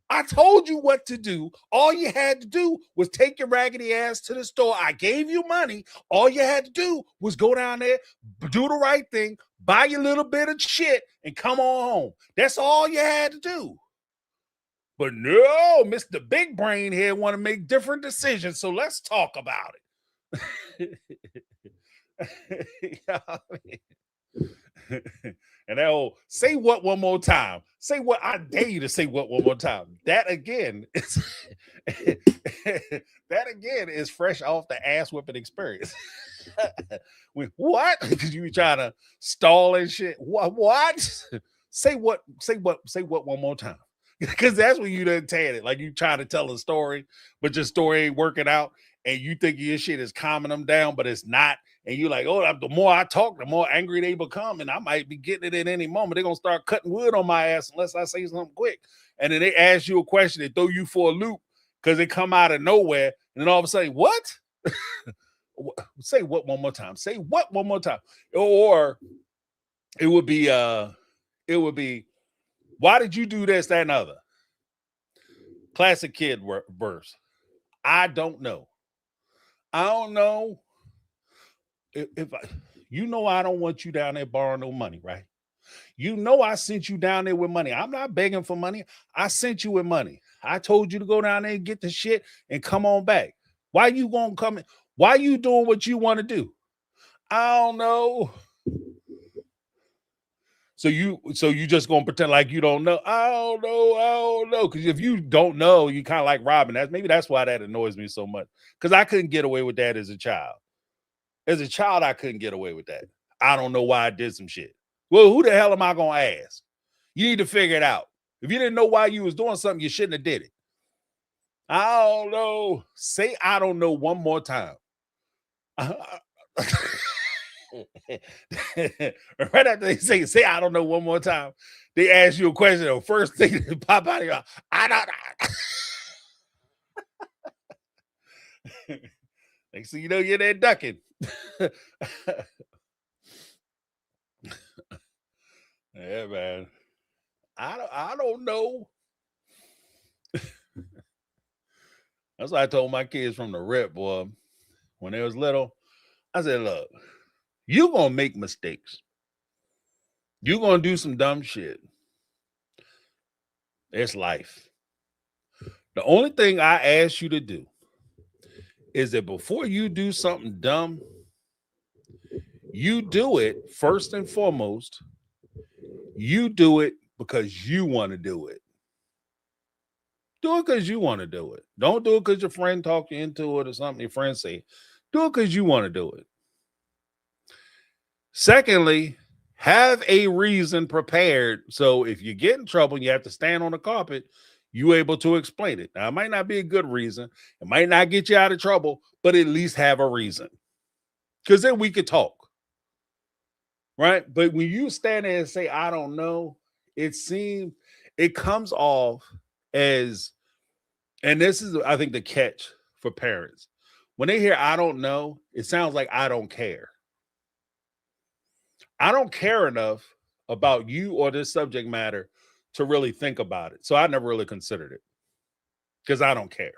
I told you what to do. All you had to do was take your raggedy ass to the store. I gave you money. All you had to do was go down there, do the right thing, buy your little bit of shit, and come on home. That's all you had to do. But no, Mr. Big Brain here want to make different decisions, so let's talk about it. And that old say what one more time. Say what, I dare you to say what one more time. That again is fresh off the ass whipping experience. What? Because you trying to stall and shit. What? Say what one more time. Because that's when you done tad it. Like you trying to tell a story, but your story ain't working out, and you think your shit is calming them down, but it's not. And you're like, oh, the more I talk, the more angry they become, and I might be getting it at any moment. They're gonna start cutting wood on my ass unless I say something quick. And then they ask you a question, they throw you for a loop because they come out of nowhere, and then all of a sudden, what? Say what one more time. Say what one more time. Or it would be, why did you do this, that, and other? Classic kid verse. I don't know. I don't know. If I don't want you down there borrowing no money, right? I sent you down there with money. I'm not begging for money. I sent you with money. I told you to go down there and get the shit and come on back. Why you gonna come in? Why you doing what you want to do? I don't know. So you just gonna pretend like you don't know? I don't know. Because if you don't know, you kind of like robbing. That's why that annoys me so much. Because I couldn't get away with that as a child. As a child, I couldn't get away with that. I don't know why I did some shit. Well, who the hell am I going to ask? You need to figure it out. If you didn't know why you was doing something, you shouldn't have did it. I don't know. Say I don't know one more time. Right after they say I don't know one more time, they ask you a question. The first thing that pop out of your, I don't know. Next thing you know, you're there ducking. Yeah, man. I don't know. That's why I told my kids from the rip, boy, when they was little. I said, look, you gonna make mistakes. You gonna do some dumb shit. It's life. The only thing I ask you to do is that before you do something dumb, you do it first and foremost. You do it because you want to do it. Do it because you want to do it. Don't do it because your friend talked you into it or something your friend say. Do it because you want to do it. Secondly, have a reason prepared. So if you get in trouble and you have to stand on the carpet, you able to explain it. Now, it might not be a good reason. It might not get you out of trouble, but at least have a reason. Because then we could talk. Right. But when you stand there and say, I don't know, it comes off as, and this is, I think, the catch for parents. When they hear I don't know, it sounds like I don't care. I don't care enough about you or this subject matter to really think about it. So I never really considered it because I don't care.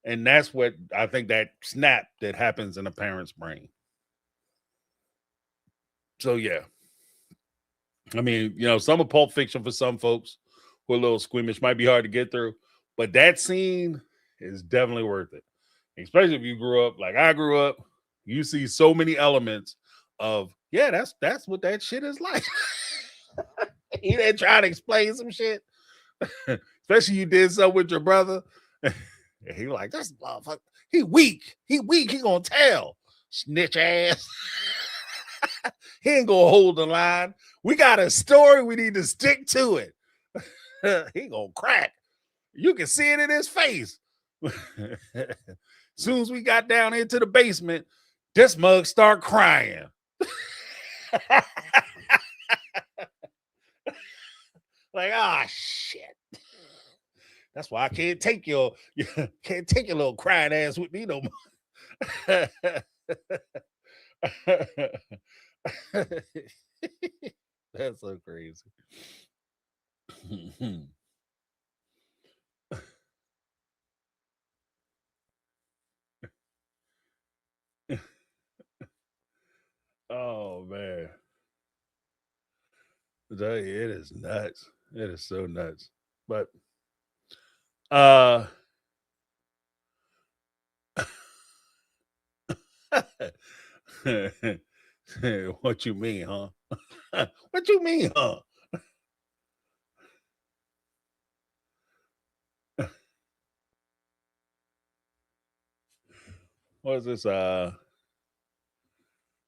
And that's what I think, that snap that happens in a parent's brain. So, yeah. I mean, some of Pulp Fiction for some folks who are a little squeamish might be hard to get through, but that scene is definitely worth it. Especially if you grew up like I grew up, you see so many elements of, yeah, that's what that shit is like. You didn't try to explain some shit. Especially you did something with your brother. He like, this motherfucker, he weak. He gonna tell. Snitch ass. He ain't gonna hold the line. We got a story, we need to stick to it. He gonna crack. You can see it in his face. Soon as we got down into the basement, this mug start crying. Like, shit. That's why I can't take your little crying ass with me no more. That's so crazy. Oh man. I tell you, it is nuts. It is so nuts. But what you mean, huh? What you mean, huh? What is this?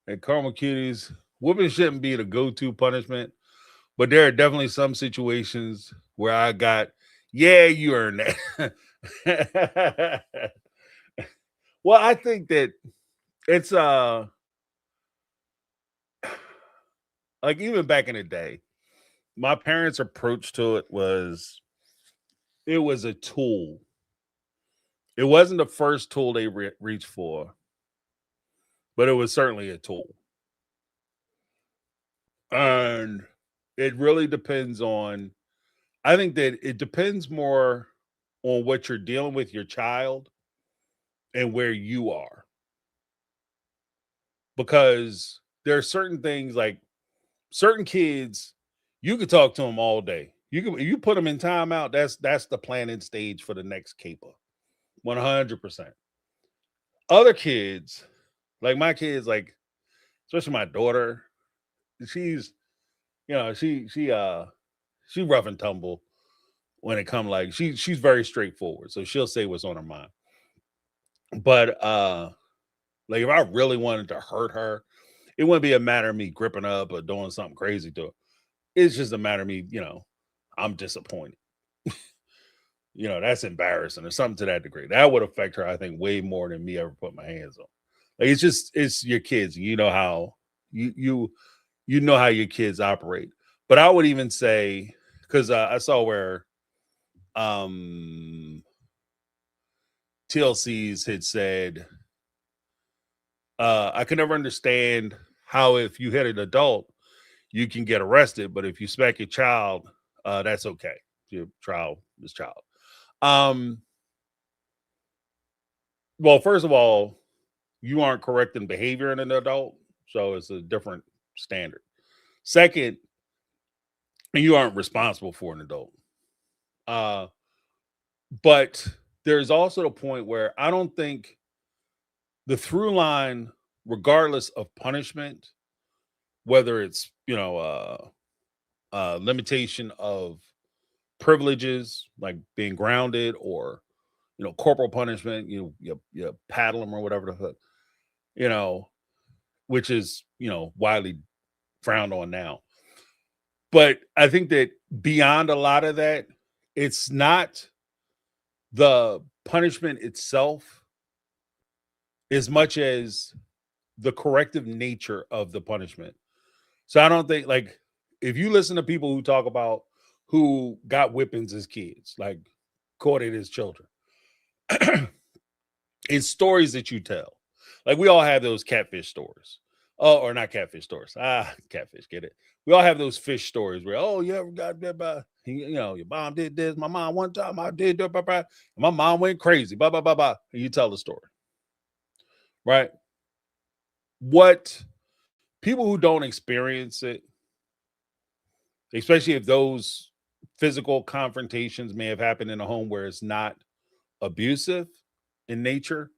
At Karma Cuties, whooping shouldn't be the go-to punishment, but there are definitely some situations where I got, yeah, you earned that. Well, I think that it's like even back in the day, my parents' approach to it was a tool. It wasn't the first tool they reached for, but it was certainly a tool. And it really depends on, I think that it depends more on what you're dealing with your child and where you are. Because there are certain things, like certain kids, you could talk to them all day. You put them in timeout, that's the planning stage for the next caper. 100%. Other kids, like my kids, like especially my daughter, she's she rough and tumble when it comes, like she's very straightforward. So she'll say what's on her mind. But like if I really wanted to hurt her, it wouldn't be a matter of me gripping up or doing something crazy to her. It's just a matter of me, I'm disappointed. That's embarrassing or something to that degree. That would affect her, I think, way more than me ever put my hands on. Like it's your kids. You know how you know how your kids operate. But I would even say, because I saw where TLC's had said, I can never understand how if you hit an adult, you can get arrested, but if you smack your child, that's okay. Your child is child. Well, first of all, you aren't correcting behavior in an adult, so it's a different standard. Second, you aren't responsible for an adult. But there's also the point where I don't think the through line, regardless of punishment, whether it's limitation of privileges like being grounded, or corporal punishment, you paddle them or whatever the hook, you know, which is widely frowned on now. But I think that beyond a lot of that, it's not the punishment itself as much as the corrective nature of the punishment. So I don't think, like, if you listen to people who talk about who got whippings as kids, like caught it as children, it's stories that you tell. Like, we all have those catfish stories. Oh, or not catfish stories. Catfish, get it? We all have those fish stories where, oh, you ever got bit by, your mom did this. My mom one time, I did that, blah, blah, and my mom went crazy, blah, blah, blah, blah. And you tell the story, right? What people who don't experience it, especially if those physical confrontations may have happened in a home where it's not abusive in nature,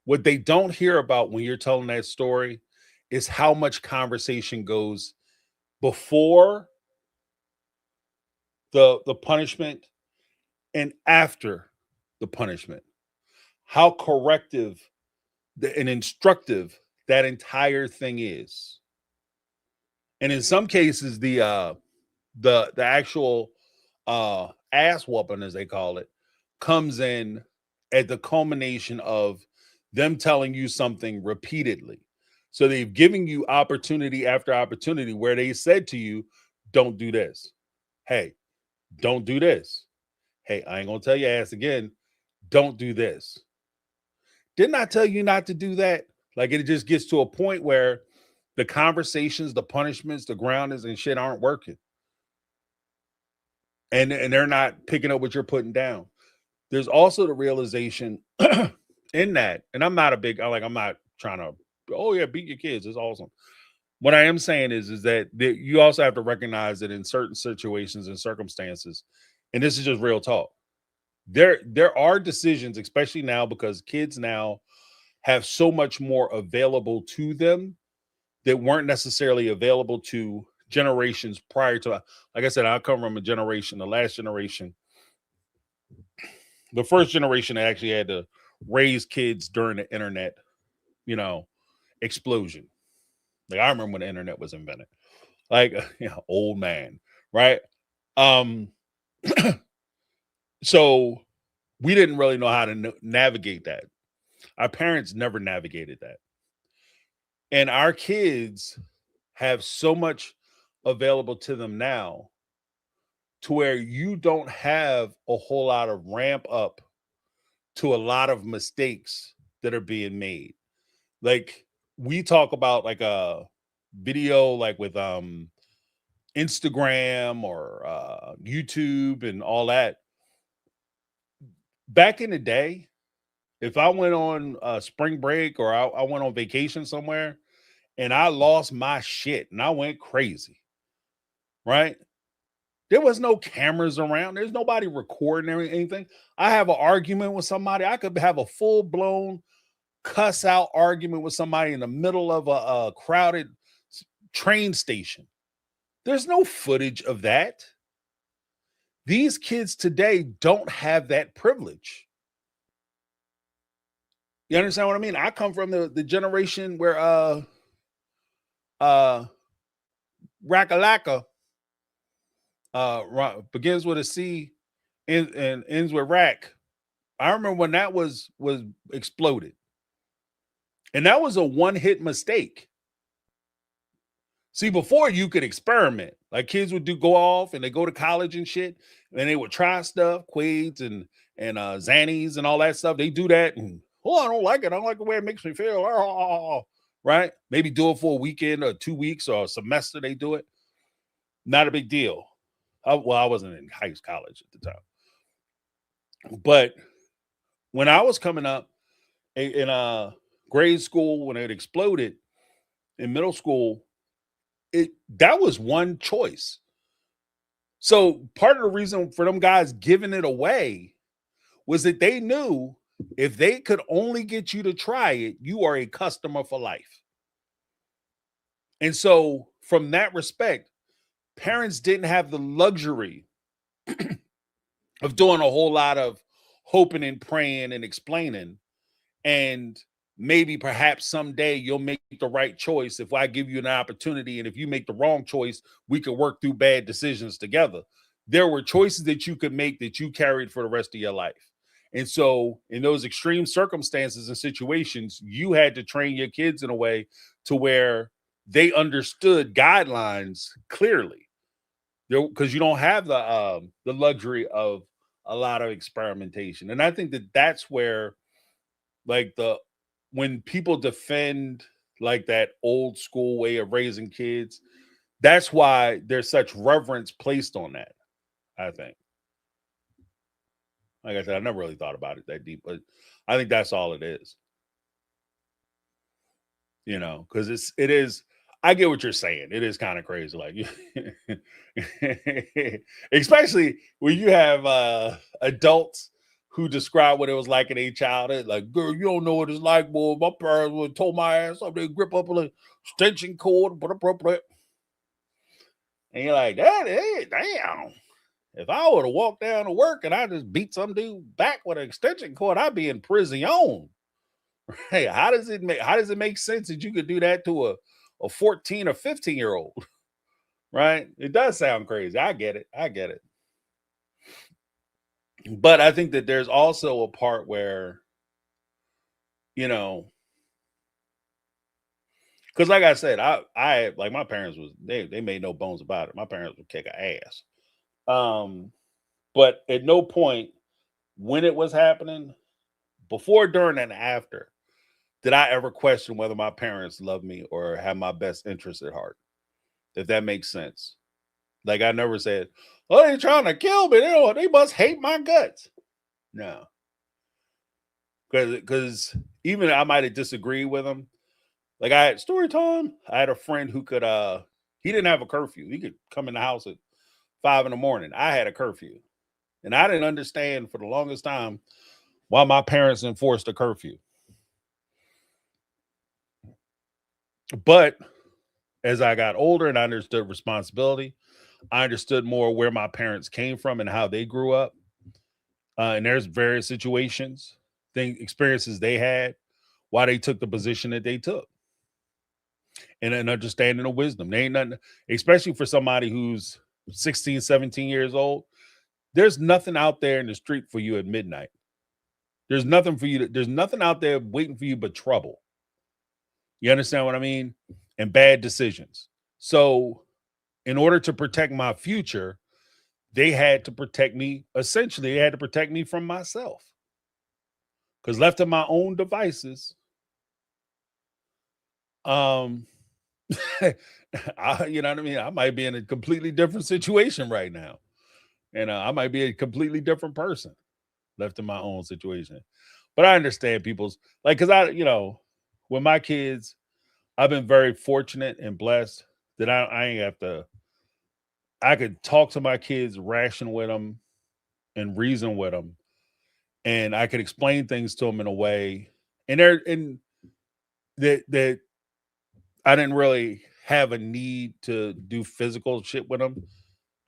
what they don't hear about when you're telling that story is how much conversation goes before the punishment and after the punishment. How corrective and instructive that entire thing is. And in some cases, the actual ass whooping, as they call it, comes in at the culmination of them telling you something repeatedly. So they've given you opportunity after opportunity where they said to you, don't do this. Hey, don't do this. Hey, I ain't gonna tell your ass again. Don't do this. Didn't I tell you not to do that? Like, it just gets to a point where the conversations, the punishments, the groundings and shit aren't working. And they're not picking up what you're putting down. There's also the realization in that, and I'm not trying to, oh yeah, beat your kids. It's awesome. What I am saying is that you also have to recognize that in certain situations and circumstances, and this is just real talk, there are decisions, especially now, because kids now have so much more available to them that weren't necessarily available to generations prior to. Like I said, I come from a generation, the last generation, the first generation that actually had to raise kids during the internet, explosion. Like, I remember when the internet was invented. Like, old man, right? So we didn't really know how to navigate that. Our parents never navigated that. And our kids have so much available to them now to where you don't have a whole lot of ramp up to a lot of mistakes that are being made. Like, we talk about like a video, like with Instagram or YouTube and all that. Back in the day, if I went on spring break or I went on vacation somewhere and I lost my shit and I went crazy, right? There was no cameras around. There's nobody recording anything. I have an argument with somebody. I could have a full-blown cuss out argument with somebody in the middle of a crowded train station. There's no footage of that. These kids today don't have that privilege. You understand what I mean? I come from the generation where Rakalaka begins with a C and ends with rack. I remember when that was exploded. And that was a one-hit mistake. See, before you could experiment, like kids would go off and they go to college and shit, and they would try stuff, Quaads and Xannies and all that stuff. They do that, and I don't like it. I don't like the way it makes me feel. Right? Maybe do it for a weekend or 2 weeks or a semester. They do it. Not a big deal. I wasn't in college at the time, but when I was coming up in grade school, when it exploded in middle school, that was one choice. So part of the reason for them guys giving it away was that they knew if they could only get you to try it, you are a customer for life. And so, from that respect, parents didn't have the luxury of doing a whole lot of hoping and praying and explaining. And maybe perhaps someday you'll make the right choice if I give you an opportunity. And if you make the wrong choice, we could work through bad decisions together. There were choices that you could make that you carried for the rest of your life. And so, in those extreme circumstances and situations, you had to train your kids in a way to where they understood guidelines clearly, because you don't have the luxury of a lot of experimentation. And I think that that's where, like, when people defend like that old school way of raising kids, that's why there's such reverence placed on that. I think, like I said, I never really thought about it that deep, but I think that's all it is. Because it is. I get what you're saying. It is kind of crazy, like, especially when you have adults who describe what it was like in a childhood. Like, girl, you don't know what it's like, boy. My parents would told my ass up, they grip up an extension cord, and you're like, damn. If I would have walked down to work and I just beat some dude back with an extension cord, I'd be in prison. Hey, how does it make sense that you could do that to a 14 or 15-year-old? Right? It does sound crazy. I get it. But I think that there's also a part where, because like I said, I like, my parents they made no bones about it. My parents would kick an ass. But at no point when it was happening, before, during, and after, did I ever question whether my parents love me or have my best interest at heart, if that makes sense. Like, I never said, oh, they're trying to kill me. They must hate my guts. No. Because even I might have disagreed with them. Like, I had story time. I had a friend who could, he didn't have a curfew. He could come in the house at 5 a.m. I had a curfew. And I didn't understand for the longest time why my parents enforced a curfew. But as I got older and I understood responsibility, I understood more where my parents came from and how they grew up. And there's various situations, experiences they had, why they took the position that they took. And an understanding of wisdom. They ain't nothing, especially for somebody who's 16, 17 years old. There's nothing out there in the street for you at midnight. There's nothing out there waiting for you but trouble. You understand what I mean? And bad decisions. So, in order to protect my future, they had to protect me. Essentially, they had to protect me from myself. Because left to my own devices, you know what I mean? I might be in a completely different situation right now. And I might be a completely different person left to my own situation. But I understand people's, like, because with my kids, I've been very fortunate and blessed that I ain't have to, I could talk to my kids, ration with them, and reason with them. And I could explain things to them in a way, and that I didn't really have a need to do physical shit with them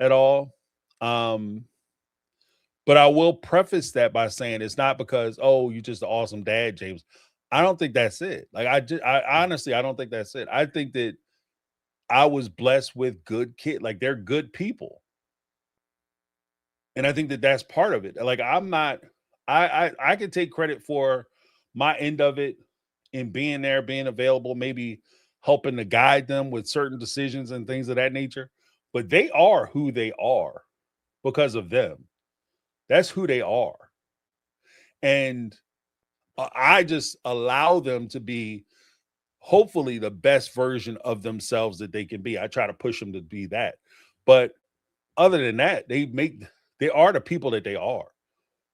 at all. But I will preface that by saying it's not because, oh, you're just an awesome dad, James. I don't think that's it. Like, I honestly, I don't think that's it. I think that I was blessed with good kids. Like, they're good people. And I think that that's part of it. Like, I can take credit for my end of it in being there, being available, maybe helping to guide them with certain decisions and things of that nature. But they are who they are because of them. That's who they are. And I just allow them to be, hopefully, the best version of themselves that they can be. I try to push them to be that. But other than that, they are the people that they are.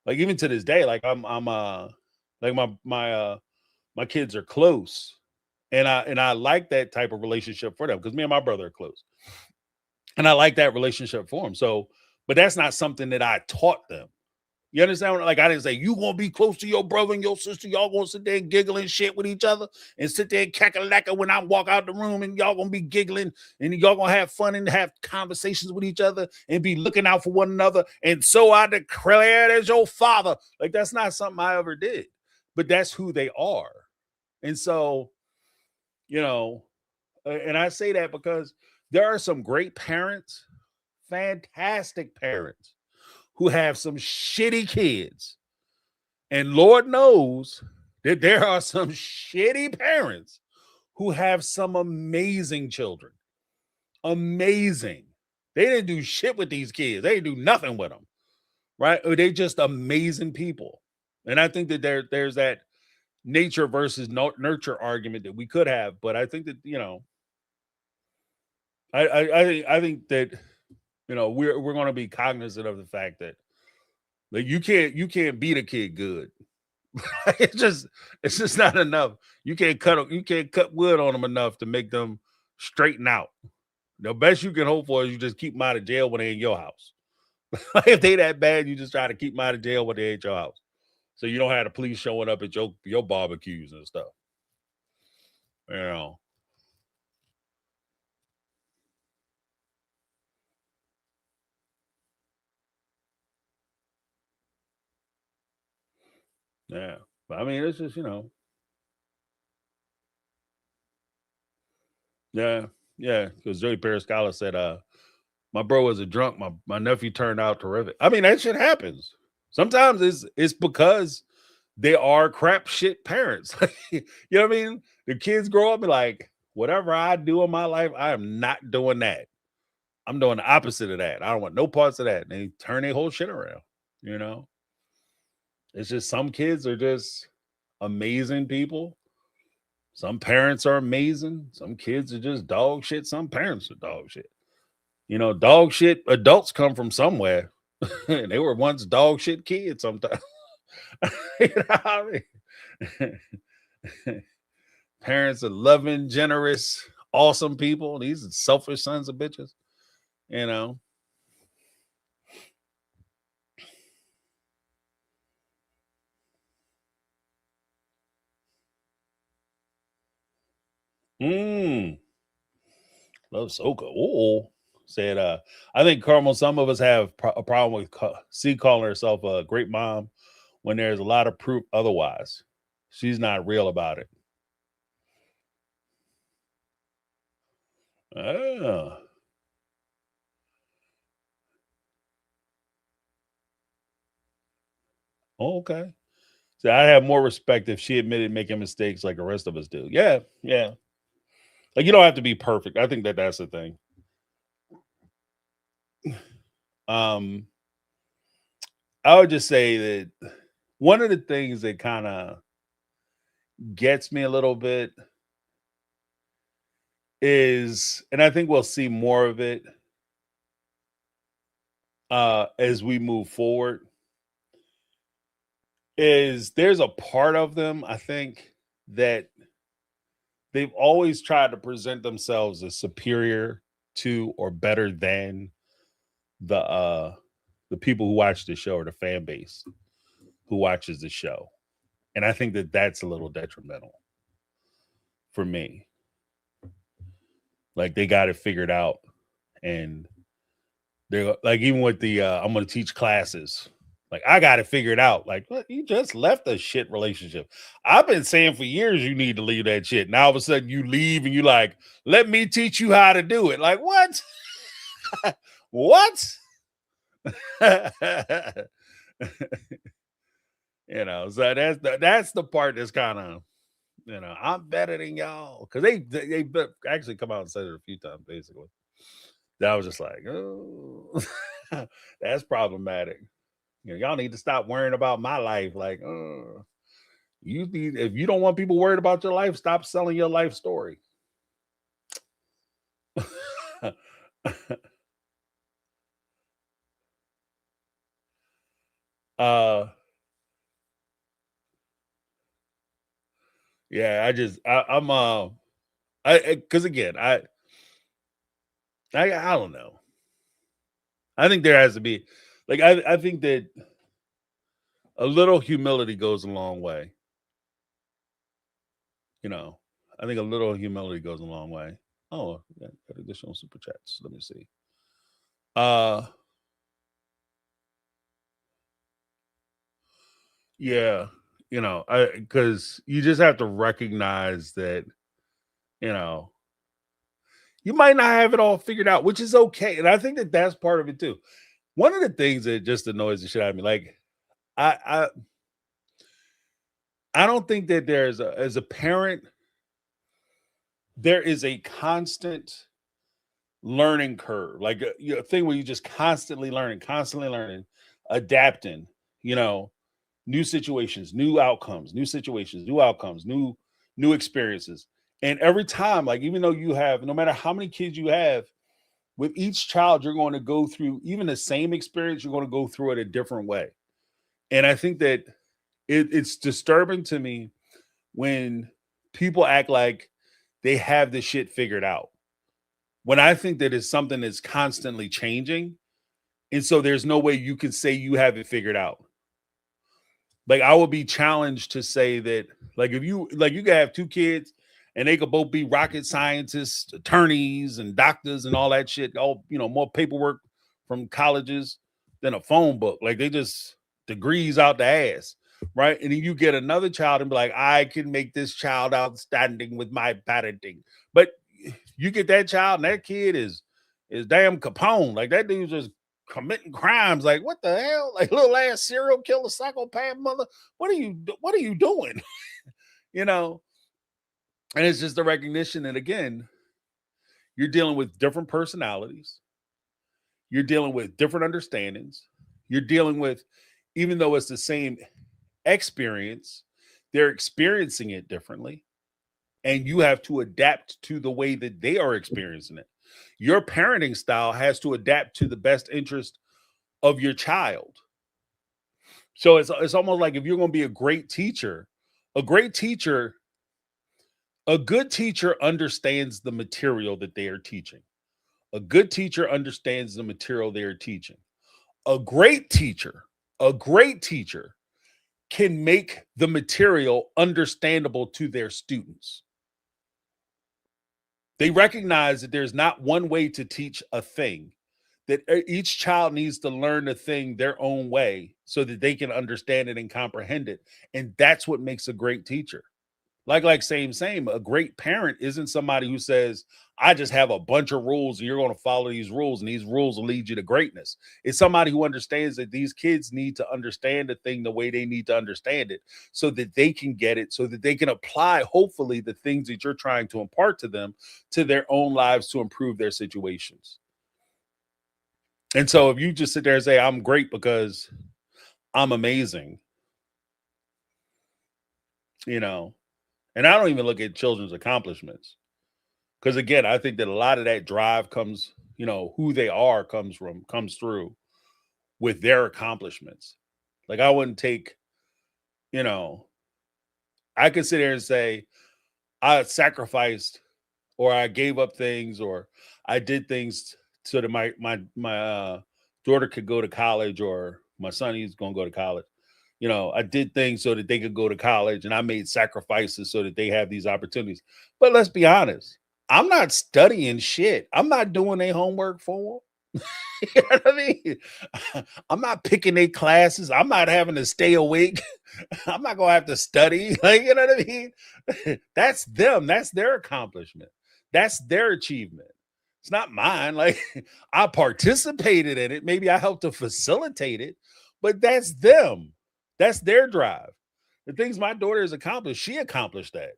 Like, even to this day, like, I'm like, my kids are close. And I like that type of relationship for them, because me and my brother are close. And I like that relationship for them. So, but that's not something that I taught them. You understand? Like, I didn't say you gonna be close to your brother and your sister. Y'all gonna sit there and giggle and shit with each other and sit there and cackalacker when I walk out the room, and y'all gonna be giggling and y'all gonna have fun and have conversations with each other and be looking out for one another. And so I declare as your father. Like, that's not something I ever did, but that's who they are. And so, you know, and I say that because there are some great parents, fantastic parents, who have some shitty kids. And Lord knows that there are some shitty parents who have some amazing children. Amazing. They didn't do shit with these kids. They didn't do nothing with them. Right? Or they just amazing people. And I think that there's that nature versus nurture argument that we could have. But I think that, you know, I think that, you know, we're going to be cognizant of the fact that, like, you can't beat a kid good. it's just not enough. You can't cut wood on them enough to make them straighten out. The best you can hope for is you just keep them out of jail when they're in your house. If they that bad, you just try to keep them out of jail when they're at your house, so you don't have the police showing up at your barbecues and stuff. You know. Yeah, but I mean, it's just, you know. Yeah, yeah. Because Joey Periscala said, my bro was a drunk. My nephew turned out terrific. I mean, that shit happens. Sometimes it's because they are crap shit parents. You know what I mean? The kids grow up and like, whatever I do in my life, I am not doing that. I'm doing the opposite of that. I don't want no parts of that. And they turn their whole shit around. You know, it's just some kids are just amazing people. Some parents are amazing. Some kids are just dog shit. Some parents are dog shit. You know, dog shit adults come from somewhere. They were once dog shit kids sometimes. You know what I mean? Parents are loving, generous, awesome people. These are selfish sons of bitches. You know. Mm. Love Soka. Oh, said, I think Carmel, some of us have a problem with C calling herself a great mom when there's a lot of proof otherwise. She's not real about it. Oh, okay. So I have more respect if she admitted making mistakes like the rest of us do. Yeah, yeah. Like, you don't have to be perfect. I think that that's the thing. Um, I would just say that one of the things that kind of gets me a little bit is, and I think we'll see more of it as we move forward, is there's a part of them, I think, that they've always tried to present themselves as superior to or better than the people who watch the show, or the fan base who watches the show. And I think that that's a little detrimental for me. Like, they got it figured out, and they're like, even with the I'm going to teach classes. Like, I got it figured out. Like, what? You just left a shit relationship. I've been saying for years you need to leave that shit. Now all of a sudden you leave and you like, let me teach you how to do it. Like, what? What? You know, so that's the part that's kind of, you know, I'm better than y'all, because they actually come out and said it a few times basically. That I was just like, oh, that's problematic. You know, y'all need to stop worrying about my life. Like, you need, if you don't want people worried about your life, stop selling your life story. uh yeah, I'm I because again, I don't know. I think there has to be, like, I think that A little humility goes a long way. You know, I think a little humility goes a long way. Oh, yeah, got additional super chats. Let me see. Uh, yeah, I because you just have to recognize that, you know, you might not have it all figured out, which is okay. And I think that that's part of it too. One of the things that just annoys the shit out of me, like I I I don't think that as a parent, there is a constant learning curve, like a thing where you just constantly learning, adapting, you know, new situations, new outcomes, new situations, new outcomes, new experiences. And every time, like even though you have, no matter how many kids you have, with each child, you're going to go through even the same experience, you're going to go through it a different way. And I think that it's disturbing to me when people act like they have this shit figured out. When I think that it's something that's constantly changing. And so there's no way you can say you have it figured out. Like I would be challenged to say that, like if you like you could have two kids and they could both be rocket scientists, attorneys, and doctors and all that shit, all more paperwork from colleges than a phone book. Like they just degrees out the ass. Right. And then you get another child and be like, I can make this child outstanding with my parenting. But you get that child and that kid is damn Capone. Like that dude's just committing crimes. Like what the hell? Like little ass serial killer, psychopath mother. What are you doing? you know, and it's just the recognition that again, you're dealing with different personalities, you're dealing with different understandings, you're dealing with, even though it's the same experience, they're experiencing it differently. And you have to adapt to the way that they are experiencing it. Your parenting style has to adapt to the best interest of your child. So it's almost like if you're going to be a great teacher, a good teacher understands the material that they are teaching. A good teacher understands the material they are teaching. A great teacher, a great teacher can make the material understandable to their students. They recognize that there's not one way to teach a thing, that each child needs to learn the thing their own way so that they can understand it and comprehend it. And that's what makes a great teacher. Like same. A great parent isn't somebody who says, I just have a bunch of rules and you're going to follow these rules and these rules will lead you to greatness. It's somebody who understands that these kids need to understand the thing the way they need to understand it so that they can get it, so that they can apply, hopefully, the things that you're trying to impart to them to their own lives to improve their situations. And so if you just sit there and say, I'm great because I'm amazing, you know, and I don't even look at children's accomplishments. Because again, I think that a lot of that drive comes, who they are comes through with their accomplishments. Like I wouldn't take, you know, I could sit there and say I sacrificed or I gave up things or I did things so that my daughter could go to college or my son he's gonna go to college. I did things so that they could go to college and I made sacrifices so that they have these opportunities. But let's be honest, I'm not studying shit. I'm not doing their homework for them. You know what I mean? I'm not picking their classes. I'm not having to stay awake. I'm not gonna have to study. Like, you know what I mean? That's them. That's their accomplishment. That's their achievement. It's not mine. Like I participated in it. Maybe I helped to facilitate it, but that's them. That's their drive. The things my daughter has accomplished, she accomplished that.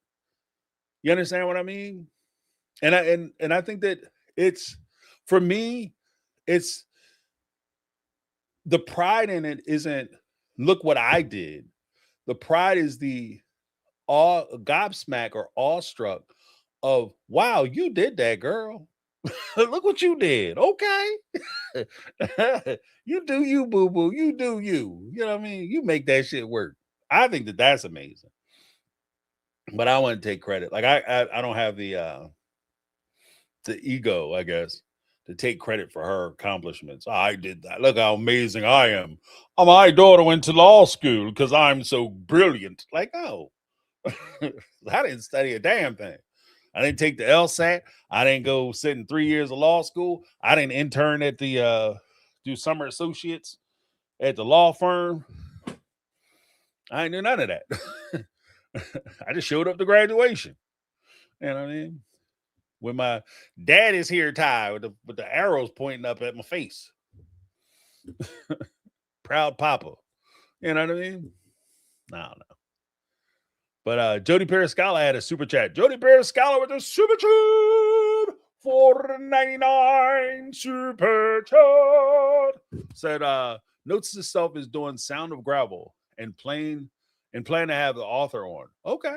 You understand what I mean? And I think that it's for me, it's the pride in it isn't look what I did. The pride is the awe gobsmack or awestruck of wow, you did that, girl. Look what you did. Okay. You do you, boo boo. You do you. You know what I mean? You make that shit work. I think that that's amazing. But I want to take credit. Like I don't have the ego, I guess, to take credit for her accomplishments. I did that. Look how amazing I am. Oh, my daughter went to law school because I'm so brilliant. Like, oh, I didn't study a damn thing. I didn't take the LSAT. I didn't go sit in 3 years of law school. I didn't intern at the do summer associates at the law firm. I didn't do none of that. I just showed up to graduation. You know what I mean? With my daddy's hair tie with the arrows pointing up at my face. Proud papa. You know what I mean? I don't know. But Jody Periscala had a super chat. Jody Periscala with a super chat. $4.99 super chat. Said notes to self is doing Sound of Gravel and plan to have the author on. Okay.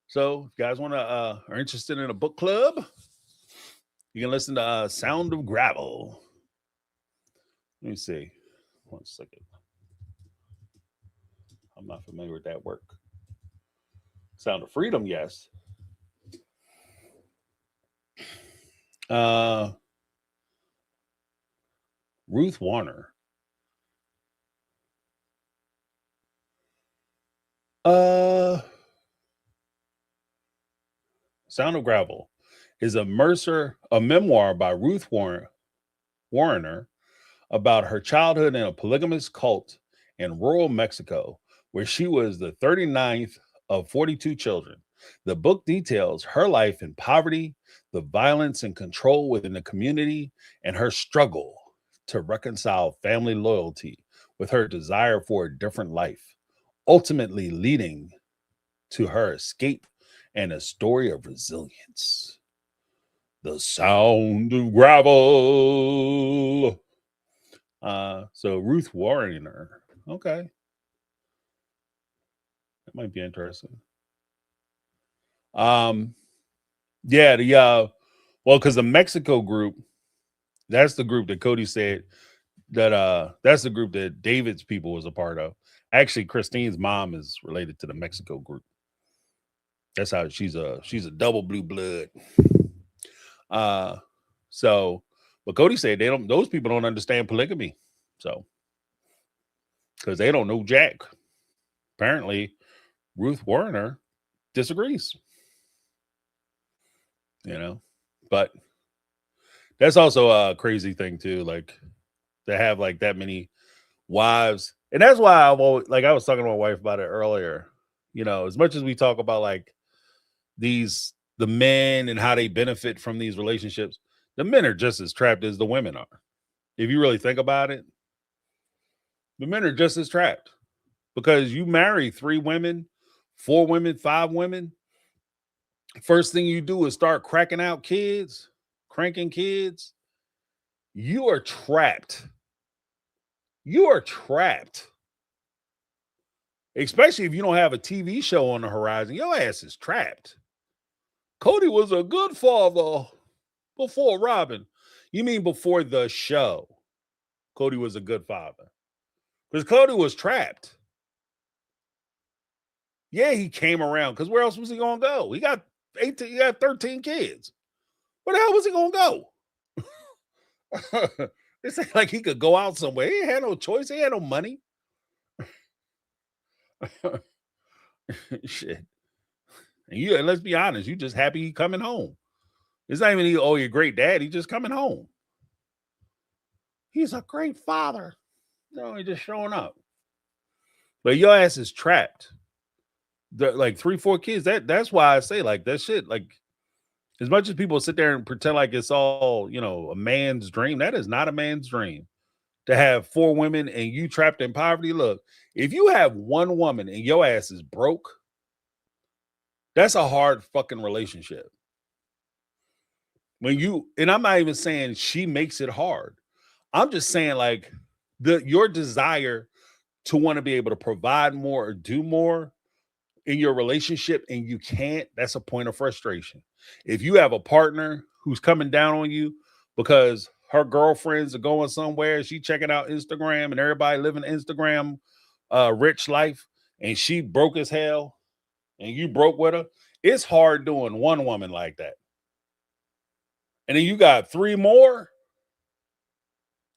So if you guys want to are interested in a book club, you can listen to Sound of Gravel. Let me see. 1 second. I'm not familiar with that work. Sound of Freedom, yes. Ruth Warner. Sound of Gravel is a memoir by Ruth Warner about her childhood in a polygamous cult in rural Mexico, where she was the 39th of 42 children. The book details her life in poverty, the violence and control within the community, and her struggle to reconcile family loyalty with her desire for a different life, ultimately leading to her escape and a story of resilience. The Sound of Gravel. So Ruth Warner. Okay. That might be interesting. Yeah, because the Mexico group, that's the group that Cody said that that's the group that David's people was a part of. Actually, Christine's mom is related to the Mexico group. That's how she's a double blue blood. So but Cody said those people don't understand polygamy. So because they don't know Jack. Apparently, Ruth Warner disagrees. But that's also a crazy thing too, like to have like that many wives. And that's why I was talking to my wife about it earlier. As much as we talk about like the men and how they benefit from these relationships, the men are just as trapped as the women are. If you really think about it, the men are just as trapped because you marry 3 women, 4 women, 5 women. First thing you do is start cranking kids. You are trapped. Especially if you don't have a TV show on the horizon, your ass is trapped. Cody was a good father before Robin. You mean before the show? Cody was a good father. Because Cody was trapped. Yeah, he came around. Because where else was he going to go? He got 13 kids. Where the hell was he going to go? It's like he could go out somewhere. He had no choice. He had no money. Shit. And let's be honest, you just happy he coming home. It's not even you're a great dad. He's just coming home. He's a great father. He's just showing up. But your ass is trapped. Like 3, 4 kids. That's why I say like that shit. Like as much as people sit there and pretend like it's all a man's dream, that is not a man's dream. To have 4 women and you trapped in poverty. Look, if you have 1 woman and your ass is broke, that's a hard fucking relationship. And I'm not even saying she makes it hard. I'm just saying like your desire to want to be able to provide more or do more in your relationship and you can't, that's a point of frustration. If you have a partner who's coming down on you because her girlfriends are going somewhere, she checking out Instagram and everybody living Instagram rich life, and she broke as hell and you broke with her, it's hard doing 1 woman like that. and then you got 3 more,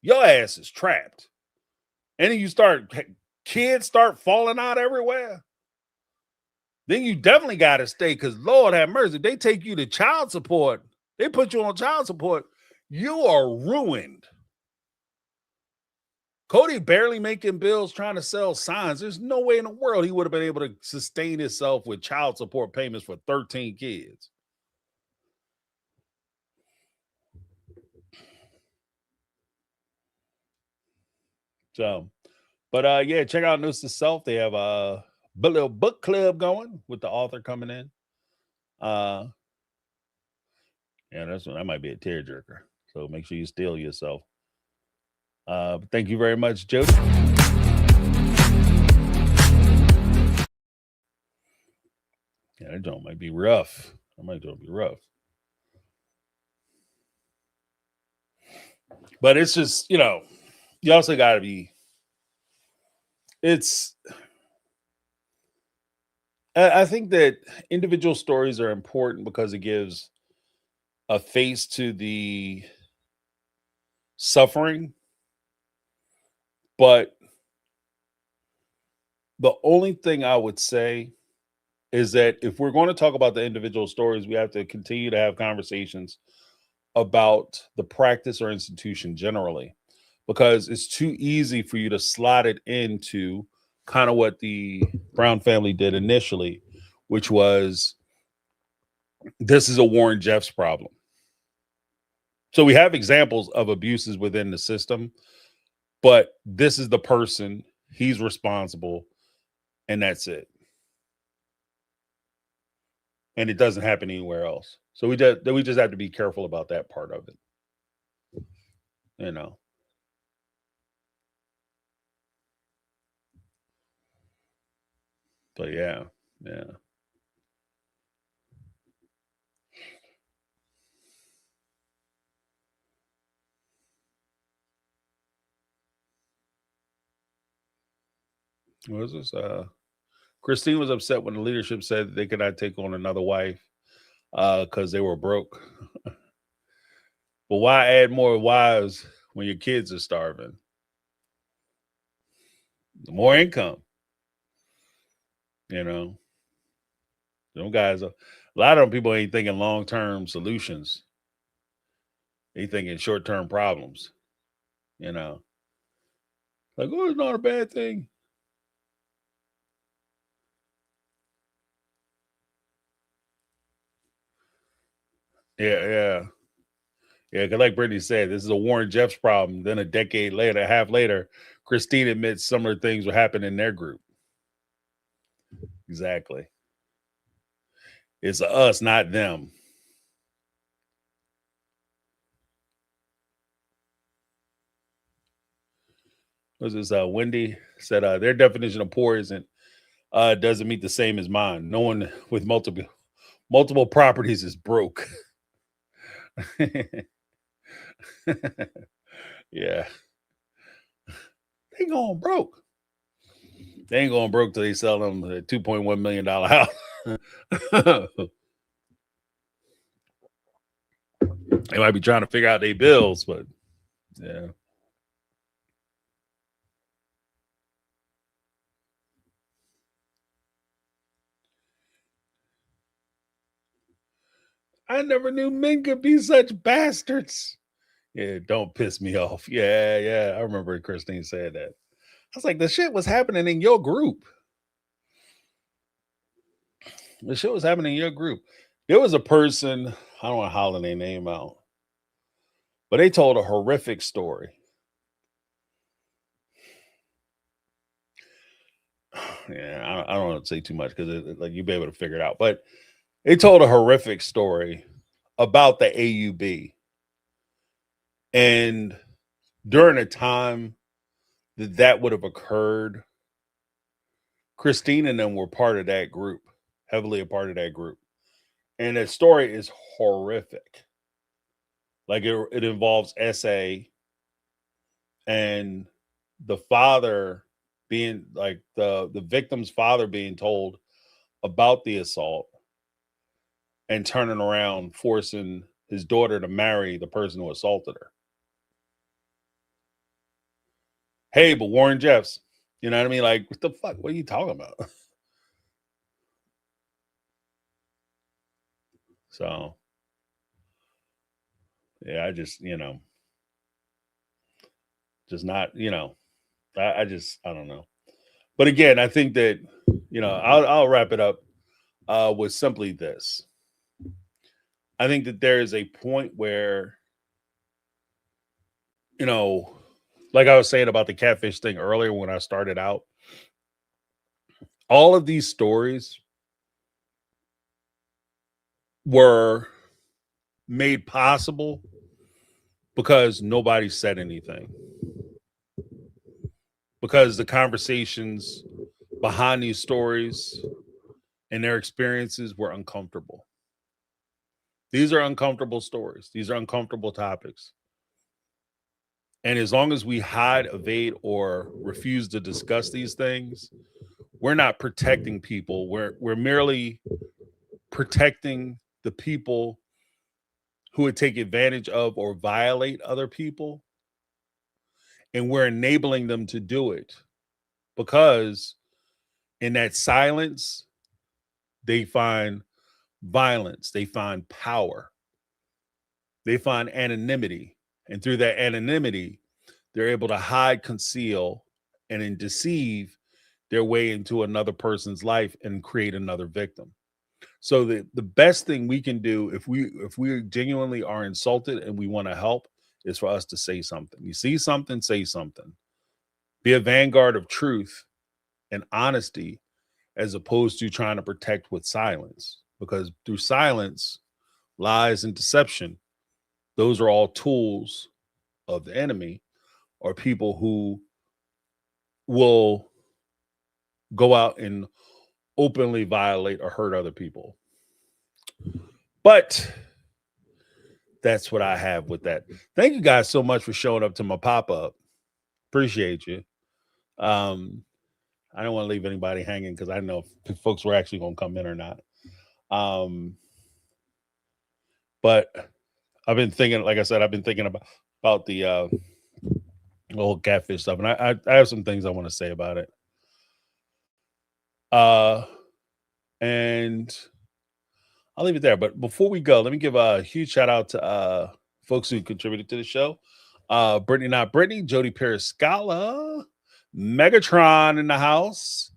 your ass is trapped. And then kids start falling out everywhere. Then you definitely got to stay, because Lord have mercy, if they take you to child support, they put you on child support, you are ruined. Cody barely making bills trying to sell signs. There's no way in the world he would have been able to sustain himself with child support payments for 13 kids. So, but yeah, check out Noose to Self. They have a little book club going with the author coming in. Yeah, that might be a tearjerker. So make sure you steel yourself. Thank you very much, Jody. Yeah, that joint might be rough. That might be rough. But it's just, you also got to be. I think that individual stories are important because it gives a face to the suffering. But the only thing I would say is that if we're going to talk about the individual stories, we have to continue to have conversations about the practice or institution generally, because it's too easy for you to slot it into kind of what the Brown family did initially, which was, this is a Warren Jeffs problem. So we have examples of abuses within the system, but this is the person, he's responsible, and that's it. And it doesn't happen anywhere else. So we just have to be careful about that part of it. But yeah. What was this? Christine was upset when the leadership said that they could not take on another wife because they were broke. But why add more wives when your kids are starving? The more income, Them guys, a lot of them people ain't thinking long-term solutions. They thinking short-term problems. Like, oh, it's not a bad thing. Yeah. Because like Brittany said, this is a Warren Jeffs problem. Then a half later, Christine admits some of the things will happen in their group. Exactly. It's us, not them. What was this? Wendy said their definition of poor doesn't meet the same as mine. No one with multiple properties is broke. Yeah. They going broke. They ain't going broke till they sell them a $2.1 million house. They might be trying to figure out their bills, but yeah. I never knew men could be such bastards. Yeah, don't piss me off. Yeah. I remember Christine said that. I was like, the shit was happening in your group. The shit was happening in your group. There was a person, I don't want to holler their name out, but they told a horrific story. Yeah, I don't want to say too much because like you'll be able to figure it out. But they told a horrific story about the AUB. And during a time that would have occurred, Christine and them were part of that group, heavily a part of that group. And that story is horrific. Like it involves SA and the father being like the victim's father being told about the assault and turning around, forcing his daughter to marry the person who assaulted her. Hey, but Warren Jeffs, you know what I mean? Like, what the fuck? What are you talking about? So, yeah, I just, just not, I don't know. But again, I think that, I'll wrap it up with simply this. I think that there is a point where, like I was saying about the catfish thing earlier when I started out, all of these stories were made possible because nobody said anything. Because the conversations behind these stories and their experiences were uncomfortable. These are uncomfortable stories. These are uncomfortable topics. And as long as we hide, evade, or refuse to discuss these things, we're not protecting people. We're merely protecting the people who would take advantage of or violate other people. And we're enabling them to do it because in that silence, they find violence, they find power, they find anonymity. And through that anonymity, they're able to hide, conceal, and then deceive their way into another person's life and create another victim. So the best thing we can do if we genuinely are insulted and we want to help is for us to say something. You see something, say something. Be a vanguard of truth and honesty as opposed to trying to protect with silence. Because through silence, lies and deception, those are all tools of the enemy or people who will go out and openly violate or hurt other people. But that's what I have with that. Thank you guys so much for showing up to my pop-up. Appreciate you. I don't want to leave anybody hanging because I don't know if folks were actually going to come in or not. But I've been thinking, like I said, I've been thinking about the whole catfish stuff, and I have some things I want to say about it. And I'll leave it there. But before we go, let me give a huge shout out to folks who contributed to the show. Brittany Not Brittany, Jody Periscala, Megatron in the house.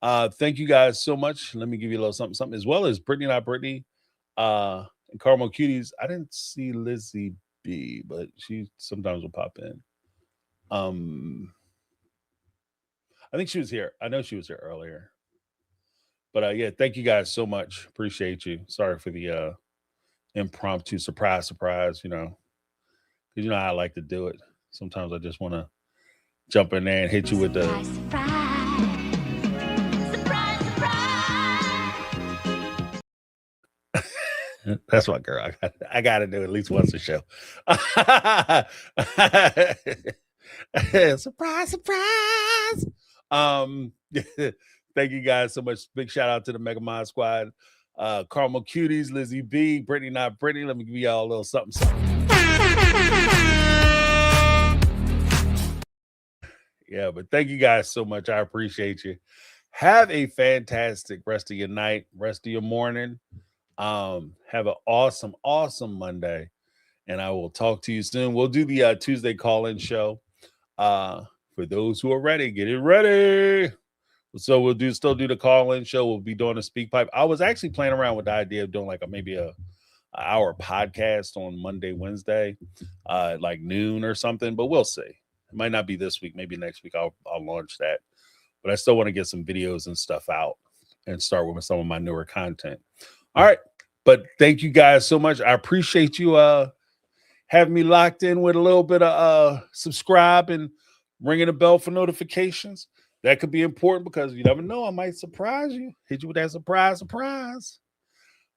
Thank you guys so much. Let me give you a little something, as well as Brittany Not Brittany, and Carmel Cuties. I didn't see Lizzie B, but she sometimes will pop in. I think she was here. I know she was here earlier. But yeah, thank you guys so much. Appreciate you. Sorry for the impromptu surprise, because you know how I like to do it. Sometimes I just want to jump in there and hit you with the surprise. That's my girl. I got to do it at least once a show. Surprise, surprise. Thank you guys so much. Big shout out to the Mega Mind Squad. Carmel Cuties, Lizzie B, Brittany Not Brittany. Let me give y'all a little something. Yeah, but thank you guys so much. I appreciate you. Have a fantastic rest of your night, rest of your morning. Have an awesome, awesome Monday. And I will talk to you soon. We'll do the Tuesday call-in show. For those who are ready, get it ready. So we'll still do the call-in show. We'll be doing a speak pipe. I was actually playing around with the idea of doing like maybe a hour podcast on Monday, Wednesday, like noon or something, but we'll see. It might not be this week. Maybe next week I'll launch that. But I still want to get some videos and stuff out and start with some of my newer content. All right. But thank you guys so much. I appreciate you having me locked in with a little bit of subscribe and ringing the bell for notifications. That could be important because you never know. I might surprise you. Hit you with that surprise.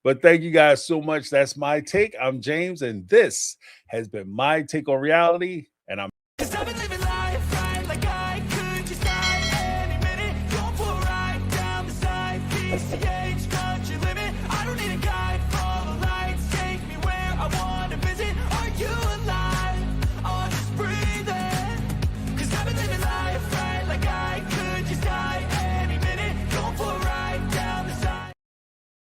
But thank you guys so much. That's my take. I'm James, and this has been my take on reality. And I'm